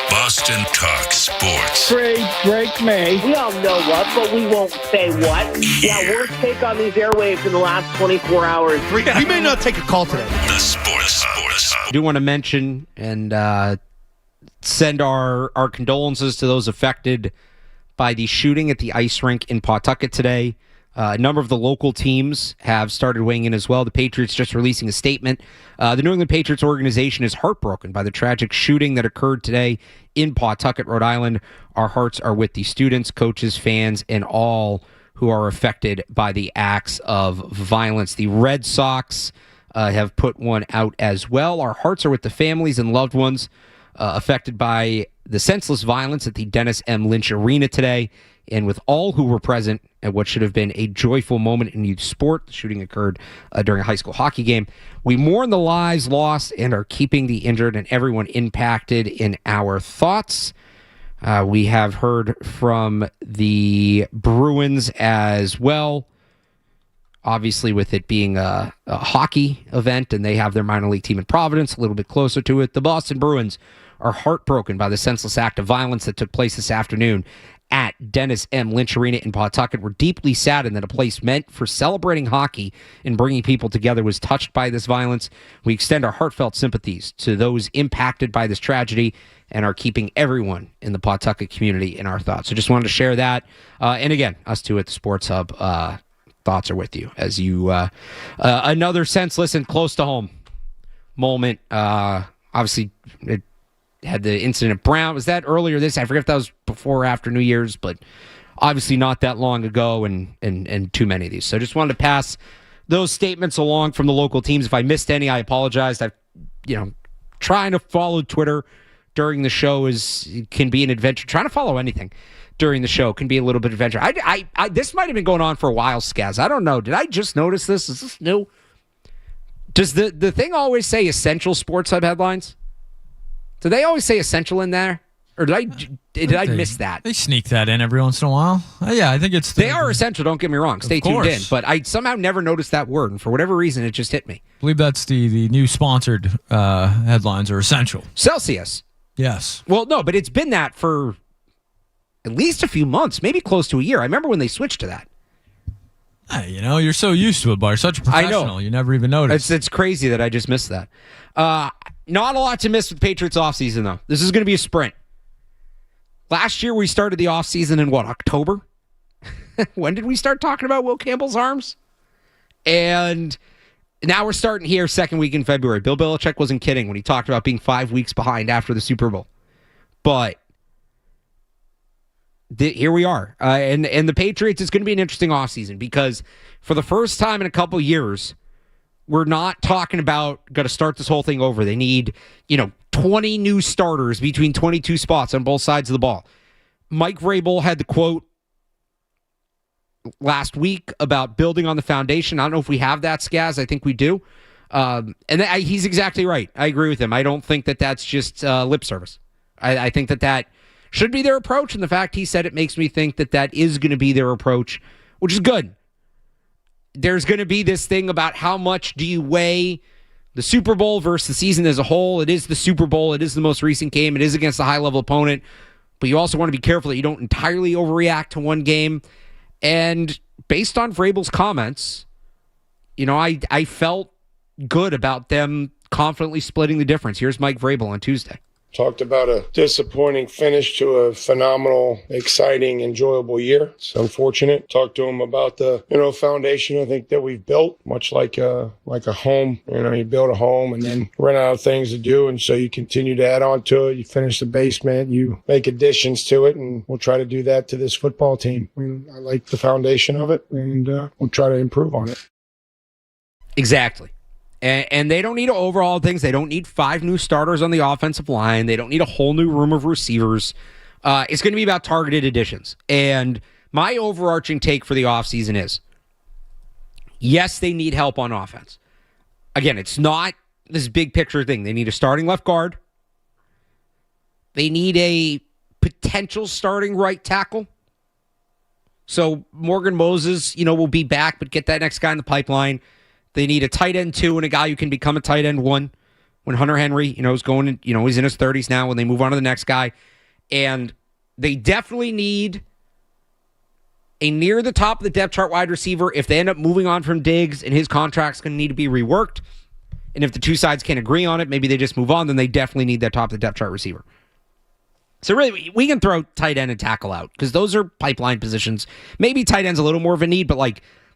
Boston Talk Sports. Trade Drake May. We all know what, but we won't say what. Yeah, worst take on these airwaves in the last 24 hours. We may not take a call today. The Sports Hub. I do want to mention and send our condolences to those affected by the shooting at the ice rink in Pawtucket today. A number of the local teams have started weighing in as well. The Patriots just releasing a statement. The New England Patriots organization is heartbroken by the tragic shooting that occurred today in Pawtucket, Rhode Island. Our hearts are with the students, coaches, fans, and all who are affected by the acts of violence. The Red Sox have put one out as well. Our hearts are with the families and loved ones affected by the senseless violence at the Dennis M. Lynch Arena today, and with all who were present at what should have been a joyful moment in youth sport. The shooting occurred during a high school hockey game. We mourn the lives lost and are keeping the injured and everyone impacted in our thoughts. We have heard from the Bruins as well, obviously with it being a hockey event, and they have their minor league team in Providence, a little bit closer to it. The Boston Bruins are heartbroken by the senseless act of violence that took place this afternoon at Dennis M. Lynch Arena in Pawtucket. We're deeply saddened that a place meant for celebrating hockey and bringing people together was touched by this violence. We extend our heartfelt sympathies to those impacted by this tragedy and are keeping everyone in the Pawtucket community in our thoughts. So just wanted to share that. And again, us two at the Sports Hub, thoughts are with you as you, another senseless and close to home moment. Obviously, it had the incident at Brown. Was that earlier this? I forget if that was before or after New Year's, but obviously not that long ago, and too many of these. So just wanted to pass those statements along from the local teams. If I missed any, I apologize. I've, trying to follow Twitter, during the show can be an adventure. Trying to follow anything during the show can be a little bit of adventure. This might have been going on for a while, Skaz. I don't know. Did I just notice this? Is this new? Does the thing always say essential sports hub headlines? Do they always say essential in there? Or did I miss that? They sneak that in every once in a while. Yeah, I think they are essential, don't get me wrong. Stay tuned in. But I somehow never noticed that word, and for whatever reason, it just hit me. I believe that's the new sponsored headlines are essential. Celsius. Yes. Well, no, but it's been that for at least a few months, maybe close to a year. I remember when they switched to that. Hey, you're so used to it, but you're such a professional. I know. You never even noticed. It's crazy that I just missed that. Not a lot to miss with the Patriots offseason, though. This is going to be a sprint. Last year, we started the offseason in October? When did we start talking about Will Campbell's arms? And now we're starting here second week in February. Bill Belichick wasn't kidding when he talked about being 5 weeks behind after the Super Bowl. But here we are. And the Patriots, it's going to be an interesting offseason because for the first time in a couple years, we're not talking about got to start this whole thing over. They need, 20 new starters between 22 spots on both sides of the ball. Mike Vrabel had the quote last week about building on the foundation. I don't know if we have that, Skaz. I think we do. He's exactly right. I agree with him. I don't think that that's just lip service. I think that should be their approach, and the fact he said it makes me think that is going to be their approach, which is good. There's going to be this thing about how much do you weigh the Super Bowl versus the season as a whole. It is the Super Bowl. It is the most recent game. It is against a high-level opponent. But you also want to be careful that you don't entirely overreact to one game. And based on Vrabel's comments, I felt good about them confidently splitting the difference. Here's Mike Vrabel on Tuesday. Talked about a disappointing finish to a phenomenal, exciting, enjoyable year. It's unfortunate. Talked to him about the, foundation I think that we've built, much like a home. You build a home and then run out of things to do. And so you continue to add on to it. You finish the basement, you make additions to it, and we'll try to do that to this football team. I like the foundation of it, and we'll try to improve on it. Exactly. And they don't need to overhaul things. They don't need 5 new starters on the offensive line. They don't need a whole new room of receivers. It's going to be about targeted additions. And my overarching take for the offseason is, yes, they need help on offense. Again, it's not this big picture thing. They need a starting left guard. They need a potential starting right tackle. So Morgan Moses, will be back, but get that next guy in the pipeline. They need a tight end 2 and a guy who can become a tight end 1 when Hunter Henry, is going, he's in his 30s now when they move on to the next guy. And they definitely need a near the top of the depth chart wide receiver. If they end up moving on from Diggs and his contract's going to need to be reworked, and if the two sides can't agree on it, maybe they just move on, then they definitely need that top of the depth chart receiver. So really, we can throw tight end and tackle out because those are pipeline positions. Maybe tight end's a little more of a need, but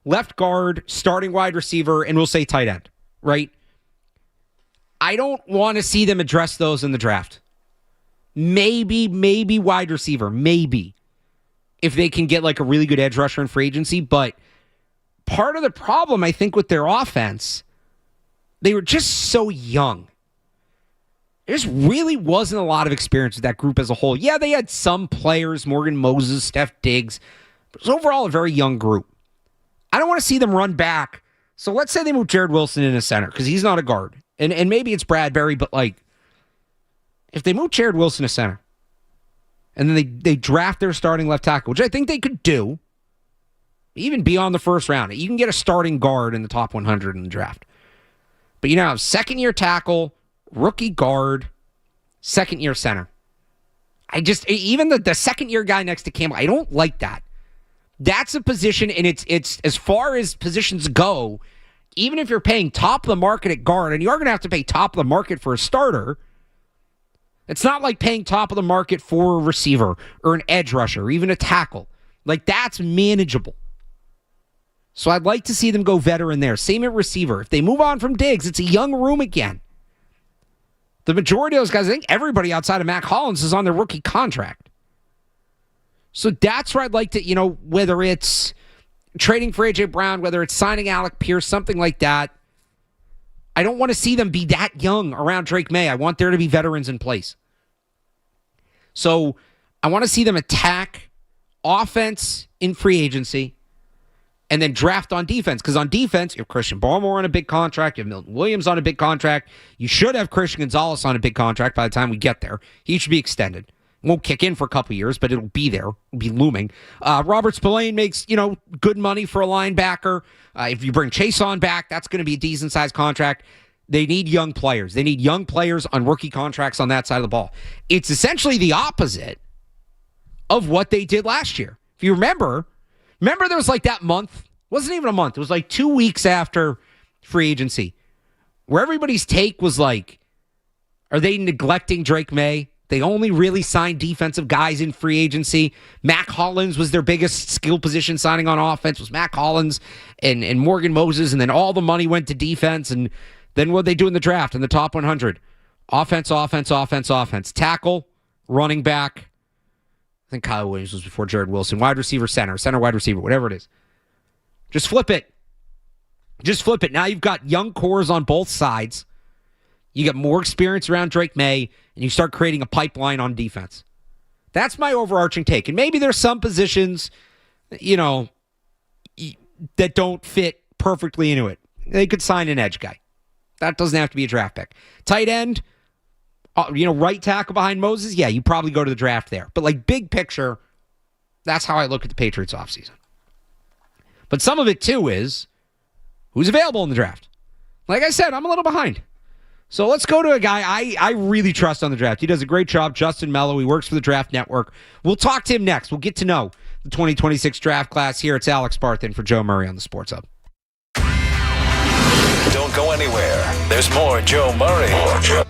left guard, starting wide receiver, and we'll say tight end, right? I don't want to see them address those in the draft. Maybe wide receiver, maybe. If they can get a really good edge rusher in free agency. But part of the problem, I think, with their offense, they were just so young. There just really wasn't a lot of experience with that group as a whole. Yeah, they had some players, Morgan Moses, Steph Diggs, but it was overall a very young group. I don't want to see them run back. So let's say they move Jared Wilson in a center because he's not a guard. And maybe it's Bradbury, but if they move Jared Wilson to center and then they draft their starting left tackle, which I think they could do, even beyond the first round, you can get a starting guard in the top 100 in the draft. But second-year tackle, rookie guard, second-year center. Even the second-year guy next to Campbell, I don't like that. That's a position, and it's as far as positions go, even if you're paying top of the market at guard, and you are going to have to pay top of the market for a starter, it's not like paying top of the market for a receiver or an edge rusher or even a tackle. That's manageable. So I'd like to see them go veteran there. Same at receiver. If they move on from Diggs, it's a young room again. The majority of those guys, I think everybody outside of Mac Hollins is on their rookie contract. So that's where I'd like to, whether it's trading for A.J. Brown, whether it's signing Alec Pierce, something like that. I don't want to see them be that young around Drake May. I want there to be veterans in place. So I want to see them attack offense in free agency and then draft on defense. Because on defense, you have Christian Barmore on a big contract. You have Milton Williams on a big contract. You should have Christian Gonzalez on a big contract by the time we get there. He should be extended. It won't kick in for a couple years, but it'll be there. It'll be looming. Robert Spillane makes, good money for a linebacker. If you bring Chase on back, that's going to be a decent-sized contract. They need young players. They need young players on rookie contracts on that side of the ball. It's essentially the opposite of what they did last year. If you remember there was like that month, wasn't even a month, it was like 2 weeks after free agency, where everybody's take was like, are they neglecting Drake May? They only really signed defensive guys in free agency. Mac Hollins was their biggest skill position signing on offense, was Mac Hollins and Morgan Moses, and then all the money went to defense, and then what they do in the draft in the top 100? Offense. Tackle, running back. I think Kyle Williams was before Jared Wilson. Wide receiver, center, wide receiver, whatever it is. Just flip it. Now you've got young cores on both sides. You get more experience around Drake May, and you start creating a pipeline on defense. That's my overarching take. And maybe there's some positions, that don't fit perfectly into it. They could sign an edge guy. That doesn't have to be a draft pick. Tight end, right tackle behind Moses, yeah, you probably go to the draft there. But like big picture, that's how I look at the Patriots offseason. But some of it too is who's available in the draft. Like I said, I'm a little behind. So let's go to a guy I really trust on the draft. He does a great job, Justin Melo. He works for the Draft Network. We'll talk to him next. We'll get to know the 2026 draft class here. It's Alex Barth in for Joe Murray on the Sports Hub. Don't go anywhere. There's more Joe Murray.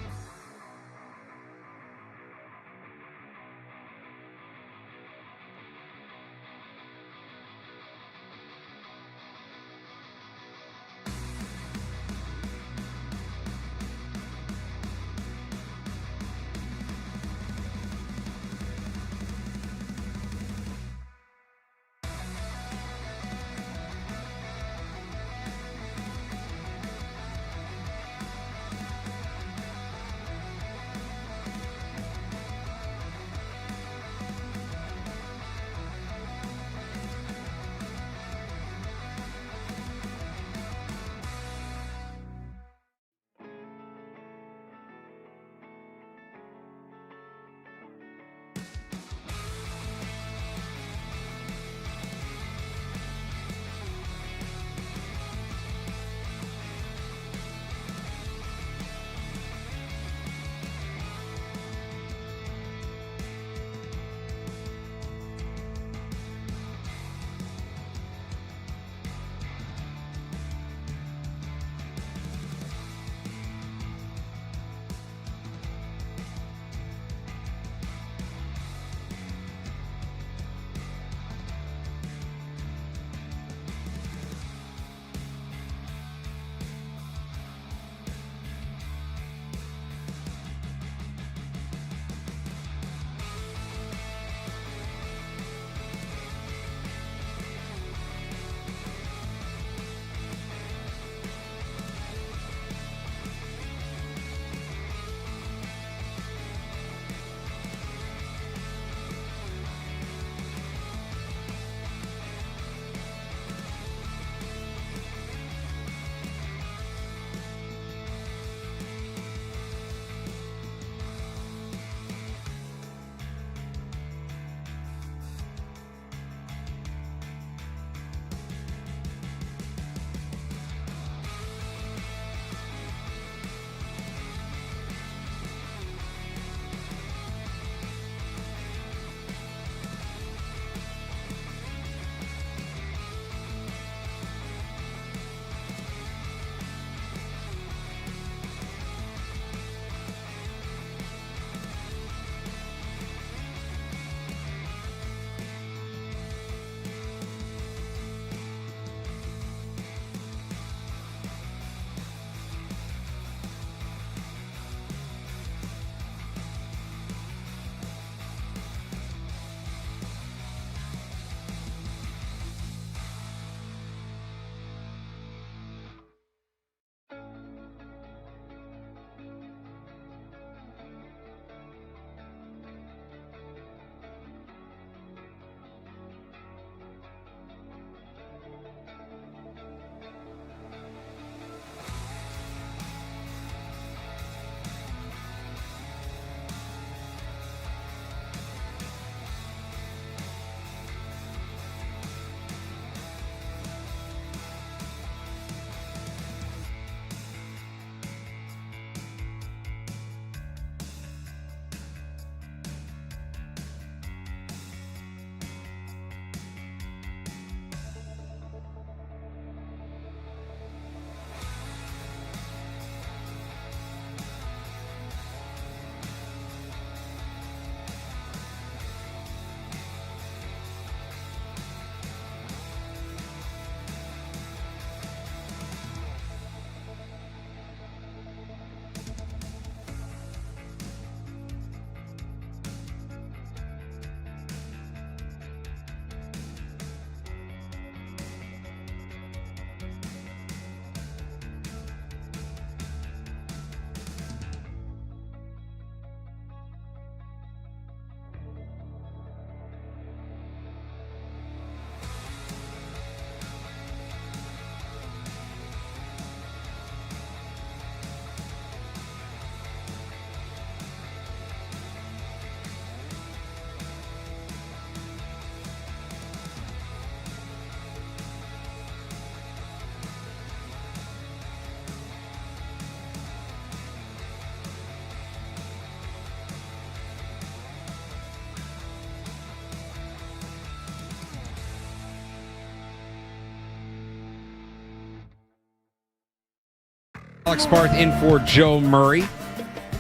Alex Barth in for Joe Murray.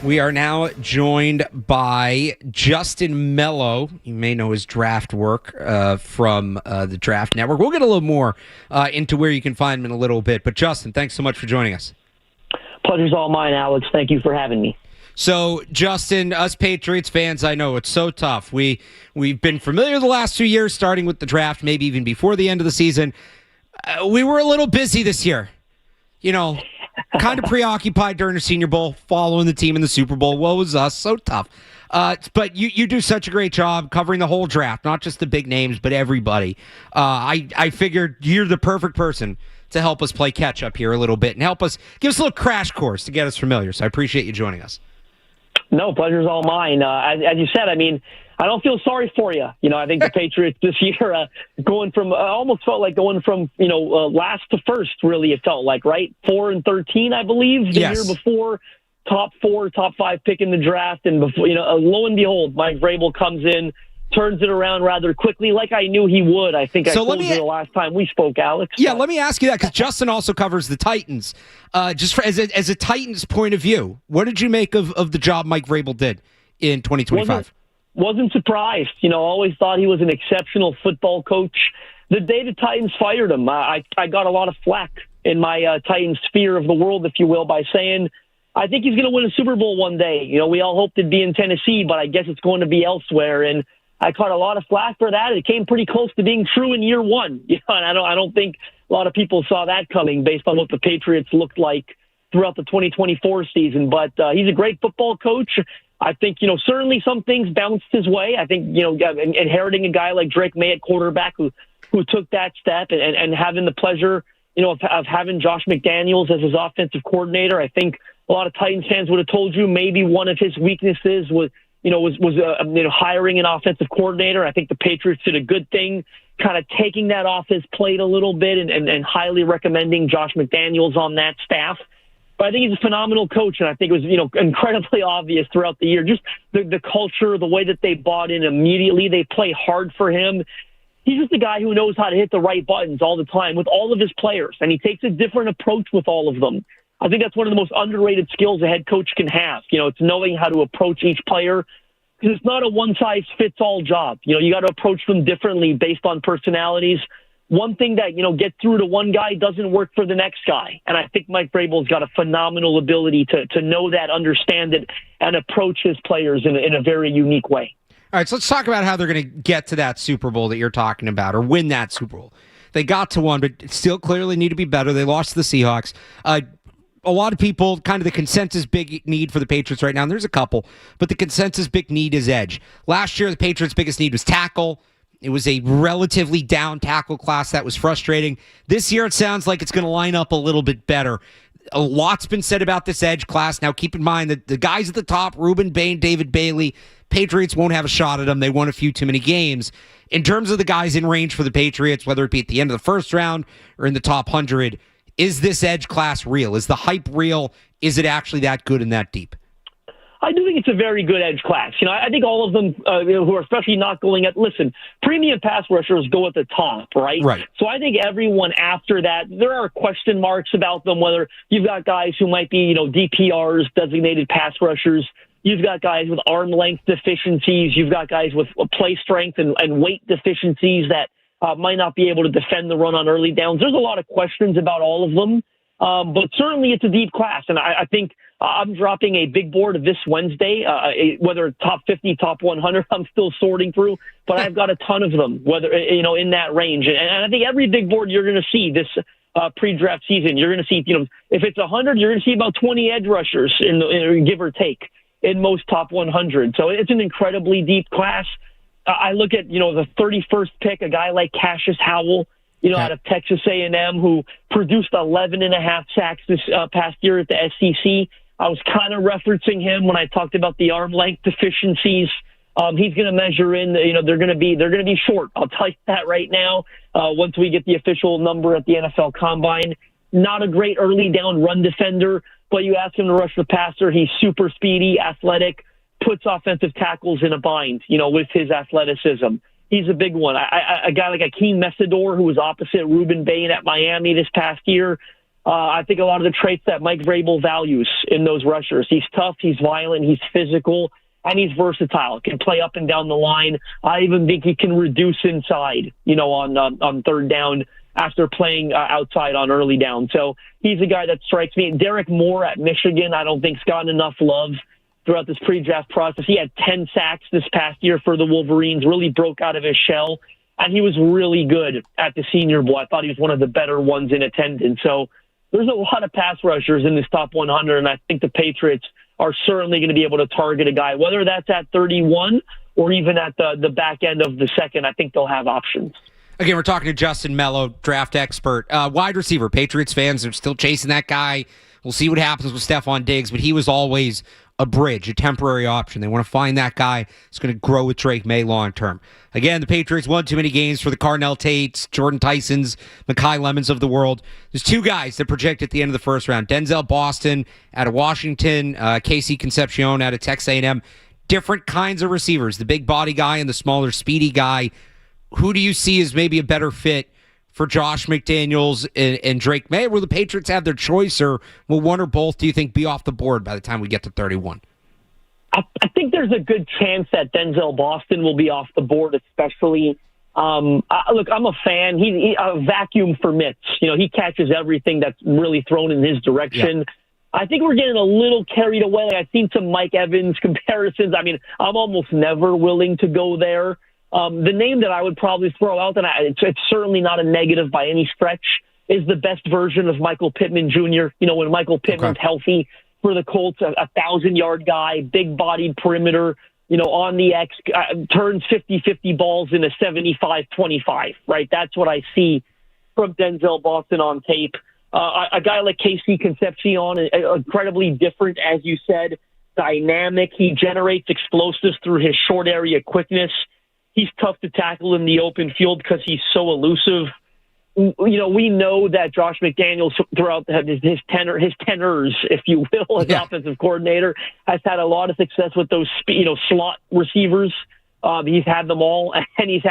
We are now joined by Justin Melo. You may know his draft work from the Draft Network. We'll get a little more into where you can find him in a little bit. But Justin, thanks so much for joining us. Pleasure's all mine, Alex. Thank you for having me. So, Justin, us Patriots fans, I know it's so tough. We've been familiar the last 2 years, starting with the draft, maybe even before the end of the season. We were a little busy this year. You know, kind of preoccupied during the Senior Bowl, following the team in the Super Bowl. Woe was us. So tough. But you do such a great job covering the whole draft, not just the big names, but everybody. I figured you're the perfect person to help us play catch up here a little bit and give us a little crash course to get us familiar. So I appreciate you joining us. No, pleasure's all mine. As you said, I mean, I don't feel sorry for you. You know, I think the Patriots this year going from almost felt like going from last to first. Really, it felt like, right? 4-13, I believe, the year before. Top 4, top 5 pick in the draft, and before lo and behold, Mike Vrabel comes in, turns it around rather quickly, like I knew he would. I think I told you the last time we spoke, Alex. Yeah, let me ask you that, because Justin also covers the Titans. As a Titans point of view, what did you make of the job Mike Vrabel did in 2025? Wasn't surprised. Always thought he was an exceptional football coach. The day the Titans fired him, I got a lot of flack in my Titans sphere of the world, if you will, by saying, I think he's going to win a Super Bowl one day. We all hoped it'd be in Tennessee, but I guess it's going to be elsewhere. And I caught a lot of flack for that. It came pretty close to being true in year one. And I don't think a lot of people saw that coming based on what the Patriots looked like throughout the 2024 season. But he's a great football coach. I think, certainly some things bounced his way. I think, inheriting a guy like Drake May at quarterback who took that step and having the pleasure, of having Josh McDaniels as his offensive coordinator. I think a lot of Titans fans would have told you maybe one of his weaknesses was hiring an offensive coordinator. I think the Patriots did a good thing kind of taking that off his plate a little bit and highly recommending Josh McDaniels on that staff. But I think he's a phenomenal coach, and I think it was, incredibly obvious throughout the year. Just the culture, the way that they bought in immediately. They play hard for him. He's just a guy who knows how to hit the right buttons all the time with all of his players, and he takes a different approach with all of them. I think that's one of the most underrated skills a head coach can have. It's knowing how to approach each player, because it's not a one-size-fits-all job. You got to approach them differently based on personalities. One thing that, gets through to one guy doesn't work for the next guy. And I think Mike Vrabel's got a phenomenal ability to know that, understand it, and approach his players in a very unique way. All right, so let's talk about how they're going to get to that Super Bowl that you're talking about, or win that Super Bowl. They got to one, but still clearly need to be better. They lost to the Seahawks. A lot of people, kind of the consensus big need for the Patriots right now, and there's a couple, but the consensus big need is edge. Last year, the Patriots' biggest need was tackle. It was a relatively down tackle class that was frustrating. This year, it sounds like it's going to line up a little bit better. A lot's been said about this edge class. Now, keep in mind that the guys at the top, Reuben Bain, David Bailey, Patriots won't have a shot at them. They won a few too many games. In terms of the guys in range for the Patriots, whether it be at the end of the first round or in the top 100, is this edge class real? Is the hype real? Is it actually that good and that deep? I do think it's a very good edge class. I think all of them who are especially not going at, premium pass rushers go at the top, right? Right. So I think everyone after that, there are question marks about them, whether you've got guys who might be, DPRs, designated pass rushers. You've got guys with arm length deficiencies. You've got guys with play strength and weight deficiencies that might not be able to defend the run on early downs. There's a lot of questions about all of them, but certainly it's a deep class. And I think I'm dropping a big board this Wednesday, whether top 50, top 100, I'm still sorting through, but I've got a ton of them, whether, in that range. And I think every big board you're going to see this pre-draft season, you're going to see, if it's 100, you're going to see about 20 edge rushers, give or take, in most top 100. So it's an incredibly deep class. I look at, the 31st pick, a guy like Cassius Howell, out of Texas A&M, who produced 11.5 sacks this past year at the SEC. I was kind of referencing him when I talked about the arm length deficiencies. He's going to measure in, they're going to be short. I'll tell you that right now. Once we get the official number at the NFL Combine, not a great early down run defender, but you ask him to rush the passer. He's super speedy, athletic, puts offensive tackles in a bind, with his athleticism. He's a big one. A guy like Akeem Messidor, who was opposite Reuben Bain at Miami this past year. I think a lot of the traits that Mike Vrabel values in those rushers. He's tough, he's violent, he's physical, and he's versatile. Can play up and down the line. I even think he can reduce inside, on third down after playing outside on early down. So he's a guy that strikes me. Derek Moore at Michigan, I don't think's gotten enough love throughout this pre-draft process. He had 10 sacks this past year for the Wolverines, really broke out of his shell, and he was really good at the Senior Bowl. I thought he was one of the better ones in attendance. So there's a lot of pass rushers in this top 100, and I think the Patriots are certainly going to be able to target a guy, whether that's at 31 or even at the back end of the second. I think they'll have options. Again, we're talking to Justin Melo, draft expert. Wide receiver, Patriots fans are still chasing that guy. We'll see what happens with Stephon Diggs, but he was always a bridge, a temporary option. They want to find that guy that's going to grow with Drake May long term. Again, the Patriots won too many games for the Cardinal Tates, Jordan Tysons, Mekhi Lemons of the world. There's two guys that project at the end of the first round. Denzel Boston out of Washington, Casey Concepcion out of Texas A&M. Different kinds of receivers, the big body guy and the smaller, speedy guy. Who do you see as maybe a better fit for Josh McDaniels and Drake May? Will the Patriots have their choice, or will one or both, do you think, be off the board by the time we get to 31? I think there's a good chance that Denzel Boston will be off the board, especially. Look, I'm a fan. He a vacuum for mitts. He catches everything that's really thrown in his direction. Yeah. I think we're getting a little carried away. I've seen some Mike Evans comparisons. I mean, I'm almost never willing to go there. The name that I would probably throw out, and it's certainly not a negative by any stretch, is the best version of Michael Pittman Jr. When Michael Pittman's healthy for the Colts, a 1,000-yard guy, big-bodied perimeter, on the X, turns 50-50 balls in a 75-25, right? That's what I see from Denzel Boston on tape. A guy like Casey Concepcion, incredibly different, as you said, dynamic. He generates explosives through his short area quickness. He's tough to tackle in the open field because he's so elusive. We know that Josh McDaniels, throughout his tenors, if you will, as offensive coordinator, has had a lot of success with those, slot receivers. He's had them all, and he's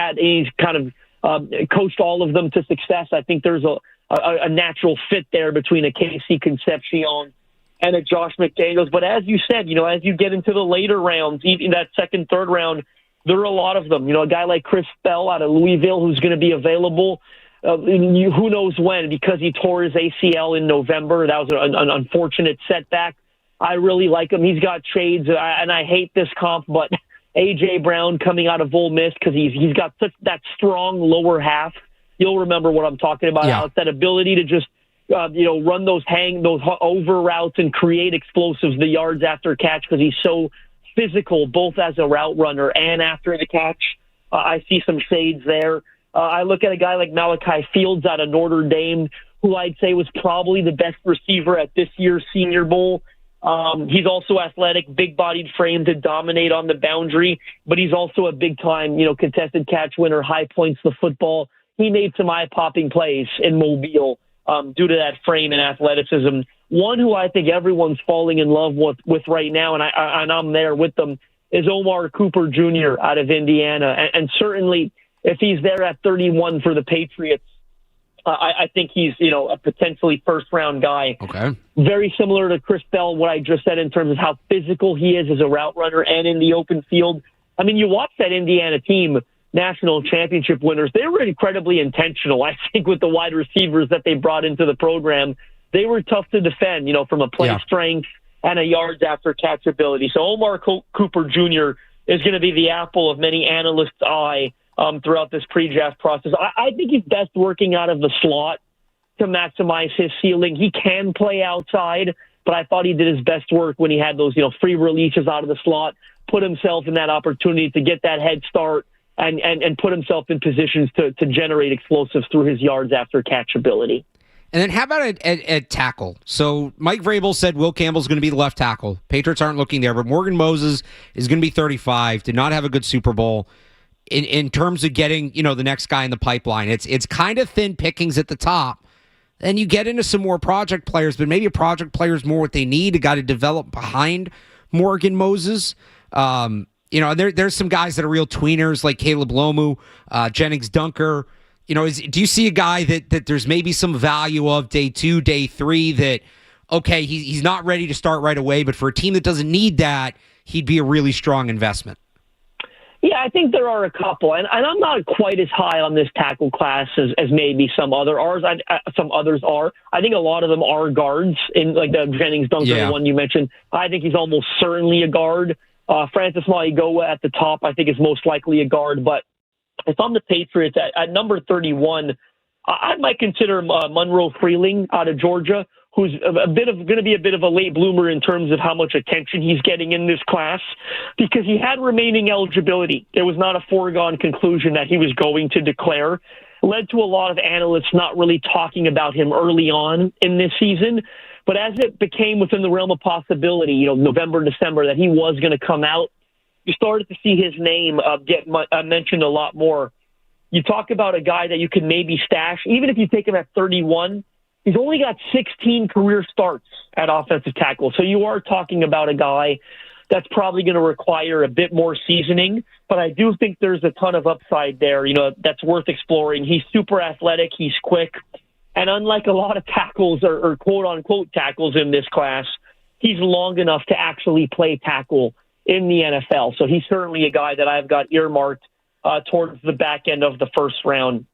kind of coached all of them to success. I think there's a natural fit there between a Casey Concepcion and a Josh McDaniels. But as you said, as you get into the later rounds, even that second, third round, there are a lot of them. A guy like Chris Bell out of Louisville who's going to be available. Who knows when, because he tore his ACL in November. That was an unfortunate setback. I really like him. He's got shades, and I hate this comp, but A.J. Brown coming out of Ole Miss because he's got such that strong lower half. You'll remember what I'm talking about. Yeah. Alex, that ability to just run those over routes and create explosives, the yards after catch, because he's so physical, both as a route runner and after the catch. I see some shades there. I look at a guy like Malachi Fields out of Notre Dame, who I'd say was probably the best receiver at this year's Senior Bowl. He's also athletic, big-bodied frame to dominate on the boundary, but he's also a big-time, contested catch winner, high points the football. He made some eye-popping plays in Mobile due to that frame and athleticism. One who I think everyone's falling in love with right now, and I'm there with them, is Omar Cooper Jr. out of Indiana. And certainly, if he's there at 31 for the Patriots, I think he's, a potentially first-round guy. Okay. Very similar to Chris Bell, what I just said in terms of how physical he is as a route runner and in the open field. I mean, you watch that Indiana team, national championship winners, they were incredibly intentional, I think, with the wide receivers that they brought into the program. They were tough to defend, from a play strength and a yards after catch ability. So Omar Cooper Jr. is going to be the apple of many analysts' eye throughout this pre-draft process. I think he's best working out of the slot to maximize his ceiling. He can play outside, but I thought he did his best work when he had those, free releases out of the slot, put himself in that opportunity to get that head start and put himself in positions to generate explosives through his yards after catch ability. And then how about at tackle? So Mike Vrabel said Will Campbell's going to be the left tackle. Patriots aren't looking there, but Morgan Moses is going to be 35, did not have a good Super Bowl. In terms of getting, the next guy in the pipeline, it's kind of thin pickings at the top. Then you get into some more project players, but maybe a project player is more what they need. A guy to develop behind Morgan Moses. There's some guys that are real tweeners like Caleb Lomu, Jennings Dunker. Do you see a guy that there's maybe some value of day 2, day 3 that, okay, he's not ready to start right away, but for a team that doesn't need that, he'd be a really strong investment? Yeah, I think there are a couple, and I'm not quite as high on this tackle class as maybe some others are. I think a lot of them are guards, in like the Jennings Dunker, the one you mentioned. I think he's almost certainly a guard. Francis Mauigoa at the top, I think, is most likely a guard. But if I'm the Patriots at number 31, I might consider Monroe Freeling out of Georgia, who's going to be a bit of a late bloomer in terms of how much attention he's getting in this class, because he had remaining eligibility. It was not a foregone conclusion that he was going to declare. Led to a lot of analysts not really talking about him early on in this season. But as it became within the realm of possibility, November, December, that he was going to come out, you started to see his name get mentioned a lot more. You talk about a guy that you can maybe stash, even if you take him at 31, he's only got 16 career starts at offensive tackle. So you are talking about a guy that's probably going to require a bit more seasoning, but I do think there's a ton of upside there, that's worth exploring. He's super athletic. He's quick. And unlike a lot of tackles or quote-unquote tackles in this class, he's long enough to actually play tackle in the NFL. So he's certainly a guy that I've got earmarked towards the back end of the first round.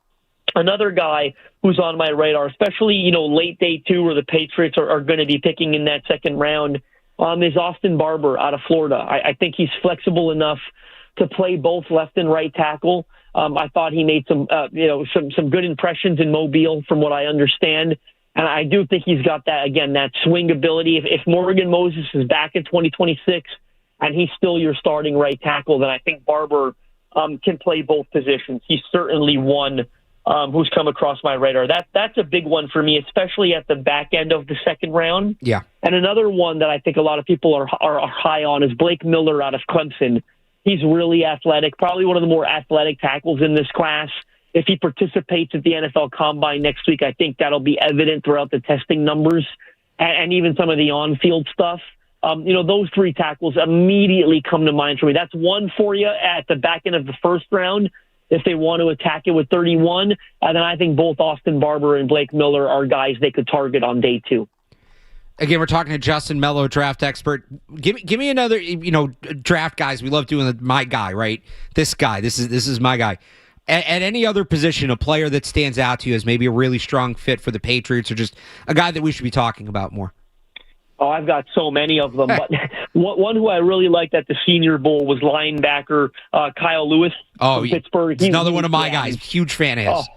Another guy who's on my radar, especially, late day 2 where the Patriots are going to be picking in that second round, is Austin Barber out of Florida. I think he's flexible enough to play both left and right tackle. I thought he made some good impressions in Mobile from what I understand. And I do think he's got that swing ability. If Morgan Moses is back in 2026 and he's still your starting right tackle, then I think Barber can play both positions. He's certainly one who's come across my radar. That's a big one for me, especially at the back end of the second round. Yeah. And another one that I think a lot of people are high on is Blake Miller out of Clemson. He's really athletic, probably one of the more athletic tackles in this class. If he participates at the NFL Combine next week, I think that'll be evident throughout the testing numbers and even some of the on-field stuff. Those 3 tackles immediately come to mind for me. That's one for you at the back end of the first round. If they want to attack it with 31, then I think both Austin Barber and Blake Miller are guys they could target on day 2. Again, we're talking to Justin Melo, draft expert. Give me another, draft guys. We love doing my guy, right? This guy. This is my guy. At any other position, a player that stands out to you as maybe a really strong fit for the Patriots, or just a guy that we should be talking about more? Oh, I've got so many of them. But one who I really liked at the Senior Bowl was linebacker Kyle Lewis from Pittsburgh. He's another one of my guys. Huge fan of his.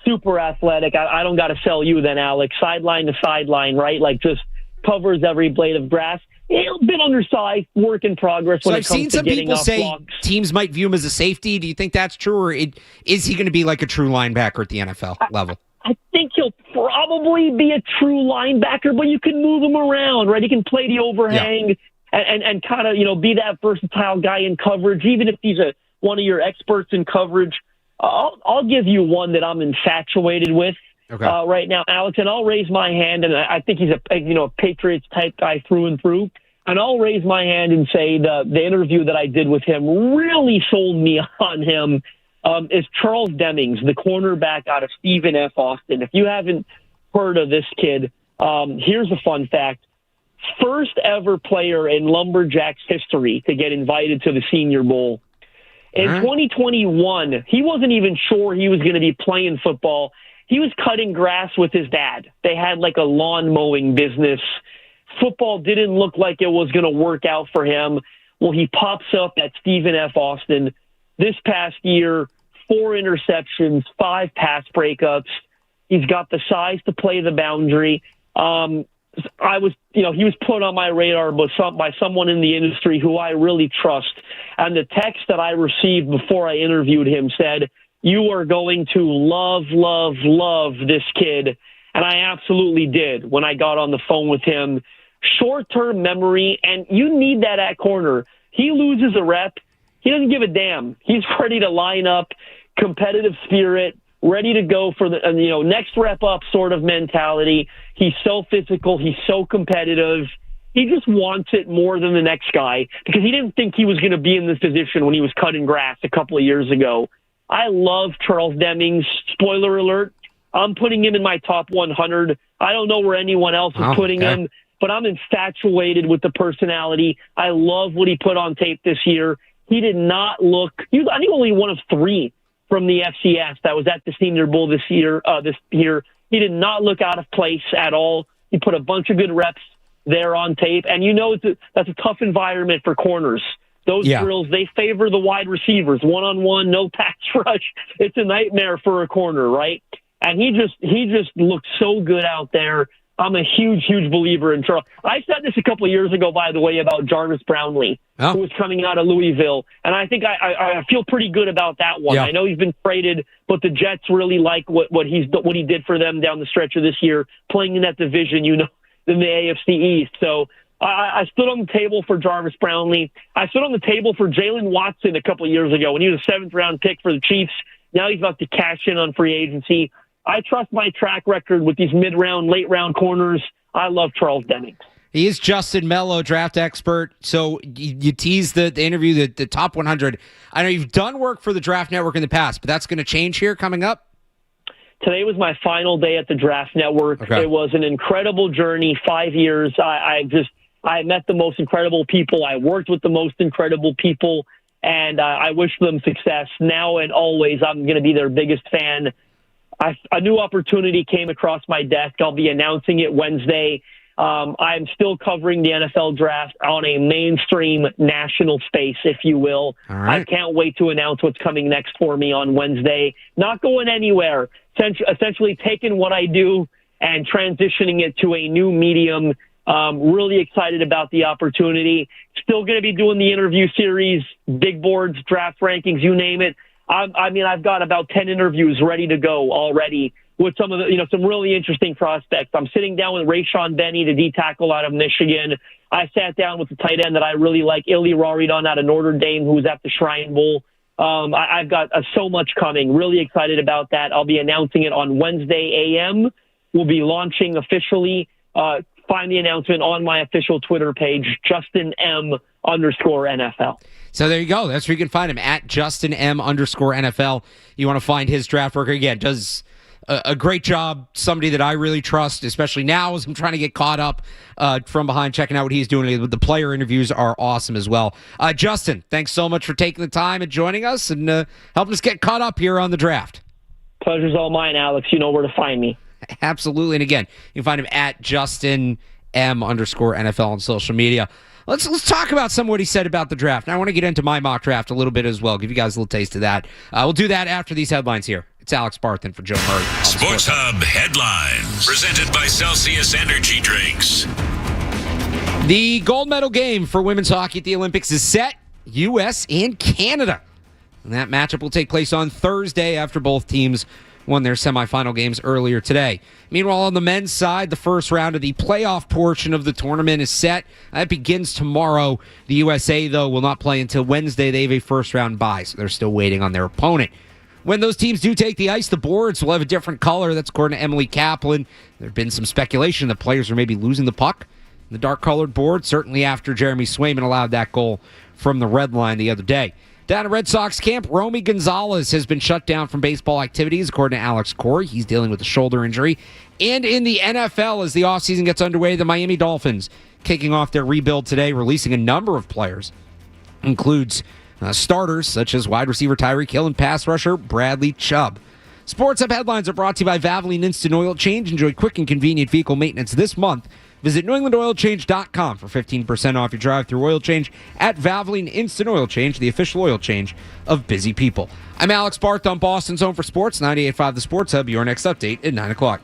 Super athletic. I don't got to sell you then, Alex. Sideline to sideline, right? Like just covers every blade of grass. A bit undersized, work in progress when it comes to getting off blocks. I've seen some people say teams might view him as a safety. Do you think that's true, or is he going to be like a true linebacker at the NFL level? I think he'll probably be a true linebacker, but you can move him around, right? He can play the overhang and kind of, be that versatile guy in coverage, even if he's one of your experts in coverage. I'll give you one that I'm infatuated with right now, Alex, and I'll raise my hand, and I think he's a Patriots type guy through and through. And I'll raise my hand and say the interview that I did with him really sold me on him. Is Charles Demings, the cornerback out of Stephen F. Austin. If you haven't heard of this kid, here's a fun fact. First ever player in Lumberjacks history to get invited to the Senior Bowl. In 2021, he wasn't even sure he was going to be playing football. He was cutting grass with his dad. They had like a lawn mowing business. Football didn't look like it was going to work out for him. Well, he pops up at Stephen F. Austin. This past year, 4 interceptions, 5 pass breakups. He's got the size to play the boundary. He was put on my radar by someone in the industry who I really trust. And the text that I received before I interviewed him said, "You are going to love, love, love this kid." And I absolutely did when I got on the phone with him. Short-term memory, and you need that at corner. He loses a rep. He doesn't give a damn. He's ready to line up, competitive spirit, ready to go for the next rep up sort of mentality. He's so physical. He's so competitive. He just wants it more than the next guy because he didn't think he was going to be in this position when he was cutting grass a couple of years ago. I love Charles Demings. Spoiler alert, I'm putting him in my top 100. I don't know where anyone else is putting him, but I'm infatuated with the personality. I love what he put on tape this year. He did not look, I think only one of 3 from the FCS that was at the Senior Bowl this year. He did not look out of place at all. He put a bunch of good reps there on tape. And that's a tough environment for corners. Those drills, they favor the wide receivers, one-on-one, no pass rush. It's a nightmare for a corner, right? And he just looked so good out there. I'm a huge, huge believer in Charles. I said this a couple of years ago, by the way, about Jarvis Brownlee, who was coming out of Louisville. And I think I feel pretty good about that one. Yeah. I know he's been traded, but the Jets really like what he did for them down the stretch of this year, playing in that division, in the AFC East. So I stood on the table for Jarvis Brownlee. I stood on the table for Jalen Watson a couple of years ago when he was a 7th-round pick for the Chiefs. Now he's about to cash in on free agency. I trust my track record with these mid-round, late-round corners. I love Charles Demings. He is Justin Melo, draft expert. So you teased the interview, the top 100. I know you've done work for the Draft Network in the past, but that's going to change here coming up? Today was my final day at the Draft Network. Okay. It was an incredible journey, 5 years. I met the most incredible people. I worked with the most incredible people, and I wish them success. Now and always, I'm going to be their biggest fan. A new opportunity came across my desk. I'll be announcing it Wednesday. I'm still covering the NFL draft on a mainstream national space, if you will. All right. I can't wait to announce what's coming next for me on Wednesday. Not going anywhere. Essentially taking what I do and transitioning it to a new medium. Really excited about the opportunity. Still going to be doing the interview series, big boards, draft rankings, you name it. I've got about 10 interviews ready to go already with some of the, some really interesting prospects. I'm sitting down with Rayshon Benny, the D tackle out of Michigan. I sat down with the tight end that I really like, Ili Raridon out of Notre Dame, who's at the Shrine Bowl. I've got so much coming. Really excited about that. I'll be announcing it on Wednesday a.m. We'll be launching officially. Find the announcement on my official Twitter page, JustinM_NFL. So there you go. That's where you can find him, at JustinM_NFL. You want to find his draft work. Again, does a great job. Somebody that I really trust, especially now as I'm trying to get caught up from behind, checking out what he's doing. The player interviews are awesome as well. Justin, thanks so much for taking the time and joining us and helping us get caught up here on the draft. Pleasure's all mine, Alex. You know where to find me. Absolutely. And again, you can find him at JustinM_NFL on social media. Let's talk about some of what he said about the draft. Now, I want to get into my mock draft a little bit as well, give you guys a little taste of that. We'll do that after these headlines here. It's Alex Barth in for Joe Murray. Sports Hub headlines, presented by Celsius Energy Drinks. The gold medal game for women's hockey at the Olympics is set, U.S. and Canada. And that matchup will take place on Thursday after both teams won their semifinal games earlier today. Meanwhile, on the men's side, the first round of the playoff portion of the tournament is set. That begins tomorrow. The USA, though, will not play until Wednesday. They have a first-round bye, so they're still waiting on their opponent. When those teams do take the ice, the boards will have a different color. That's according to Emily Kaplan. There have been some speculation that players are maybe losing the puck. The dark-colored board, certainly after Jeremy Swayman allowed that goal from the red line the other day. Down at Red Sox camp, Romy Gonzalez has been shut down from baseball activities, according to Alex Corey. He's dealing with a shoulder injury. And in the NFL, as the offseason gets underway, the Miami Dolphins kicking off their rebuild today, releasing a number of players. Includes starters such as wide receiver Tyreek Hill and pass rusher Bradley Chubb. Sports Hub headlines are brought to you by Valvoline Instant Oil Change. Enjoy quick and convenient vehicle maintenance this month. Visit NewEnglandOilChange.com for 15% off your drive-through oil change at Valvoline Instant Oil Change, the official oil change of busy people. I'm Alex Barth on Boston's Home for Sports, 98.5 The Sports Hub. Your next update at 9 o'clock.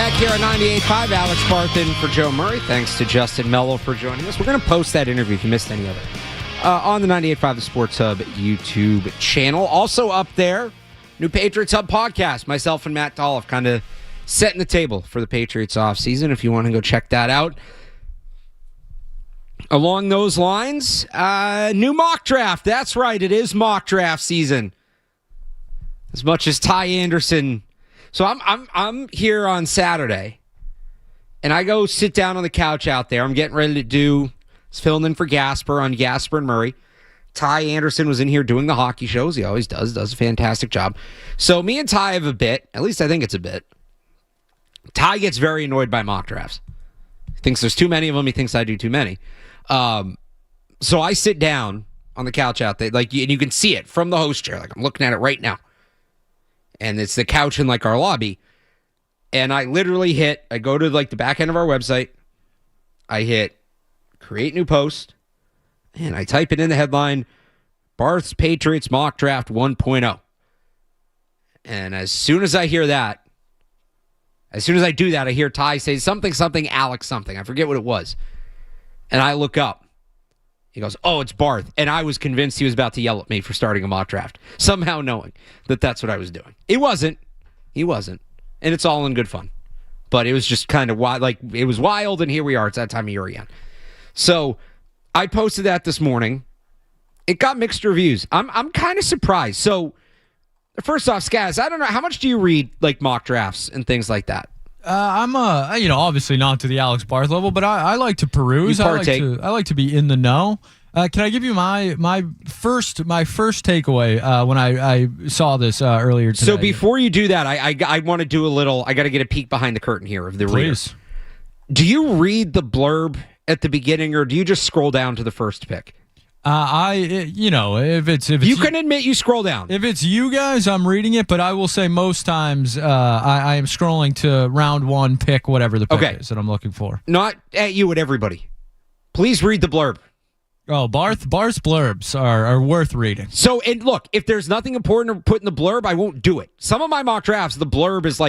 Back here on 98.5, Alex Barth in for Joe Murray. Thanks to Justin Melo for joining us. We're going to post that interview if you missed any of it on the 98.5 The Sports Hub YouTube channel. Also up there, new Patriots Hub podcast. Myself and Matt Dolph kind of setting the table for the Patriots offseason if you want to go check that out. Along those lines, new mock draft. That's right, it is mock draft season. As much as Ty Anderson. So I'm here on Saturday, and I go sit down on the couch out there. I'm getting ready to filling in for Gasper on Gasper and Murray. Ty Anderson was in here doing the hockey shows. He always does a fantastic job. So me and Ty have a bit, at least I think it's a bit. Ty gets very annoyed by mock drafts. He thinks there's too many of them. He thinks I do too many. So I sit down on the couch out there, and you can see it from the host chair. Like I'm looking at it right now. And it's the couch in our lobby. And I literally I go to the back end of our website. I hit create new post. And I type it in the headline, Barth's Patriots mock draft 1.0. And as soon as I hear that, as soon as I do that, I hear Ty say something, Alex something. I forget what it was. And I look up. He goes, oh, it's Barth. And I was convinced he was about to yell at me for starting a mock draft, somehow knowing that that's what I was doing. It wasn't. He wasn't. And it's all in good fun. But it was just kind of wild. It was wild, and here we are. It's that time of year again. So I posted that this morning. It got mixed reviews. I'm kind of surprised. So first off, Skaz, I don't know. How much do you read mock drafts and things like that? I'm obviously not to the Alex Barth level, but I like to peruse. You partake. I like to be in the know. Can I give you my first takeaway when I saw this earlier today? So before you do that, I want to do a little. I got to get a peek behind the curtain here of the reader. Do you read the blurb at the beginning, or do you just scroll down to the first pick? If it's you can admit you scroll down. If it's you guys, I'm reading it, but I will say most times I am scrolling to round one, pick whatever the pick is that I'm looking for. Not at you, at everybody. Please read the blurb. Oh, Barth's blurbs are worth reading. So, and look, if there's nothing important to put in the blurb, I won't do it. Some of my mock drafts, the blurb is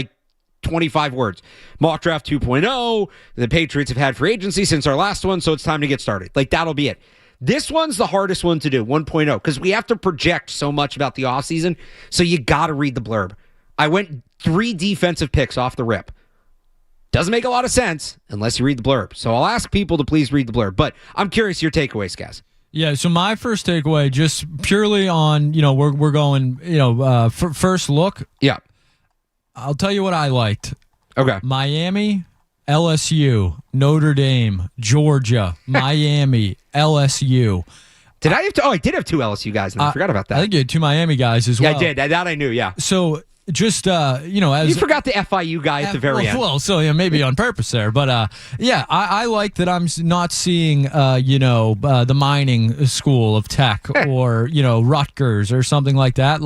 25 words. Mock draft 2.0, the Patriots have had free agency since our last one, so it's time to get started. That'll be it. This one's the hardest one to do, 1.0, because we have to project so much about the offseason, so you got to read the blurb. I went 3 defensive picks off the rip. Doesn't make a lot of sense unless you read the blurb. So I'll ask people to please read the blurb, but I'm curious your takeaways, guys. Yeah, so my first takeaway, just purely on, we're going, first look. Yeah. I'll tell you what I liked. Okay. Miami, LSU, Notre Dame, Georgia, Miami, LSU. Did I have I did have 2 LSU guys, and I forgot about that. I think you had 2 Miami guys as well. Yeah, I did. That I knew, yeah. So just, as... You forgot the FIU guy at the very end. Well, so maybe on purpose there. But, I like that I'm not seeing, the mining school of tech or, Rutgers or something like that.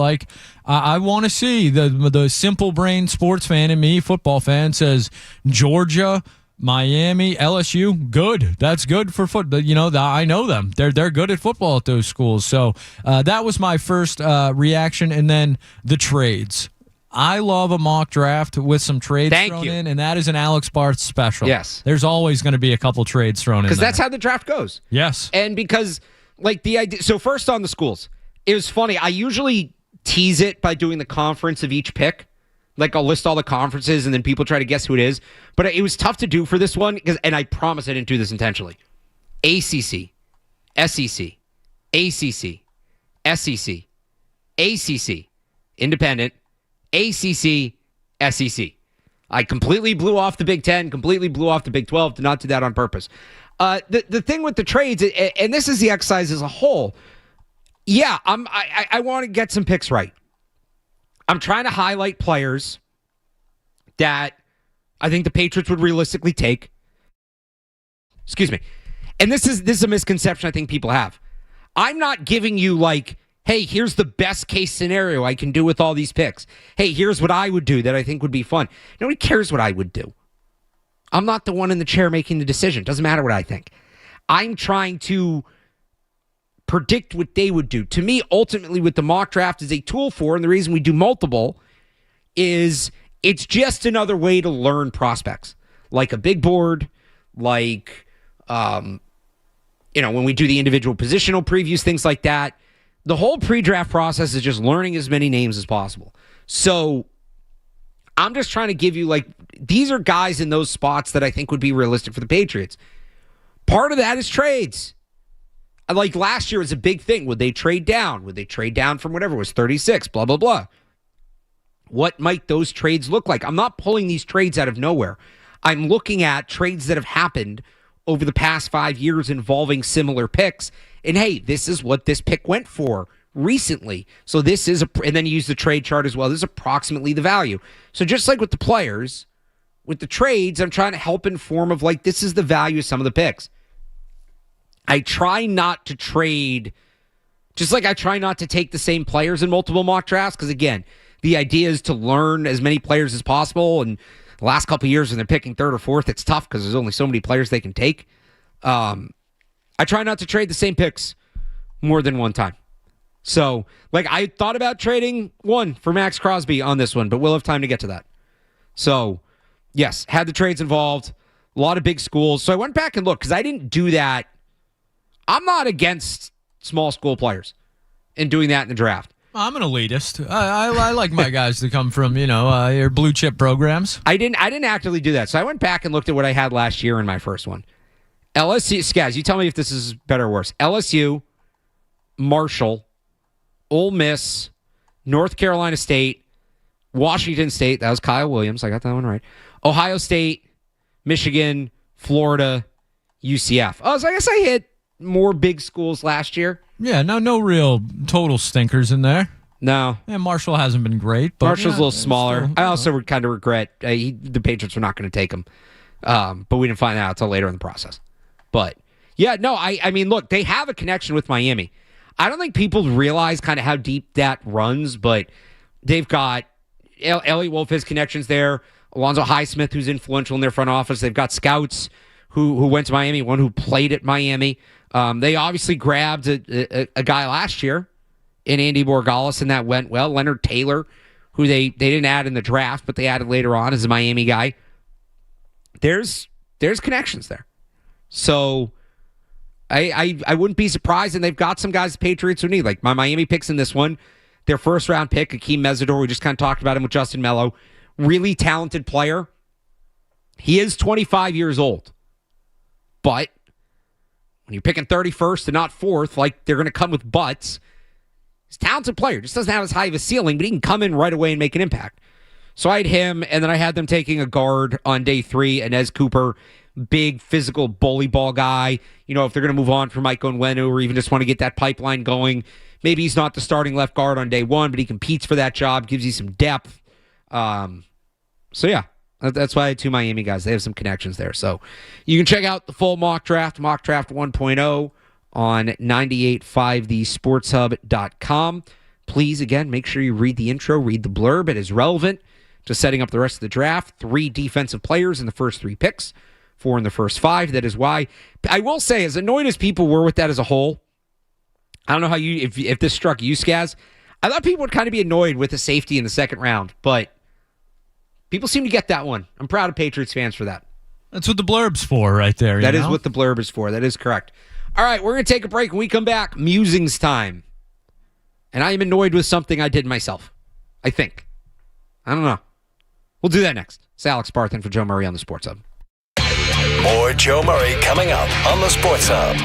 I want to see the simple brain sports fan in me, football fan, says Georgia, Miami, LSU, good. That's good for football. I know them. They're good at football at those schools. So that was my first reaction. And then the trades. I love a mock draft with some trades thrown in, and that is an Alex Barth special. Yes. There's always going to be a couple trades thrown in because that's how the draft goes. Yes. And because, the idea... So first on the schools, it was funny. I usually tease it by doing the conference of each pick. I'll list all the conferences, and then people try to guess who it is. But it was tough to do for this one, and I promise I didn't do this intentionally. ACC, SEC, ACC, SEC, ACC, Independent, ACC, SEC. I completely blew off the Big Ten, completely blew off the Big 12, did not do that on purpose. The thing with the trades, and this is the exercise as a whole, I want to get some picks right. I'm trying to highlight players that I think the Patriots would realistically take. Excuse me. And this is a misconception I think people have. I'm not giving you hey, here's the best case scenario I can do with all these picks. Hey, here's what I would do that I think would be fun. Nobody cares what I would do. I'm not the one in the chair making the decision. Doesn't matter what I think. I'm trying to predict what they would do. To me, ultimately, what the mock draft is a tool for, and the reason we do multiple is It's just another way to learn prospects, like a big board, like, when we do the individual positional previews, things like that. The whole pre-draft process is just learning as many names as possible. So I'm just trying to give you, these are guys in those spots that I think would be realistic for the Patriots. Part of that is trades. Like last year was a big thing. Would they trade down? Would they trade down from whatever was 36, blah, blah, blah. What might those trades look like? I'm not pulling these trades out of nowhere. I'm looking at trades that have happened over the past 5 years involving similar picks. And hey, this is what this pick went for recently. So this is, and then you use the trade chart as well. This is approximately the value. So just like with the players, with the trades, I'm trying to help inform of this is the value of some of the picks. I try not to trade, just like I try not to take the same players in multiple mock drafts, because again, the idea is to learn as many players as possible. And the last couple of years when they're picking third or fourth, it's tough because there's only so many players they can take. I try not to trade the same picks more than one time. So, I thought about trading one for Max Crosby on this one, but we'll have time to get to that. So, yes, had the trades involved, a lot of big schools. So I went back and looked because I didn't do that. I'm not against small school players and doing that in the draft. I'm an elitist. I like my guys to come from, your blue chip programs. I didn't actively do that. So I went back and looked at what I had last year in my first one. LSU, Skaz, you tell me if this is better or worse. LSU, Marshall, Ole Miss, North Carolina State, Washington State. That was Kyle Williams. I got that one right. Ohio State, Michigan, Florida, UCF. Oh, so I guess I hit more big schools last year. Yeah, no real total stinkers in there. No. Yeah, Marshall hasn't been great. But Marshall's a little smaller. I also would kind of regret the Patriots were not going to take him. But we didn't find out until later in the process. But, yeah, no, I mean, look, they have a connection with Miami. I don't think people realize kind of how deep that runs, but they've got Elliot Wolf has connections there. Alonzo Highsmith, who's influential in their front office. They've got scouts who went to Miami, one who played at Miami. They obviously grabbed a guy last year in Andy Borregales, and that went well. Leonard Taylor, who they didn't add in the draft, but they added later on as a Miami guy. There's connections there. So I wouldn't be surprised, and they've got some guys the Patriots who need. Like my Miami picks in this one, their first-round pick, Akeem Mesidor, we just kind of talked about him with Justin Melo. Really talented player. He is 25 years old. But when you're picking 31st and not 4th, they're going to come with butts. He's a talented player. Just doesn't have as high of a ceiling, but he can come in right away and make an impact. So I had him, and then I had them taking a guard on day 3, Inez Cooper, big physical bully ball guy. If they're going to move on from Mike Onwenu or even just want to get that pipeline going, maybe he's not the starting left guard on day 1, but he competes for that job, gives you some depth. So yeah. That's why I had 2 Miami guys. They have some connections there. So you can check out the full mock draft 1.0 on 985thesportshub.com. Please, again, make sure you read the intro, read the blurb. It is relevant to setting up the rest of the draft. 3 defensive players in the first 3 picks, 4 in the first 5. That is why I will say, as annoyed as people were with that as a whole, I don't know how if this struck you, Skaz. I thought people would kind of be annoyed with the safety in the second round, but people seem to get that one. I'm proud of Patriots fans for that. That's what the blurb's for right there. That is what the blurb is for. That is correct. All right, we're going to take a break. When we come back, musings time. And I am annoyed with something I did myself. I think. I don't know. We'll do that next. It's Alex Barth in for Joe Murray on the Sports Hub. More Joe Murray coming up on the Sports Hub.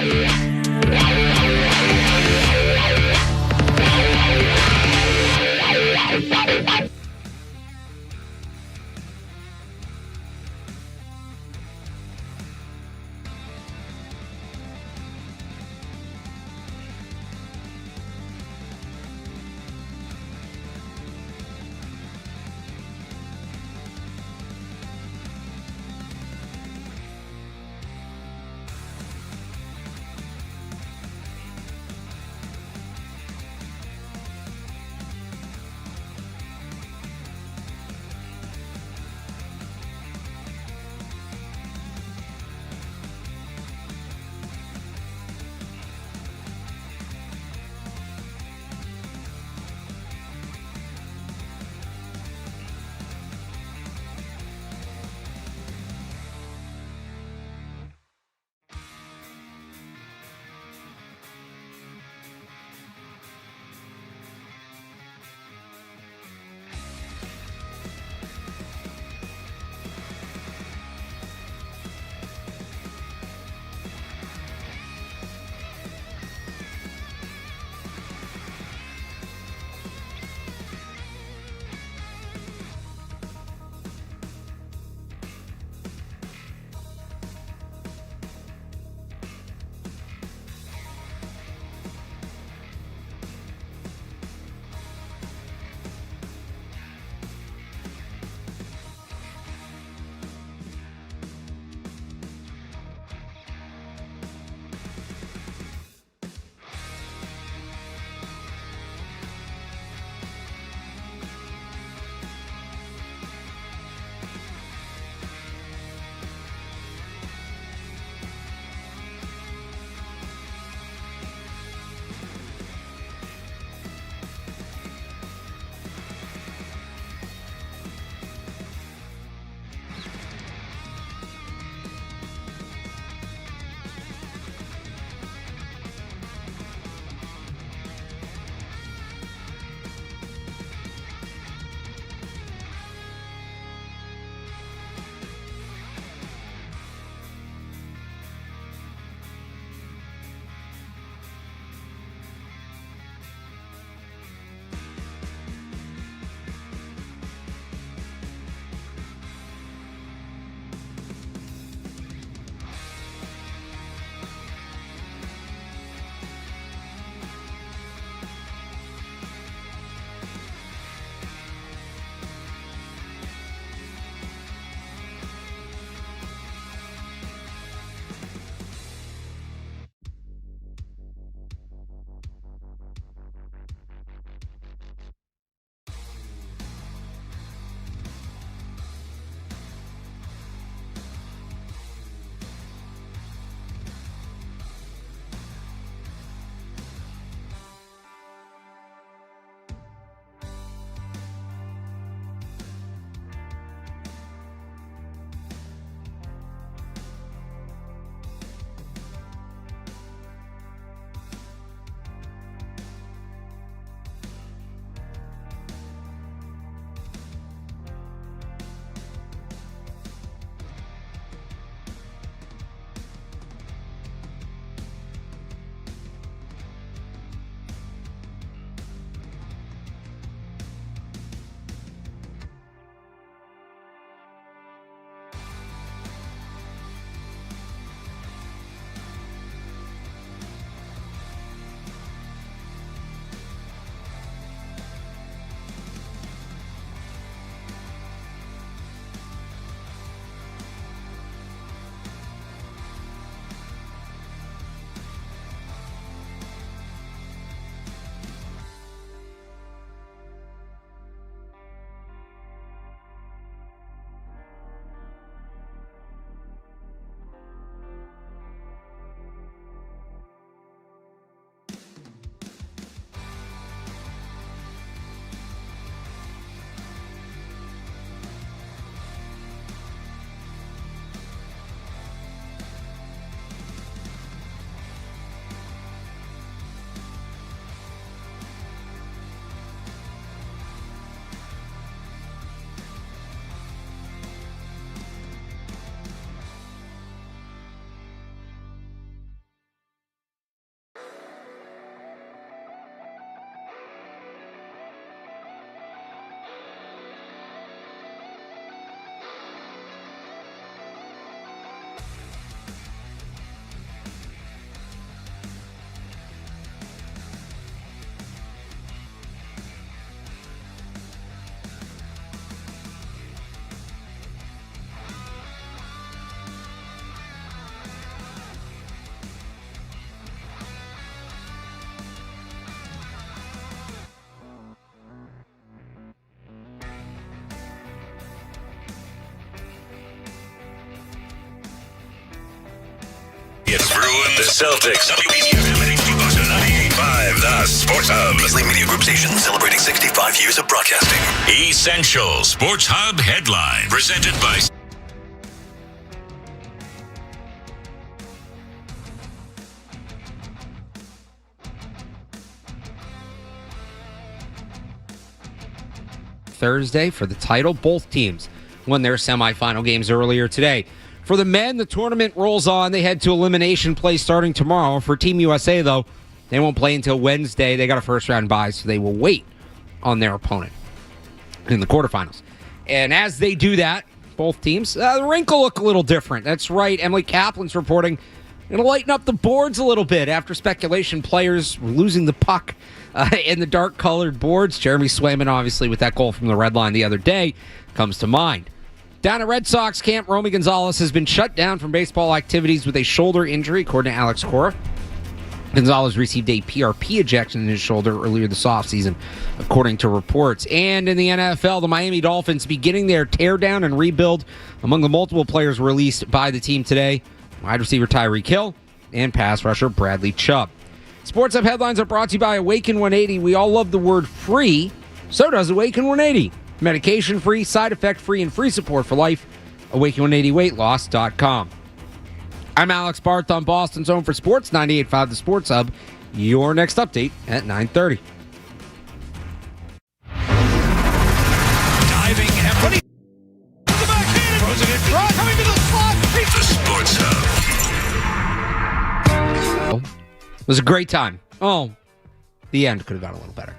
Celtics. WBCFM and HD Boston 98.5. The Sports Hub. Beasley Media Group station celebrating 65 years of broadcasting. Essential Sports Hub headline. Presented by... Thursday for the title. Both teams won their semifinal games earlier today. For the men, the tournament rolls on. They head to elimination play starting tomorrow. For Team USA, though, they won't play until Wednesday. They got a first-round bye, so they will wait on their opponent in the quarterfinals. And as they do that, both teams, the rink will look a little different. That's right. Emily Kaplan's reporting it'll lighten up the boards a little bit after speculation players were losing the puck in the dark-colored boards. Jeremy Swayman, obviously, with that goal from the red line the other day, comes to mind. Down at Red Sox camp, Romy Gonzalez has been shut down from baseball activities with a shoulder injury, according to Alex Cora. Gonzalez received a PRP ejection in his shoulder earlier this offseason, according to reports. And in the NFL, the Miami Dolphins beginning their teardown and rebuild. Among the multiple players released by the team today, wide receiver Tyreek Hill and pass rusher Bradley Chubb. Sports Hub headlines are brought to you by Awaken 180. We all love the word free. So does Awaken 180. Medication-free, side effect-free, and free support for life. Awaken180weightloss.com. I'm Alex Barth on Boston's Home for Sports, 98.5 The Sports Hub. Your next update at 9:30. Diving and putting the backhand. Throws it in front. Coming to the slot. The Sports Hub. It was a great time. Oh, the end could have gone a little better.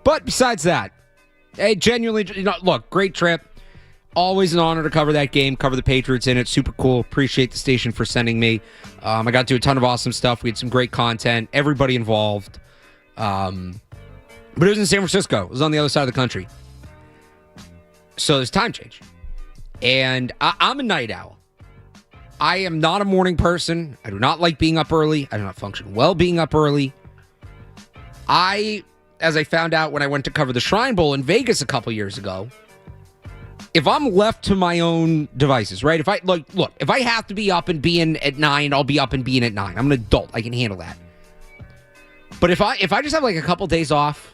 But besides that, hey, genuinely, look, great trip. Always an honor to cover that game, cover the Patriots in it. Super cool. Appreciate the station for sending me. I got to do a ton of awesome stuff. We had some great content. Everybody involved. But it was in San Francisco. It was on the other side of the country. So there's time change. And I'm a night owl. I am not a morning person. I do not like being up early. I do not function well being up early. As I found out when I went to cover the Shrine Bowl in Vegas a couple years ago, if I'm left to my own devices, right? If I if I have to be up and be in at 9, I'll be up and be in at 9. I'm an adult. I can handle that. But if I just have like a couple days off,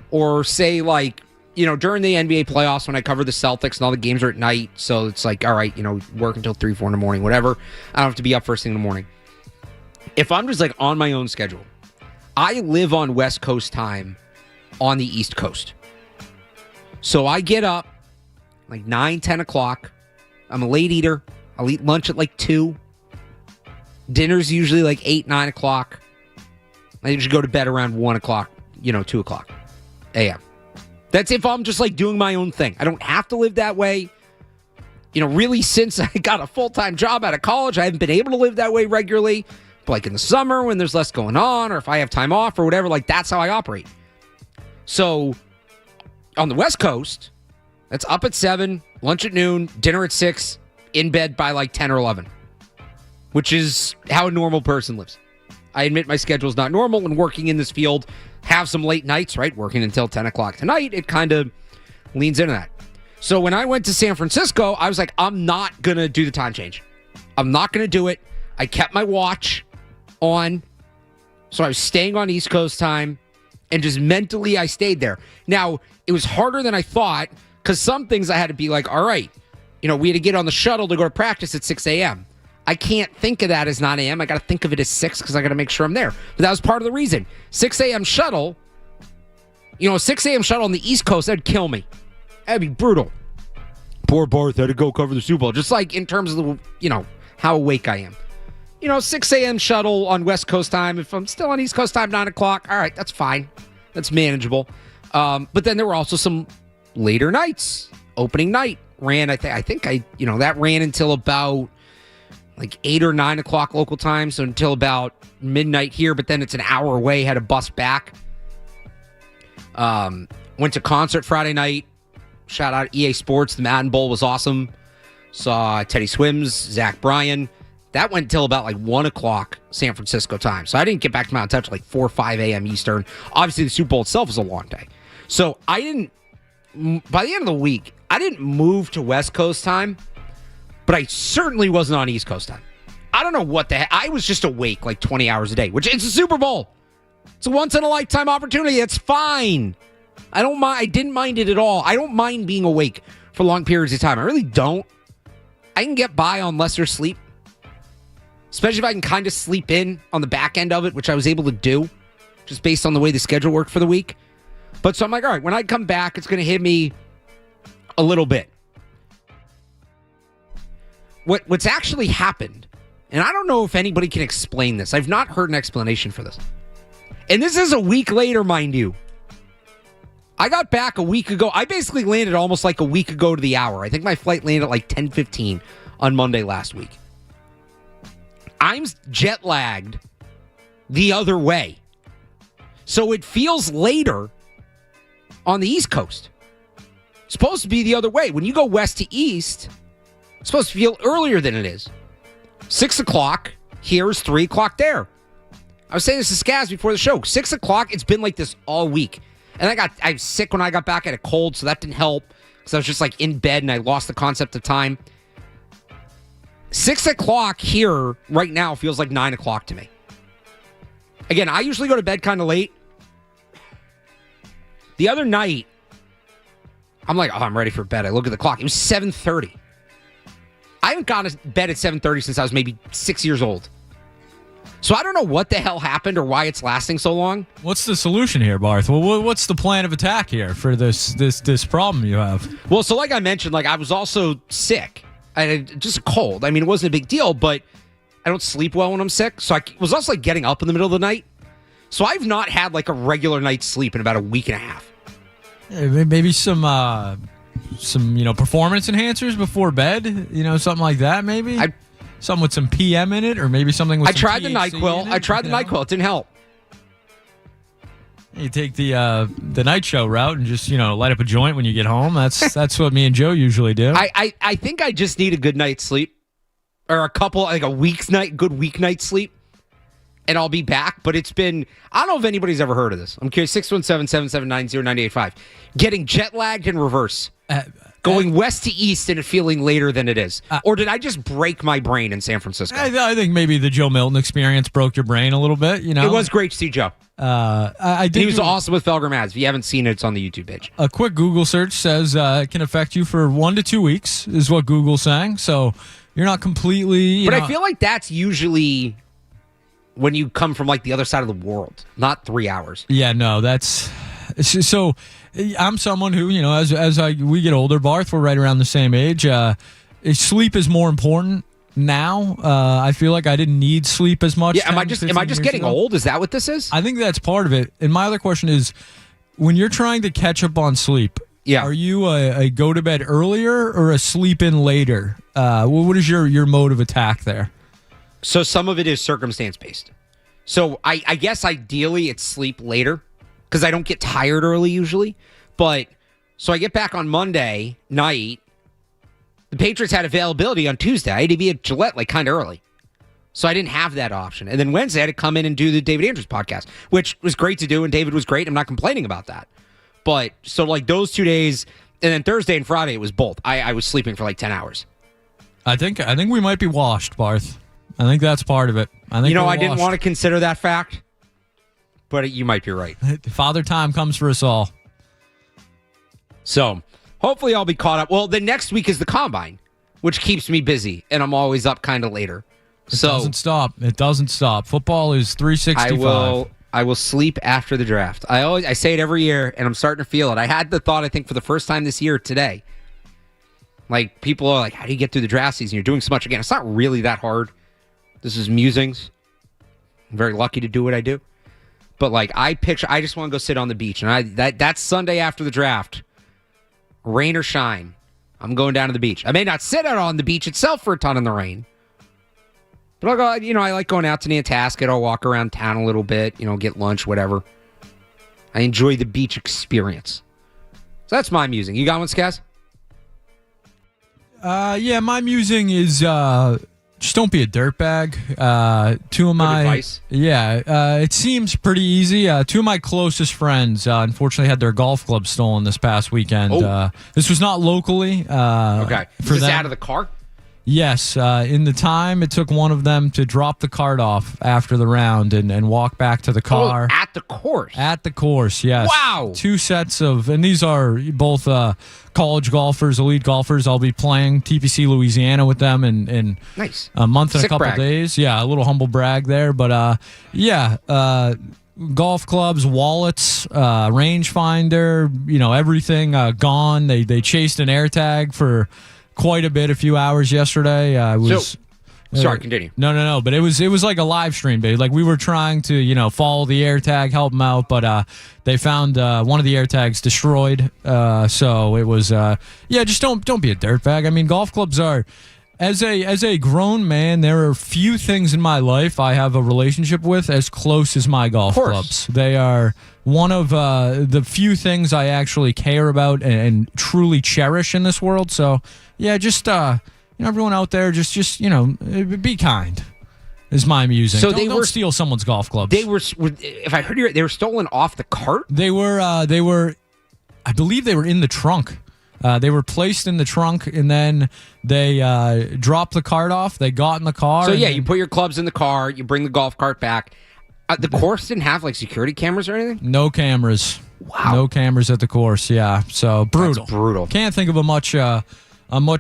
or say during the NBA playoffs when I cover the Celtics and all the games are at night, so it's like, all right, work until 3, 4 in the morning, whatever. I don't have to be up first thing in the morning. If I'm just like on my own schedule, I live on West Coast time on the East Coast. So I get up like 9, 10 o'clock. I'm a late eater. I'll eat lunch at like 2. Dinner's usually like 8, 9 o'clock. I usually go to bed around 1 o'clock, 2 o'clock a.m. That's if I'm just like doing my own thing. I don't have to live that way. Really, since I got a full-time job out of college, I haven't been able to live that way regularly. But like in the summer when there's less going on, or if I have time off or whatever, like that's how I operate. So on the West Coast, that's up at 7, lunch at noon, dinner at 6, in bed by like 10 or 11, which is how a normal person lives. I admit my schedule is not normal when working in this field. Have some late nights, right? Working until 10 o'clock tonight, it kind of leans into that. So when I went to San Francisco, I was like, I'm not going to do the time change. I'm not going to do it. I kept my watch on, so I was staying on East Coast time, and just mentally I stayed there. Now, it was harder than I thought, because some things I had to be like, all right, we had to get on the shuttle to go to practice at 6 a.m. I can't think of that as 9 a.m. I got to think of it as 6 because I got to make sure I'm there. But that was part of the reason. 6 a.m. shuttle, 6 a.m. shuttle on the East Coast, that'd kill me. That'd be brutal. Poor Barth had to go cover the Super Bowl. Just like in terms of how awake I am. 6 a.m. shuttle on West Coast time. If I'm still on East Coast time, 9 o'clock, all right, that's fine. That's manageable. But then there were also some later nights. Opening night ran, I think that ran until about like 8 or 9 o'clock local time, so until about midnight here, but then it's an hour away, had a bus back. Went to concert Friday night. Shout out EA Sports. The Madden Bowl was awesome. Saw Teddy Swims, Zach Bryan. That went until about like 1 o'clock San Francisco time. So I didn't get back to Mount Touch like 4 or 5 a.m. Eastern. Obviously, the Super Bowl itself was a long day. So by the end of the week, I didn't move to West Coast time, but I certainly wasn't on East Coast time. I don't know what the heck. I was just awake like 20 hours a day, which it's a Super Bowl. It's a once-in-a-lifetime opportunity. It's fine. I don't mind. I didn't mind it at all. I don't mind being awake for long periods of time. I really don't. I can get by on lesser sleep, especially if I can kind of sleep in on the back end of it, which I was able to do just based on the way the schedule worked for the week. But so I'm like, all right, when I come back, it's going to hit me a little bit. What's actually happened, and I don't know if anybody can explain this. I've not heard an explanation for this. And this is a week later, mind you. I got back a week ago. I basically landed almost like a week ago to the hour. I think my flight landed at like 10:15 on Monday last week. I'm jet lagged the other way. So it feels later on the East Coast. It's supposed to be the other way. When you go west to east, it's supposed to feel earlier than it is. 6 o'clock here is 3 o'clock there. I was saying this to Skaz before the show. 6 o'clock, it's been like this all week. And I was sick when I got back. I had a cold, so that didn't help. Because I was just like in bed and I lost the concept of time. 6 o'clock here right now feels like 9 o'clock to me. Again, I usually go to bed kind of late. The other night, I'm like, oh, I'm ready for bed. I look at the clock. It was 7:30. I haven't gone to bed at 7:30 since I was maybe 6 years old. So I don't know what the hell happened or why it's lasting so long. What's the solution here, Barth? Well, what's the plan of attack here for this problem you have? Well, so like I mentioned, like I was also sick. I had just a cold. I mean, it wasn't a big deal, but I don't sleep well when I'm sick. So I was also like getting up in the middle of the night. So I've not had like a regular night's sleep in about a week and a half. Yeah, maybe some performance enhancers before bed, something like that. Maybe something with some PM in it, or maybe something with. I tried the NyQuil. It didn't help. You take the night show route and just light up a joint when you get home. That's what me and Joe usually do. I think I just need a good night's sleep, or a couple like a good weeknight sleep, and I'll be back. But it's been, I don't know if anybody's ever heard of this. I'm curious. 617-779-0985. Getting jet lagged in reverse. Going west to east and it feeling later than it is. Or did I just break my brain in San Francisco? I think maybe the Joe Milton experience broke your brain a little bit. It was great to see Joe. He was awesome with Felger Maz. If you haven't seen it, it's on the YouTube page. A quick Google search says it can affect you for 1 to 2 weeks, is what Google's saying. So you're not completely. But I feel like that's usually when you come from like the other side of the world, not 3 hours. Yeah, no, that's so. I'm someone who, as we get older, Barth, we're right around the same age. Sleep is more important now. I feel like I didn't need sleep as much. Yeah, am I just getting old? Is that what this is? I think that's part of it. And my other question is, when you're trying to catch up on sleep, are you a go to bed earlier or a sleep in later? What is your mode of attack there? So some of it is circumstance based. So I guess ideally it's sleep later, because I don't get tired early usually. But so I get back on Monday night. The Patriots had availability on Tuesday. I had to be at Gillette like kind of early. So I didn't have that option. And then Wednesday I had to come in and do the David Andrews podcast, which was great to do. And David was great. I'm not complaining about that. But so like those 2 days, and then Thursday and Friday, it was both. I was sleeping for like 10 hours. I think we might be washed, Barth. I think that's part of it. I didn't want to consider that fact. But you might be right. Father time comes for us all. So, hopefully I'll be caught up. Well, the next week is the Combine, which keeps me busy, and I'm always up kind of later. It doesn't stop. It doesn't stop. Football is 365. I will sleep after the draft. I say it every year, and I'm starting to feel it. I had the thought, I think, for the first time this year today. Like, people are like, how do you get through the draft season? You're doing so much again. It's not really that hard. This is musings. I'm very lucky to do what I do. But like I just want to go sit on the beach, and that's Sunday after the draft, rain or shine. I'm going down to the beach. I may not sit out on the beach itself for a ton in the rain, but I'll go. I like going out to Ithaca. I'll walk around town a little bit. Get lunch, whatever. I enjoy the beach experience. So that's my musing. You got one, Skaz? Yeah, my musing is just don't be a dirtbag. Two of my advice. Yeah, it seems pretty easy. Two of my closest friends unfortunately had their golf club stolen this past weekend. This was not locally. Okay. Is this them. out of the car? Yes, in the time it took one of them to drop the cart off after the round and walk back to the car. Oh, at the course? At the course, yes. Wow. 2 sets of, and these are both college golfers, elite golfers. I'll be playing TPC Louisiana with them in nice. a month and Sick a couple brag. days. Yeah, a little humble brag there. But golf clubs, wallets, rangefinder, everything gone. They chased an AirTag for quite a bit, a few hours yesterday. Sorry, continue. No. But it was like a live stream, babe. Like we were trying to, follow the AirTag, help them out, but they found one of the AirTags destroyed. So it was, just don't be a dirtbag. I mean, golf clubs are, as a grown man, there are few things in my life I have a relationship with as close as my golf clubs. They are one of the few things I actually care about and truly cherish in this world. So, yeah, just everyone out there, just be kind. Is my musing. So don't steal someone's golf clubs. They were, if I heard you right, they were stolen off the cart. They were. I believe they were in the trunk. They were placed in the trunk, and then they dropped the cart off. They got in the car. So, you put your clubs in the car, you bring the golf cart back. The course didn't have, security cameras or anything? No cameras. Wow. No cameras at the course, yeah. So, brutal. That's brutal. Can't think of a much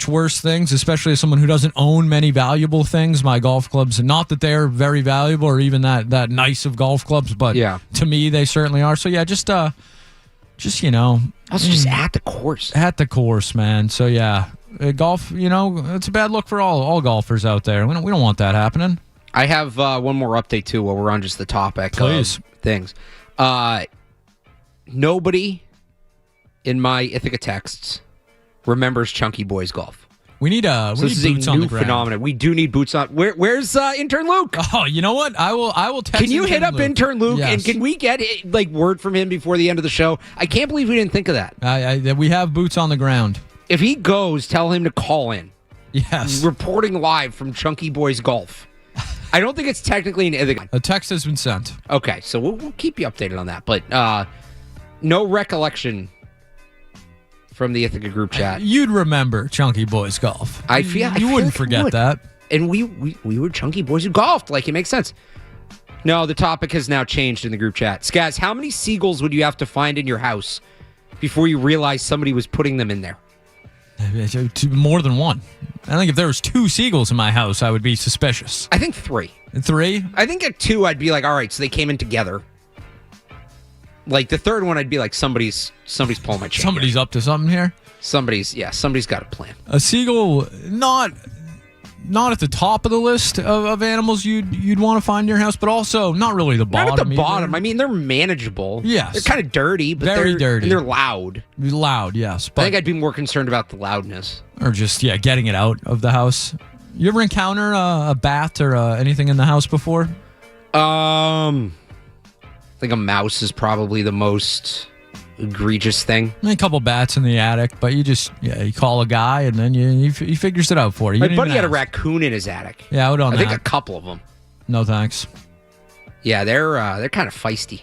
worse things, especially as someone who doesn't own many valuable things. My golf clubs, not that they're very valuable or even that nice of golf clubs, but to me, they certainly are. So, yeah, just also just at the course. At the course, man. So, yeah, golf, it's a bad look for all golfers out there. We don't want that happening. I have one more update, too, while we're on just the topic of things. Nobody in my Ithaca texts remembers Chunky Boys Golf. We need this boots is a on new the ground. phenomenon. We do need boots on. Where's intern Luke? Oh, you know what? I will text. Can you hit up intern Luke Yes. and can we get word from him before the end of the show? I can't believe we didn't think of that. We have boots on the ground. If he goes, tell him to call in. Yes. Reporting live from Chunky Boys Golf. I don't think it's technically an Ithaca. A text has been sent. Okay, so we'll keep you updated on that. But no recollection from the Ithaca group chat. You'd remember Chunky Boys Golf. I feel you wouldn't forget that. And we were Chunky Boys who golfed. It makes sense. No, the topic has now changed in the group chat. Skaz, how many seagulls would you have to find in your house before you realized somebody was putting them in there? More than one. I think if there was 2 seagulls in my house, I would be suspicious. I think 3. 3? I think at 2, I'd be like, all right, so they came in together. The third one, I'd be like, somebody's pulling my chain. Somebody's up to something here. Somebody's got a plan. A seagull, not at the top of the list of animals you'd want to find in your house, but also not really the bottom. Not at the either. bottom. I mean, they're manageable. Yes. They're kind of dirty, but very dirty. And they're loud. Loud, yes. But I think I'd be more concerned about the loudness. Or just, getting it out of the house. You ever encounter a bat or anything in the house before? I think a mouse is probably the most egregious thing. A couple bats in the attic, but you just you call a guy and then he figures it out for you. My buddy had a raccoon in his attic. Yeah, I think a couple of them. No thanks. Yeah, they're kind of feisty,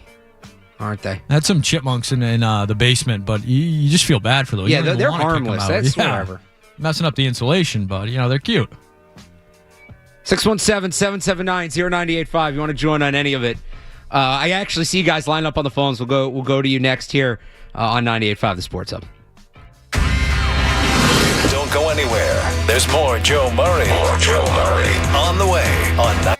aren't they? I had some chipmunks in the basement, but you just feel bad for those. Yeah, they're harmless. That's whatever. Messing up the insulation, but they're cute. 617-779-0985. You want to join on any of it? I actually see you guys line up on the phones. We'll go to you next here on 98.5 The Sports Hub. Don't go anywhere. There's more Joe Murray. On the way on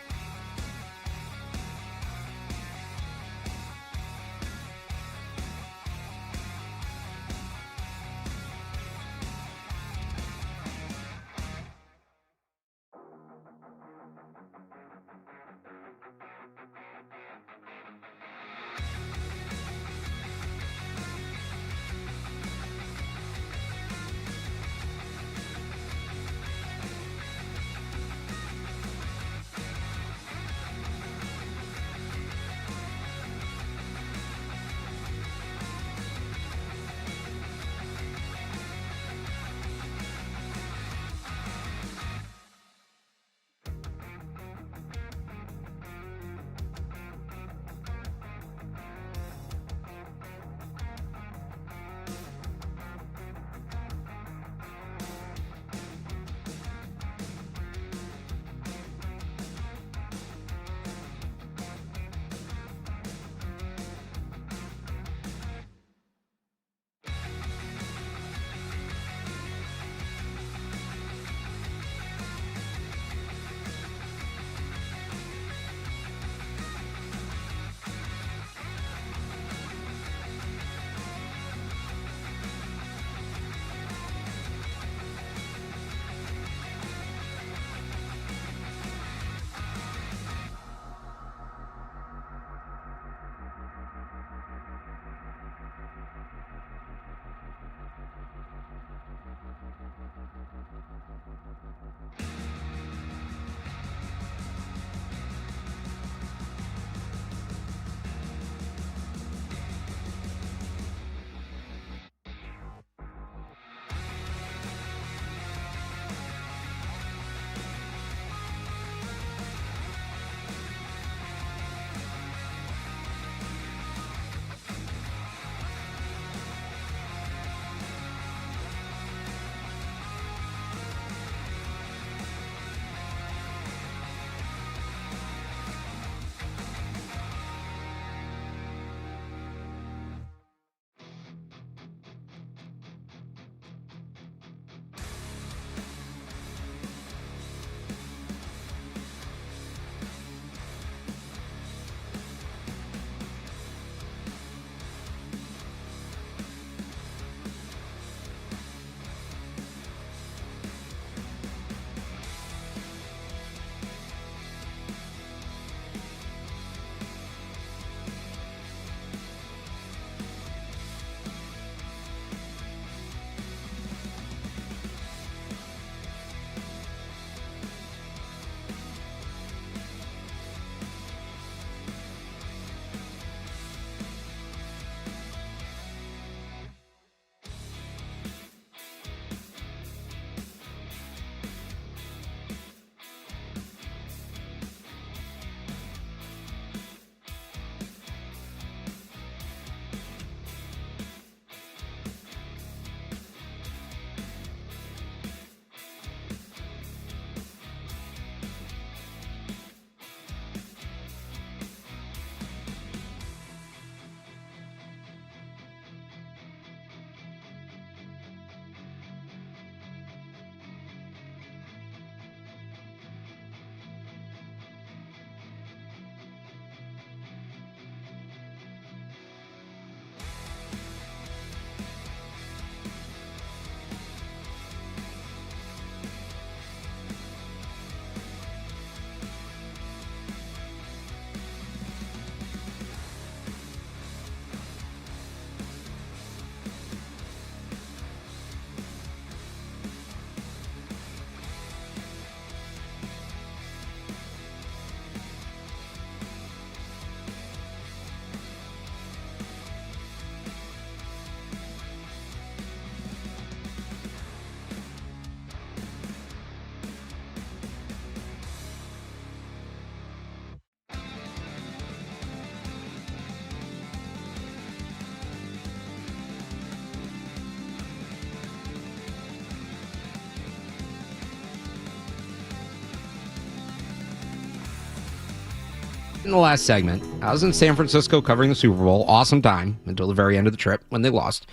in the last segment. I was in San Francisco covering the Super Bowl. Awesome time until the very end of the trip when they lost.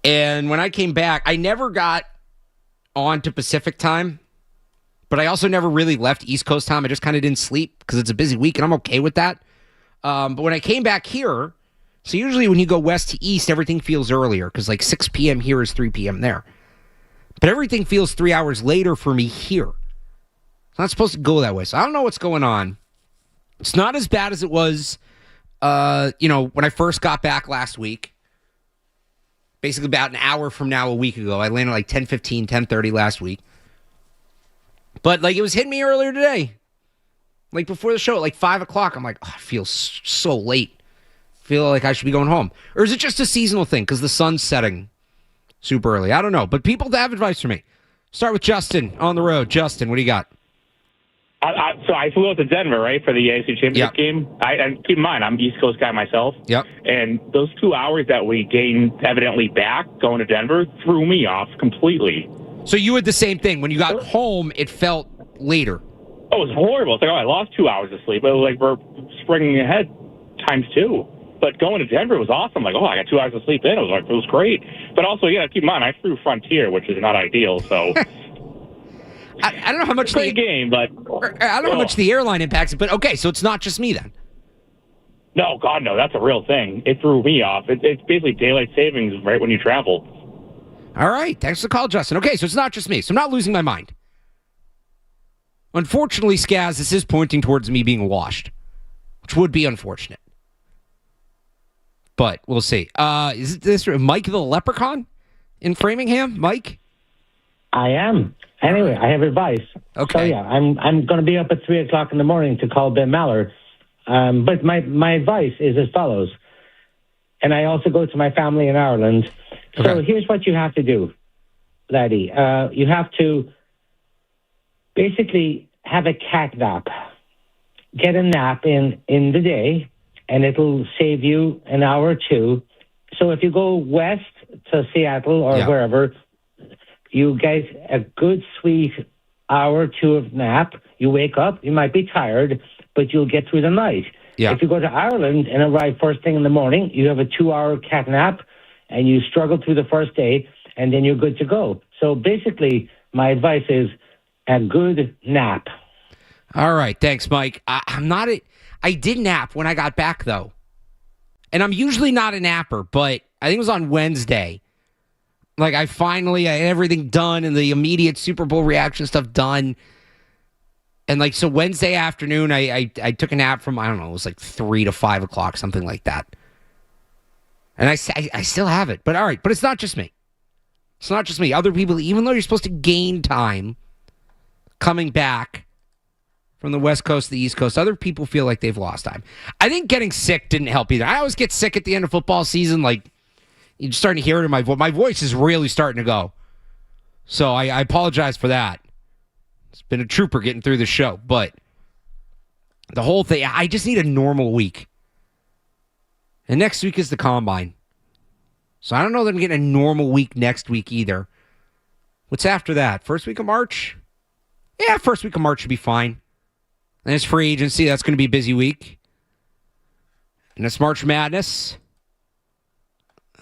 And when I came back, I never got on to Pacific time, but I also never really left East Coast time. I just kind of didn't sleep because it's a busy week, and I'm okay with that. But when I came back here, so usually when you go west to east, everything feels earlier because like 6 p.m. here is 3 p.m. there. But everything feels 3 hours later for me here. It's not supposed to go that way. So I don't know what's going on. It's not as bad as it was, when I first got back last week. Basically about an hour from now, a week ago. I landed like 10:15, 10:30 last week. But like it was hitting me earlier today. Like before the show at like 5 o'clock. I'm like, I feel so late. I feel like I should be going home. Or is it just a seasonal thing because the sun's setting super early? I don't know. But people have advice for me. Start with Justin on the road. Justin, what do you got? So I flew out to Denver, right, for the AFC Championship game. And keep in mind, I'm an East Coast guy myself. Yep. And those 2 hours that we gained evidently back going to Denver threw me off completely. So you had the same thing. When you got home, it felt later. Oh, it was horrible. It's like, I lost 2 hours of sleep. It was like we're springing ahead times 2. But going to Denver was awesome. Like, I got 2 hours of sleep in. It was great. But also, keep in mind, I flew Frontier, which is not ideal, so... I don't know how much great game, but I don't know how much the airline impacts it. But okay, so it's not just me then. No, God, no, that's a real thing. It threw me off. It's basically daylight savings right when you travel. All right, thanks for the call, Justin. Okay, so it's not just me. So I'm not losing my mind. Unfortunately, Skaz, this is pointing towards me being washed, which would be unfortunate. But we'll see. Is this Mike the Leprechaun in Framingham? Mike? I am. Anyway, I have advice. Okay. So, I'm going to be up at 3 o'clock in the morning to call Ben Maller. But my advice is as follows. And I also go to my family in Ireland. So here's what you have to do, laddie. You have to basically have a cat nap. Get a nap in the day, and it'll save you an hour or two. So if you go west to Seattle or wherever, you get a good, sweet hour or two of nap. You wake up, you might be tired, but you'll get through the night. Yeah. If you go to Ireland and arrive first thing in the morning, you have a 2-hour cat nap, and you struggle through the first day, and then you're good to go. So basically, my advice is a good nap. All right, thanks, Mike. I did nap when I got back, though. And I'm usually not a napper, but I think it was on Wednesday. Like, I had everything done and the immediate Super Bowl reaction stuff done. And, like, so Wednesday afternoon, I took a nap from, I don't know, it was like 3 to 5 o'clock, something like that. And I still have it. But, all right, but it's not just me. It's not just me. Other people, even though you're supposed to gain time coming back from the West Coast to the East Coast, other people feel like they've lost time. I think getting sick didn't help either. I always get sick at the end of football season, like, you're starting to hear it in my voice. My voice is really starting to go. So I apologize for that. It's been a trooper getting through the show. But the whole thing, I just need a normal week. And next week is the Combine. So I don't know that I'm getting a normal week next week either. What's after that? First week of March? Yeah, first week of March should be fine. And it's free agency. That's going to be a busy week. And it's March Madness.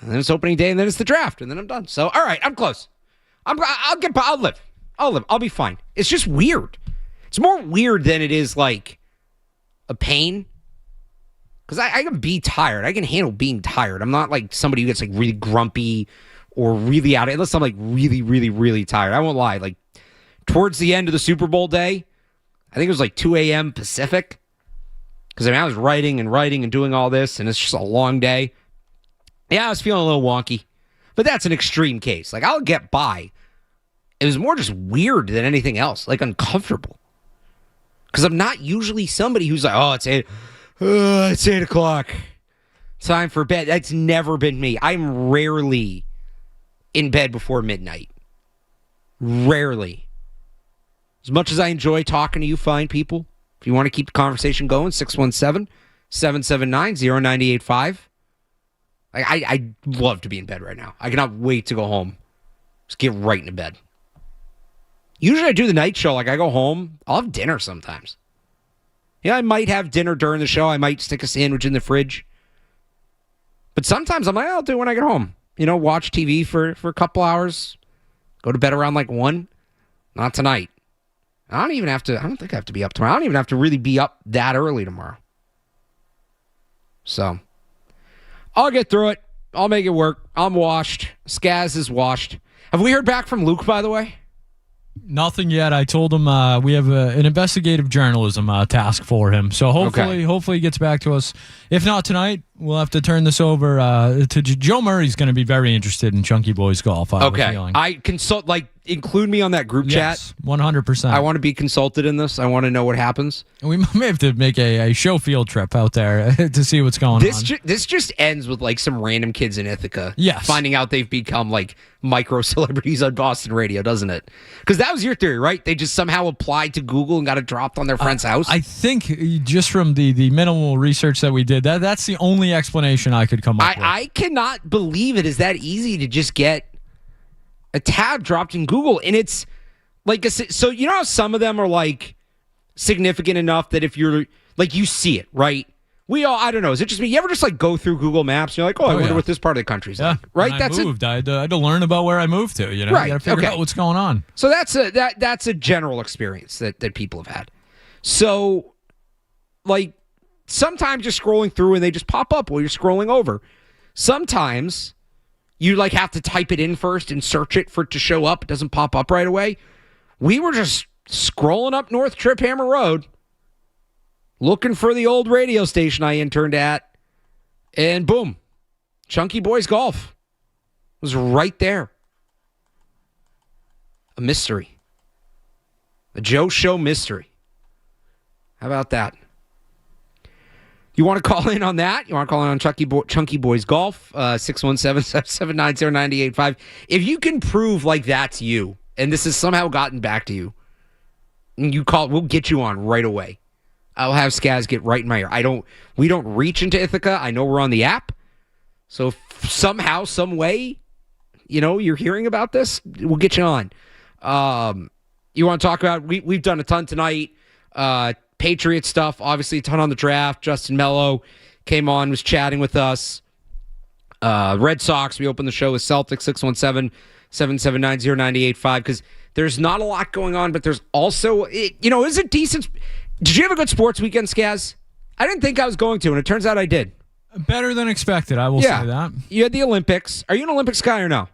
And then it's opening day, and then it's the draft, and then I'm done. So, all right, I'm close. I'll live. I'll be fine. It's just weird. It's more weird than it is like a pain. Because I can be tired. I can handle being tired. I'm not like somebody who gets like really grumpy or really out of it, unless I'm like really, really, really tired. I won't lie. Like towards the end of the Super Bowl day, I think it was like 2 a.m. Pacific. Because I was writing and doing all this, and it's just a long day. Yeah, I was feeling a little wonky. But that's an extreme case. Like, I'll get by. It was more just weird than anything else. Like, uncomfortable. Because I'm not usually somebody who's like, it's 8 o'clock. Time for bed. That's never been me. I'm rarely in bed before midnight. Rarely. As much as I enjoy talking to you fine people, if you want to keep the conversation going, 617-779-0985. I'd love to be in bed right now. I cannot wait to go home. Just get right into bed. Usually I do the night show. Like, I go home. I'll have dinner sometimes. Yeah, I might have dinner during the show. I might stick a sandwich in the fridge. But sometimes I'm like, I'll do it when I get home. Watch TV for a couple hours. Go to bed around like 1. Not tonight. I don't think I have to be up tomorrow. I don't even have to really be up that early tomorrow. So, I'll get through it. I'll make it work. I'm washed. Skaz is washed. Have we heard back from Luke, by the way? Nothing yet. I told him we have an investigative journalism task for him. So hopefully he gets back to us. If not tonight, we'll have to turn this over to Joe Murray's going to be very interested in Chunky Boys golf. I consult, include me on that group chat. 100%. I want to be consulted in this. I want to know what happens. We may have to make a show field trip out there to see what's going on. This just ends with some random kids in Ithaca finding out they've become micro celebrities on Boston radio, doesn't it? Because that was your theory, right? They just somehow applied to Google and got it dropped on their friend's house. I think just from the minimal research that we did, that's the only explanation I could come up with. I cannot believe it is that easy to just get a tab dropped in Google. And it's so you know how some of them are significant enough that if you're you see it, right? I don't know. Is it just me? You ever just go through Google Maps and you're like, I wonder what this part of the country's like, right? I moved. I had to learn about where I moved to, Right. You got to figure out what's going on. So that's a general experience that people have had. So sometimes you're scrolling through and they just pop up while you're scrolling over. Sometimes you have to type it in first and search it for it to show up. It doesn't pop up right away. We were just scrolling up North Trip Hammer Road, looking for the old radio station I interned at, and boom, Chunky Boys Golf was right there. A mystery. A Joe Show mystery. How about that? You want to call in on that? You want to call in on Chunky Boys Golf, 617-790-9885. If you can prove that's you, and this has somehow gotten back to you, and you call, we'll get you on right away. I'll have Skaz get right in my ear. We don't reach into Ithaca. I know we're on the app. So if somehow, some way, you're hearing about this, we'll get you on. You want to talk about, we've done a ton tonight. Patriots stuff, obviously a ton on the draft. Justin Melo came on, was chatting with us. Red Sox, we opened the show with Celtics, 617-779-0985, because there's not a lot going on, but there's also, it was a decent... Did you have a good sports weekend, Skaz? I didn't think I was going to, and it turns out I did. Better than expected, I will say that. You had the Olympics. Are you an Olympics guy or no?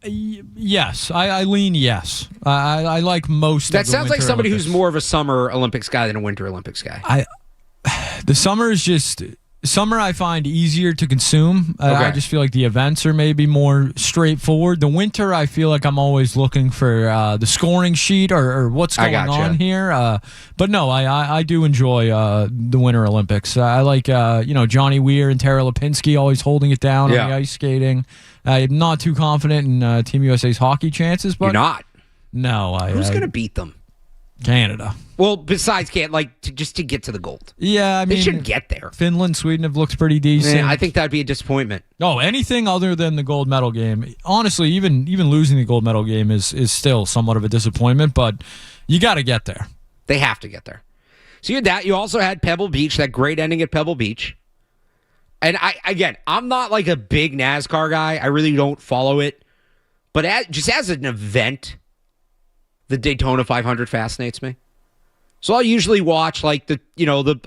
Yes. I lean yes. I like most of the That sounds like somebody Olympics. who's more of a summer Olympics guy than a winter Olympics guy. The summer is just... Summer I find easier to consume. I just feel like the events are maybe more straightforward. The winter I feel like I'm always looking for the scoring sheet or what's going on here. But no, I do enjoy the Winter Olympics. I like Johnny Weir and Tara Lipinski always holding it down on the ice skating. I'm not too confident in Team USA's hockey chances. But you're not? No. Who's going to beat them? Canada. Well, besides just to get to the gold. Yeah, I mean, they should get there. Finland, Sweden have looked pretty decent. I think that'd be a disappointment. No, anything other than the gold medal game. Honestly, even losing the gold medal game is still somewhat of a disappointment, but you got to get there. They have to get there. So you had that. You also had Pebble Beach, that great ending at Pebble Beach. And I'm not a big NASCAR guy. I really don't follow it. But just as an event, the Daytona 500 fascinates me. So I'll usually watch the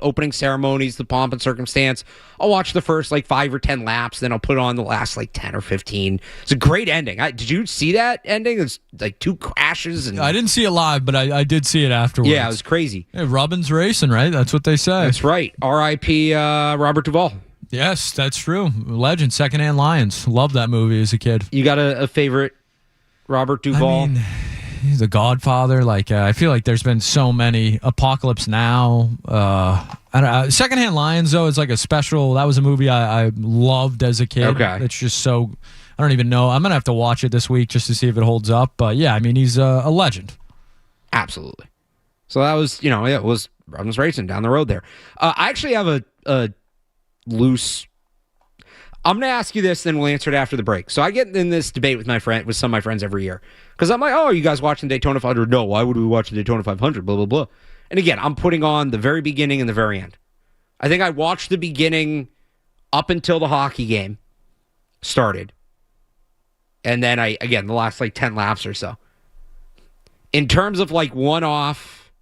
opening ceremonies, the pomp and circumstance. I'll watch the first 5 or 10 laps, then I'll put on the last 10 or 15. It's a great ending. Did you see that ending? It's 2 crashes. And I didn't see it live, but I did see it afterwards. Yeah, it was crazy. Hey, Robin's racing, right? That's what they say. That's right. R.I.P. Robert Duvall. Yes, that's true. Legend, Secondhand Lions. Loved that movie as a kid. You got a favorite Robert Duvall? I mean, he's the Godfather. I feel like there's been so many. Apocalypse Now. I don't know. Secondhand Lions, though, is a special. That was a movie I loved as a kid. Okay. It's just so. I don't even know. I'm going to have to watch it this week just to see if it holds up. But yeah, I mean, he's a legend. Absolutely. So that was, it was Robin's Racing down the road there. I actually have a loose. I'm going to ask you this, then we'll answer it after the break. So I get in this debate with some of my friends every year. Because I'm like, oh, are you guys watching Daytona 500? No, why would we watch the Daytona 500? Blah, blah, blah. And again, I'm putting on the very beginning and the very end. I think I watched the beginning up until the hockey game started. And then the last 10 laps or so. In terms of one-off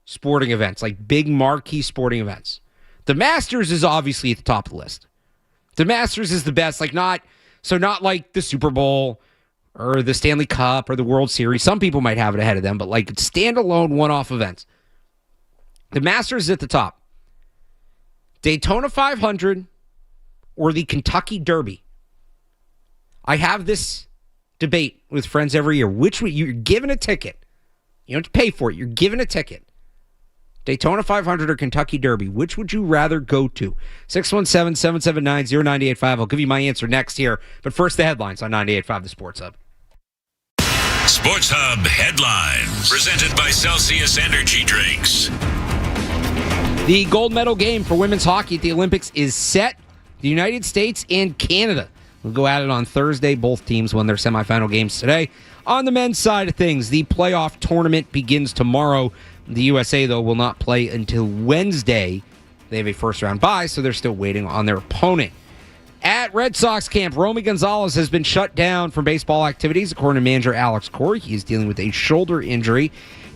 sporting events, big marquee sporting events, the Masters is obviously at the top of the list. The Masters is the best, not like the Super Bowl or the Stanley Cup or the World Series. Some people might have it ahead of them, but standalone one-off events. The Masters is at the top. Daytona 500 or the Kentucky Derby. I have this debate with friends every year. You're given a ticket. You don't have to pay for it. You're given a ticket. Daytona 500 or Kentucky Derby. Which would you rather go to? 617-779-0985. I'll give you my answer next here. But first, the headlines on 98.5 The Sports Hub. Sports Hub headlines. Presented by Celsius Energy Drinks. The gold medal game for women's hockey at the Olympics is set. The United States and Canada will go at it on Thursday. Both teams won their semifinal games today. On the men's side of things, the playoff tournament begins tomorrow. The USA, though, will not play until Wednesday. They have a first-round bye, so they're still waiting on their opponent. At Red Sox camp, Romy Gonzalez has been shut down from baseball activities, according to manager Alex Corey. He is dealing with a shoulder injury.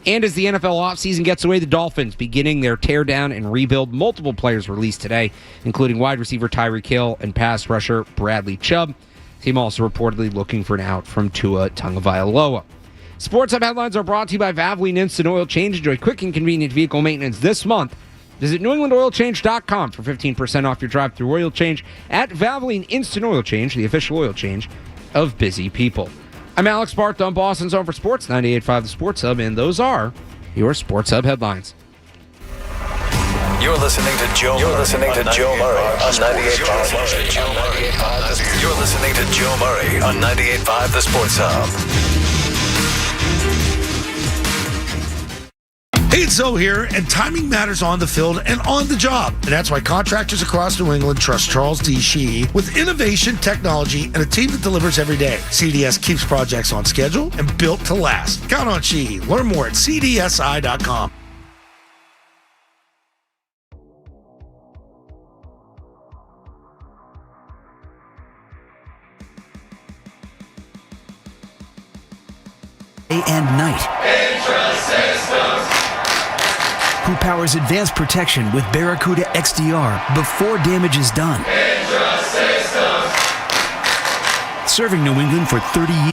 And as the NFL offseason gets away, the Dolphins beginning their teardown and rebuild. Multiple players released today, including wide receiver Tyreek Hill and pass rusher Bradley Chubb. Team also reportedly looking for an out from Tua Tagovailoa. Sports Hub headlines are brought to you by Valvoline Instant Oil Change. Enjoy quick and convenient vehicle maintenance this month. Visit NewEnglandOilChange.com for 15% off your drive-through oil change at Valvoline Instant Oil Change, the official oil change of busy people. I'm Alex Barth on Boston's Home for Sports, 98.5 The Sports Hub, and those are your Sports Hub headlines. You're listening to Joe Murray on 98.5. You're listening to Joe Murray on 98.5 The Sports Hub. Hey, it's Zoe here, and timing matters on the field and on the job. And that's why contractors across New England trust Charles D. Sheehy with innovation, technology, and a team that delivers every day. CDS keeps projects on schedule and built to last. Count on Sheehy. Learn more at cdsi.com. Day and night. Who powers advanced protection with Barracuda XDR before damage is done. Serving New England for 30 years.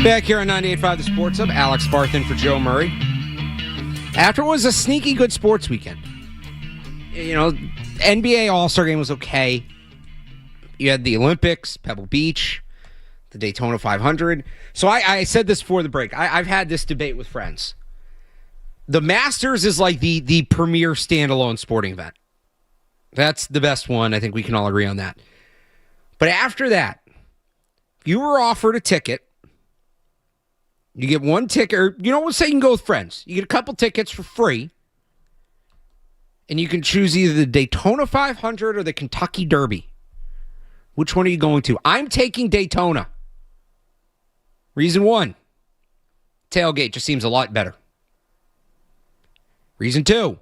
Back here on 98.5 The Sports Hub, Alex Barth in for Joe Murray. After what was a sneaky good sports weekend. You know, NBA All-Star Game was okay. You had the Olympics, Pebble Beach, the Daytona 500. So I said this before the break. I've had this debate with friends. The Masters is like the premier standalone sporting event. That's the best one. I think we can all agree on that. But after that, if you were offered a ticket, you get one ticket, or let's say you can go with friends. You get a couple tickets for free, and you can choose either the Daytona 500 or the Kentucky Derby. Which one are you going to? I'm taking Daytona. Reason one, tailgate just seems a lot better. Reason two,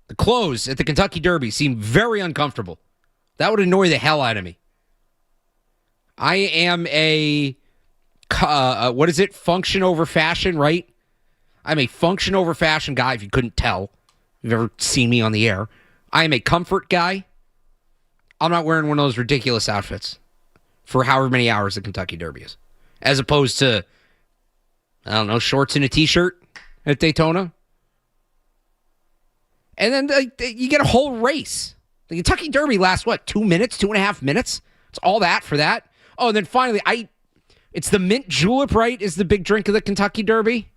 the clothes at the Kentucky Derby seem very uncomfortable. That would annoy the hell out of me. I am a, function over fashion, right? I'm a function over fashion guy, if you couldn't tell. If you've ever seen me on the air. I am a comfort guy. I'm not wearing one of those ridiculous outfits for however many hours the Kentucky Derby is. As opposed to, I don't know, shorts and a t-shirt at Daytona. And then you get a whole race. The Kentucky Derby lasts, 2 minutes, 2.5 minutes? It's all that for that. Oh, and then finally, it's the mint julep, right, is the big drink of the Kentucky Derby?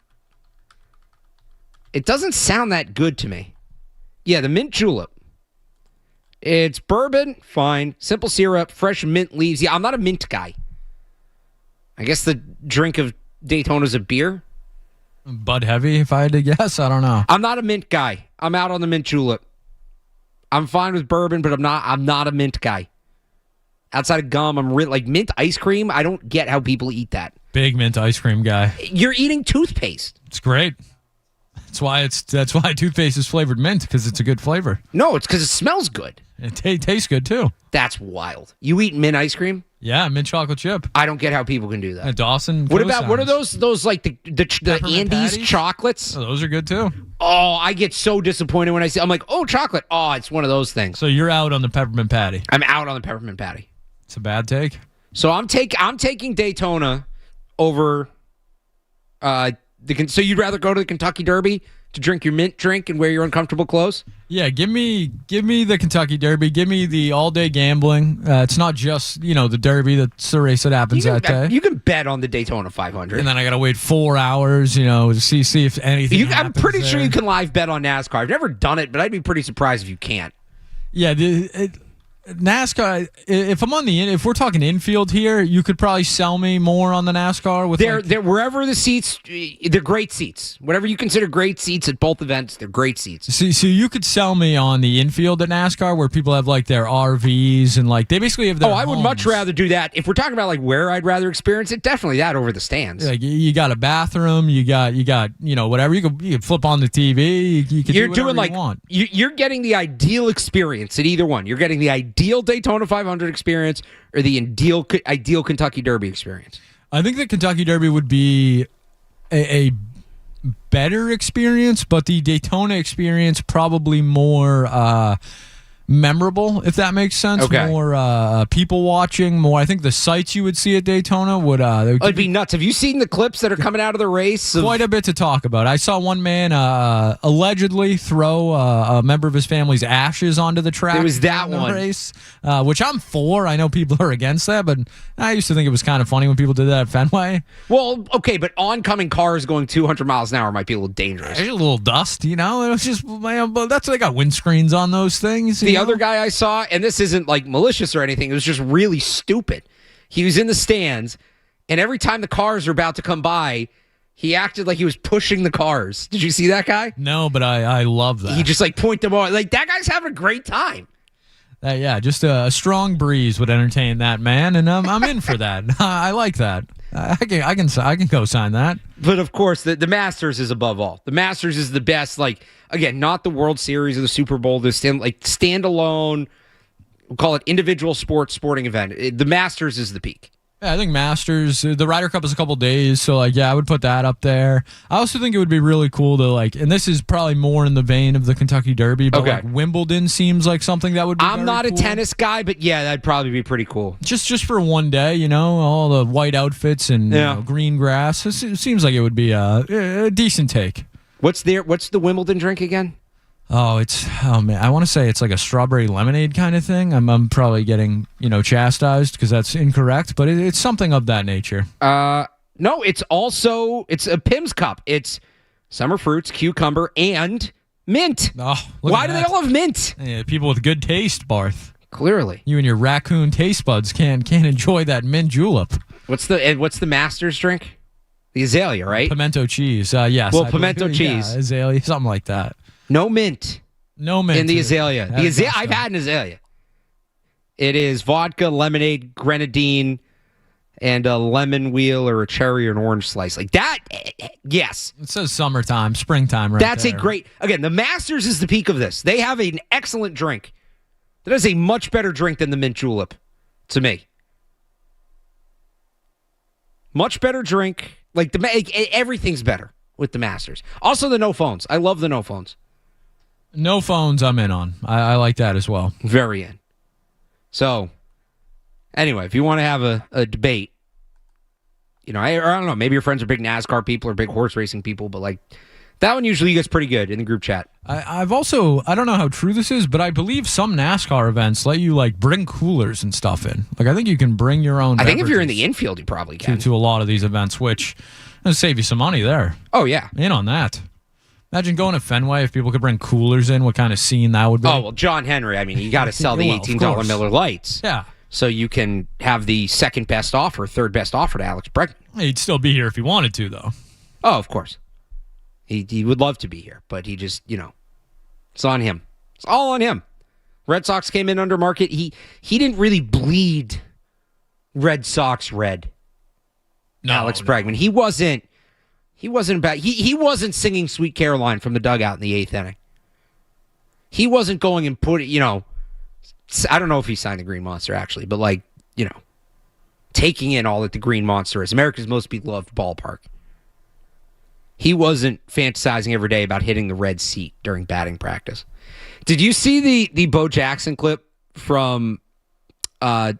It doesn't sound that good to me. Yeah, the mint julep. It's bourbon, fine. Simple syrup, fresh mint leaves. Yeah, I'm not a mint guy. I guess the drink of Daytona is a beer. Bud Heavy, if I had to guess. I don't know. I'm not a mint guy. I'm out on the mint julep. I'm fine with bourbon, but I'm not a mint guy. Outside of gum, I'm like mint ice cream. I don't get how people eat that. Big mint ice cream guy. You're eating toothpaste. It's great. That's why toothpaste is flavored mint, because it's a good flavor. No, it's because it smells good. It tastes good too. That's wild. You eat mint ice cream? Yeah, mint chocolate chip. I don't get how people can do that. At Dawson. What are those like the Andes patties? Chocolates? Oh, those are good too. Oh, I get so disappointed when I'm like, oh, chocolate. Oh, it's one of those things. So you're out on the peppermint patty. I'm out on the peppermint patty. It's a bad take. So I'm taking Daytona over so you'd rather go to the Kentucky Derby to drink your mint drink and wear your uncomfortable clothes? Yeah, give me the Kentucky Derby. Give me the all-day gambling. It's not just, the Derby. That's the race that happens that day. You can bet on the Daytona 500. And then I got to wait 4 hours, to see if anything happens. I'm pretty there. sure you can live bet on NASCAR. I've never done it, but I'd be pretty surprised if you can't. Yeah, NASCAR. If we're talking infield here, you could probably sell me more on the NASCAR. With they're wherever the seats. They're great seats. Whatever you consider great seats at both events, they're great seats. So you could sell me on the infield at NASCAR, where people have their RVs and they basically have their. I would much rather do that. If we're talking about where I'd rather experience it, definitely that over the stands. You got a bathroom. You got whatever. You can flip on the TV. You can do whatever you want. You're getting the ideal experience at either one. You're getting the ideal Daytona 500 experience or the ideal Kentucky Derby experience? I think the Kentucky Derby would be a better experience, but the Daytona experience probably more memorable, if that makes sense. Okay. More people watching, more. I think the sights you would see at Daytona would it'd be nuts. Have you seen the clips that are coming out of the race? Quite a bit to talk about. I saw one man allegedly throw a member of his family's ashes onto the track. It was that one race, which I'm for. I know people are against that, but I used to think it was kind of funny when people did that at Fenway. Well, okay, but oncoming cars going 200 miles an hour might be a little dangerous. There's a little dust, It was just, that's they got windscreens on those things. The other guy I saw, and this isn't malicious or anything, it was just really stupid. He was in the stands, and every time the cars were about to come by, he acted like he was pushing the cars. Did you see that guy? No, but I love that. He just pointed them on. That guy's having a great time. Yeah, just a strong breeze would entertain that man, and I'm in for that. I like that. I can co-sign that. But of course, the Masters is above all. The Masters is the best. Again, not the World Series or the Super Bowl. This standalone, we'll call it individual sporting event. The Masters is the peak. Yeah, I think Masters, the Ryder Cup is a couple days, so I would put that up there. I also think it would be really cool to and this is probably more in the vein of the Kentucky Derby, but Wimbledon seems like something that would be I'm not cool. a tennis guy, but yeah, that'd probably be pretty cool. Just for one day, all the white outfits and green grass. It seems like it would be a decent take. What's the Wimbledon drink again? Oh man, I want to say it's like a strawberry lemonade kind of thing. I'm probably getting chastised because that's incorrect, but it's something of that nature. No, it's a Pim's cup. It's summer fruits, cucumber, and mint. Oh, why do they all have mint? Yeah, people with good taste, Barth. Clearly, you and your raccoon taste buds can't enjoy that mint julep. What's the Masters drink? The Azalea, right? Pimento cheese. Yes. Well, pimento cheese, Azalea, something like that. No mint. No mint in the Azalea. I've had an Azalea. It is vodka, lemonade, grenadine, and a lemon wheel or a cherry or an orange slice. Like that, yes. It says summertime, springtime right That's there. a great... Again, the Masters is the peak of this. They have an excellent drink. That is a much better drink than the mint julep, to me. Much better drink. Everything's better with the Masters. Also, the no phones. I love the no phones. No phones I'm in on. I like that as well. Very in. So, anyway, if you want to have a debate, I don't know, maybe your friends are big NASCAR people or big horse racing people, but that one usually gets pretty good in the group chat. I've also, I don't know how true this is, but I believe some NASCAR events let you bring coolers and stuff in. I think you can bring your own. I think if you're in the infield, you probably can. To a lot of these events, which will save you some money there. Oh, yeah. In on that. Imagine going to Fenway if people could bring coolers in. What kind of scene that would be? Oh, well, John Henry. I mean, you got to sell the $18 Miller Lights. Yeah. So you can have the second best offer, third best offer to Alex Bregman. He'd still be here if he wanted to, though. Oh, of course. He would love to be here, but he just, it's on him. It's all on him. Red Sox came in under market. He didn't really bleed Red Sox red. No, Alex Bregman. He wasn't he wasn't singing Sweet Caroline from the dugout in the 8th inning. He wasn't going and I don't know if he signed the Green Monster actually, but taking in all that the Green Monster is, America's most beloved ballpark. He wasn't fantasizing every day about hitting the red seat during batting practice. Did you see the Bo Jackson clip from Felger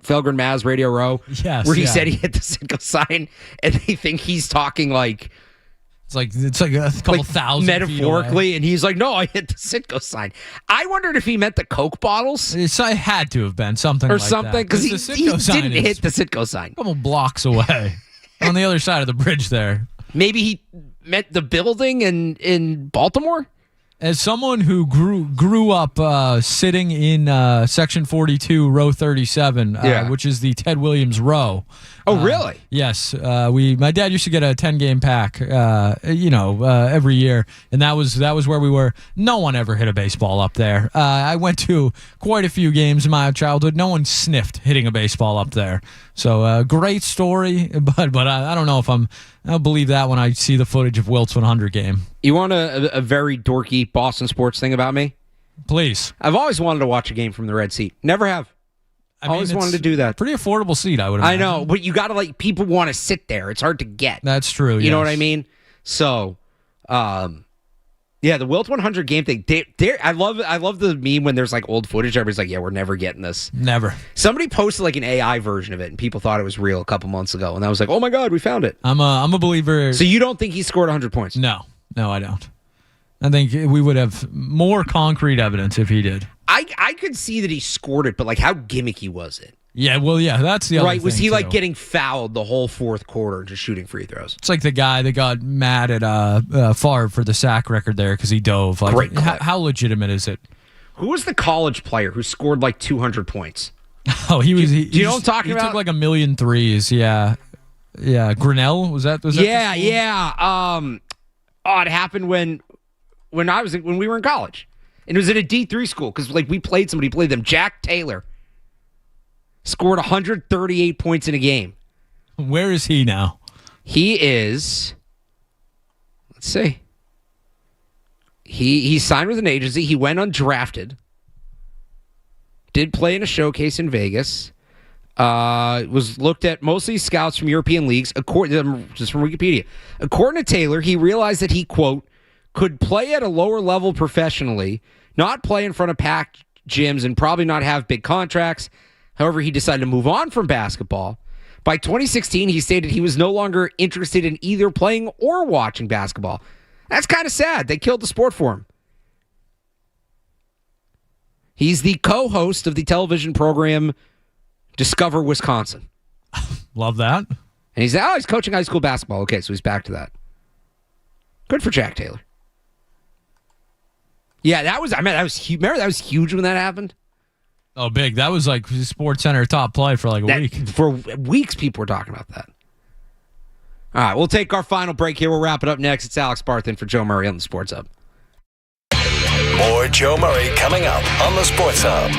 and Maz Radio Row? Yes. Where he said he hit the Citgo sign, and they think he's talking it's like a couple thousand metaphorically, and he's like, "No, I hit the Citgo sign." I wondered if he meant the Coke bottles. It had to have been something or like something because he didn't hit the Citgo sign. A couple blocks away on the other side of the bridge there. Maybe he meant the building in Baltimore? As someone who grew up sitting in Section 42, Row 37, which is the Ted Williams row. Oh, really? Yes. My dad used to get a 10-game pack, every year, and that was where we were. No one ever hit a baseball up there. I went to quite a few games in my childhood. No one sniffed hitting a baseball up there. So great story, but I don't know if I'll believe that when I see the footage of Wilt's 100 game. You want a very dorky Boston sports thing about me? Please. I've always wanted to watch a game from the red seat. Never have. Always wanted to do that. Pretty affordable seat, I would imagine. I know, but you got to people want to sit there. It's hard to get. That's true. You know what I mean? So, the Wilt 100 game thing. I love the meme when there's old footage. Everybody's like, "Yeah, we're never getting this." Never. Somebody posted an AI version of it, and people thought it was real a couple months ago, and I was like, "Oh my god, we found it." I'm a believer. So you don't think he scored 100 points? No, I don't. I think we would have more concrete evidence if he did. I could see that he scored it, but how gimmicky was it? Yeah, that's the other thing. Right, was he getting fouled the whole fourth quarter and just shooting free throws? It's like the guy that got mad at Favre for the sack record there because he dove. Great clip. How legitimate is it? Who was the college player who scored 200 points? Oh, he was. Do you know what I'm talking about? He took 1 million threes. Yeah. Grinnell was that? Yeah. It happened when we were in college. And it was at a D3 school because we played somebody, played them. Jack Taylor scored 138 points in a game. Where is he now? He is, let's see. He signed with an agency. He went undrafted. Did play in a showcase in Vegas. Was looked at mostly scouts from European leagues, just from Wikipedia. According to Taylor, he realized that he, quote, could play at a lower level professionally, not play in front of packed gyms, and probably not have big contracts. However, he decided to move on from basketball. By 2016, he stated he was no longer interested in either playing or watching basketball. That's kind of sad. They killed the sport for him. He's the co-host of the television program Discover Wisconsin. Love that. And he's coaching high school basketball. Okay, so he's back to that. Good for Jack Taylor. Yeah, that was huge. Remember that was huge when that happened? Oh, big. That was like SportsCenter top play for like a week. For weeks, people were talking about that. All right, we'll take our final break here. We'll wrap it up next. It's Alex Barth in for Joe Murray on the Sports Hub. More Joe Murray coming up on the Sports Hub.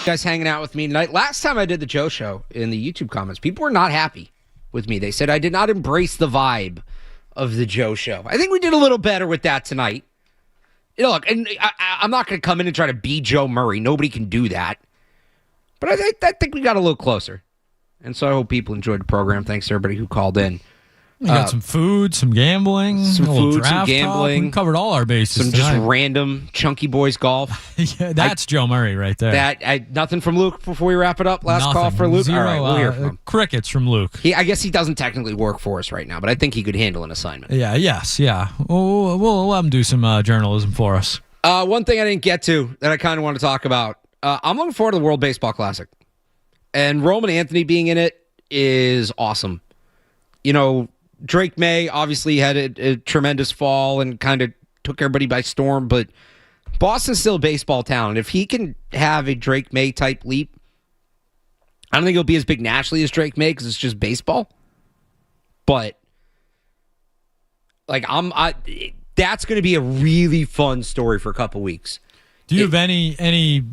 guys hanging out with me tonight. Last time I did the Joe Show in the YouTube comments, people were not happy with me. They said I did not embrace the vibe of the Joe Show. I think we did a little better with that tonight. Look, and I'm not going to come in and try to be Joe Murray. Nobody can do that. But I think we got a little closer. And so I hope people enjoyed the program. Thanks to everybody who called in. We got some food, some gambling, some draft gambling. We covered all our bases. Some tonight. just random Chunky Boys golf. Yeah, that's Joe Murray right there. Nothing from Luke before we wrap it up. Last call for Luke. Zero, all right, we'll hear from him. Crickets from Luke. I guess he doesn't technically work for us right now, but I think he could handle an assignment. Yeah. We'll let him do some journalism for us. One thing I didn't get to that I kind of want to talk about. I'm looking forward to the World Baseball Classic. And Roman Anthony being in it is awesome. You know, Drake May obviously had a tremendous fall and kind of took everybody by storm, but Boston's still a baseball town. If he can have a Drake May type leap, I don't think he'll be as big nationally as Drake May because it's just baseball. But that's going to be a really fun story for a couple weeks. Do you have any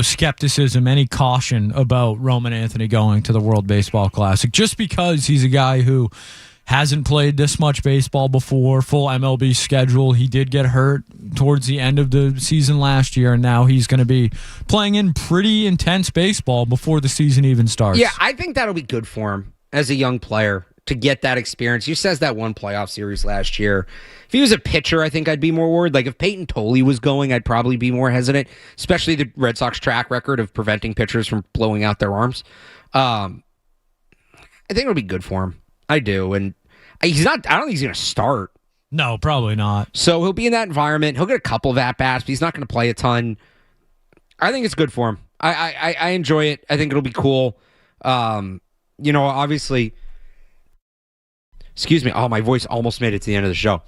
skepticism, any caution about Roman Anthony going to the World Baseball Classic? Just because he's a guy who hasn't played this much baseball before, full MLB schedule. He did get hurt towards the end of the season last year, and now he's going to be playing in pretty intense baseball before the season even starts. Yeah, I think that'll be good for him as a young player to get that experience. He says that one playoff series last year. If he was a pitcher, I think I'd be more worried. Like if Peyton Tolley was going, I'd probably be more hesitant, especially the Red Sox track record of preventing pitchers from blowing out their arms. I think it'll be good for him. I do. And I don't think he's going to start. No, probably not. So he'll be in that environment. He'll get a couple of at-bats, but he's not going to play a ton. I think it's good for him. I enjoy it. I think it'll be cool. Obviously, excuse me. Oh, my voice almost made it to the end of the show.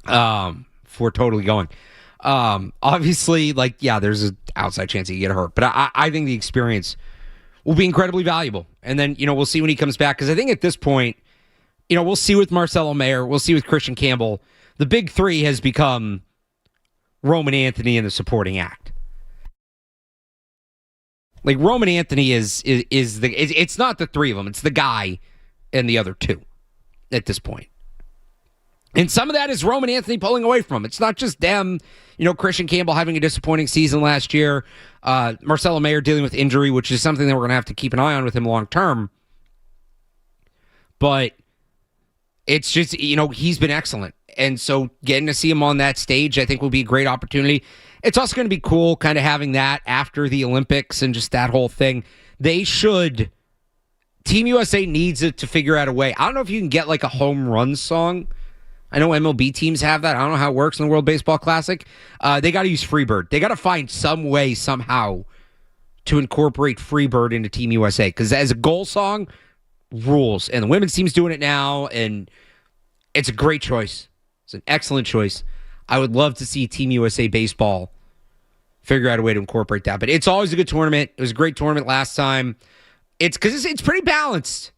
Before totally going. Obviously, there's an outside chance he could get hurt. But I think the experience will be incredibly valuable. And then, we'll see when he comes back. Because I think at this point, we'll see with Marcelo Mayer. We'll see with Christian Campbell. The big three has become Roman Anthony and the supporting act. Like, Roman Anthony it's not the three of them. It's the guy and the other two at this point. And some of that is Roman Anthony pulling away from him. It's not just them. Christian Campbell having a disappointing season last year. Marcelo Mayer dealing with injury, which is something that we're going to have to keep an eye on with him long term. But it's just, he's been excellent. And so getting to see him on that stage, I think will be a great opportunity. It's also going to be cool kind of having that after the Olympics and just that whole thing. Team USA needs it to figure out a way. I don't know if you can get like a home run song. I know MLB teams have that. I don't know how it works in the World Baseball Classic. They got to use Freebird. They got to find some way somehow to incorporate Freebird into Team USA because as a goal song, rules. And the women's team's doing it now, and it's a great choice. It's an excellent choice. I would love to see Team USA Baseball figure out a way to incorporate that. But it's always a good tournament. It was a great tournament last time. It's because it's pretty balanced.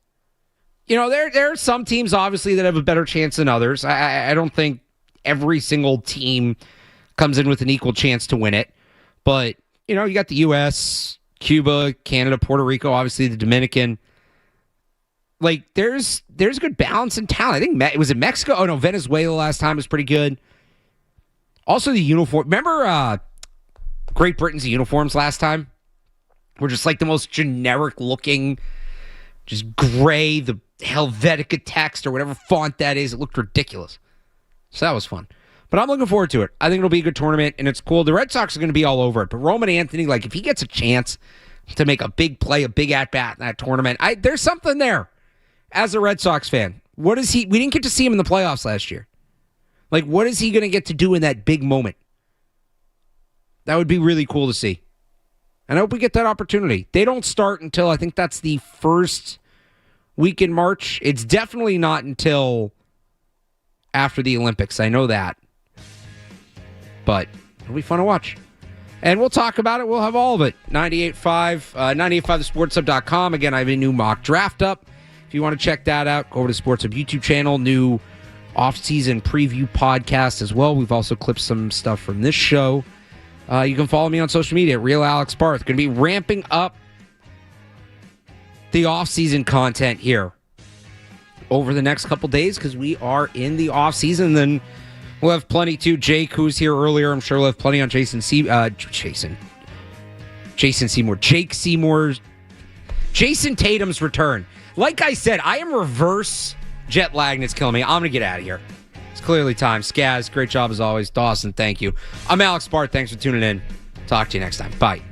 There are some teams, obviously, that have a better chance than others. I don't think every single team comes in with an equal chance to win it. But, you got the U.S., Cuba, Canada, Puerto Rico, obviously the Dominican. There's good balance and talent. I think it was in Mexico. Oh, no, Venezuela last time was pretty good. Also, the uniform. Remember Great Britain's uniforms last time? Were just the most generic looking, just gray, the Helvetica text or whatever font that is. It looked ridiculous. So that was fun. But I'm looking forward to it. I think it'll be a good tournament, and it's cool. The Red Sox are going to be all over it. But Roman Anthony, if he gets a chance to make a big play, a big at-bat in that tournament, there's something there. As a Red Sox fan, we didn't get to see him in the playoffs last year. What is he going to get to do in that big moment? That would be really cool to see. And I hope we get that opportunity. They don't start until, I think that's the first week in March. It's definitely not until after the Olympics. I know that. But it'll be fun to watch. And we'll talk about it. We'll have all of it. 98.5, 985thesportshub.com. Again, I have a new mock draft up. If you want to check that out, go over to Sports Hub YouTube channel. New off-season preview podcast as well. We've also clipped some stuff from this show You can follow me on social media at Real Alex Barth. Going to be ramping up the off-season content here over the next couple days because we are in the off-season. Then we'll have plenty too. Jake, who's here earlier, I'm sure we'll have plenty on Jake Seymour's. Jason Tatum's return. Like I said, I am reverse jet lag and it's killing me. I'm going to get out of here. It's clearly time. Skaz, great job as always. Dawson, thank you. I'm Alex Barth. Thanks for tuning in. Talk to you next time. Bye.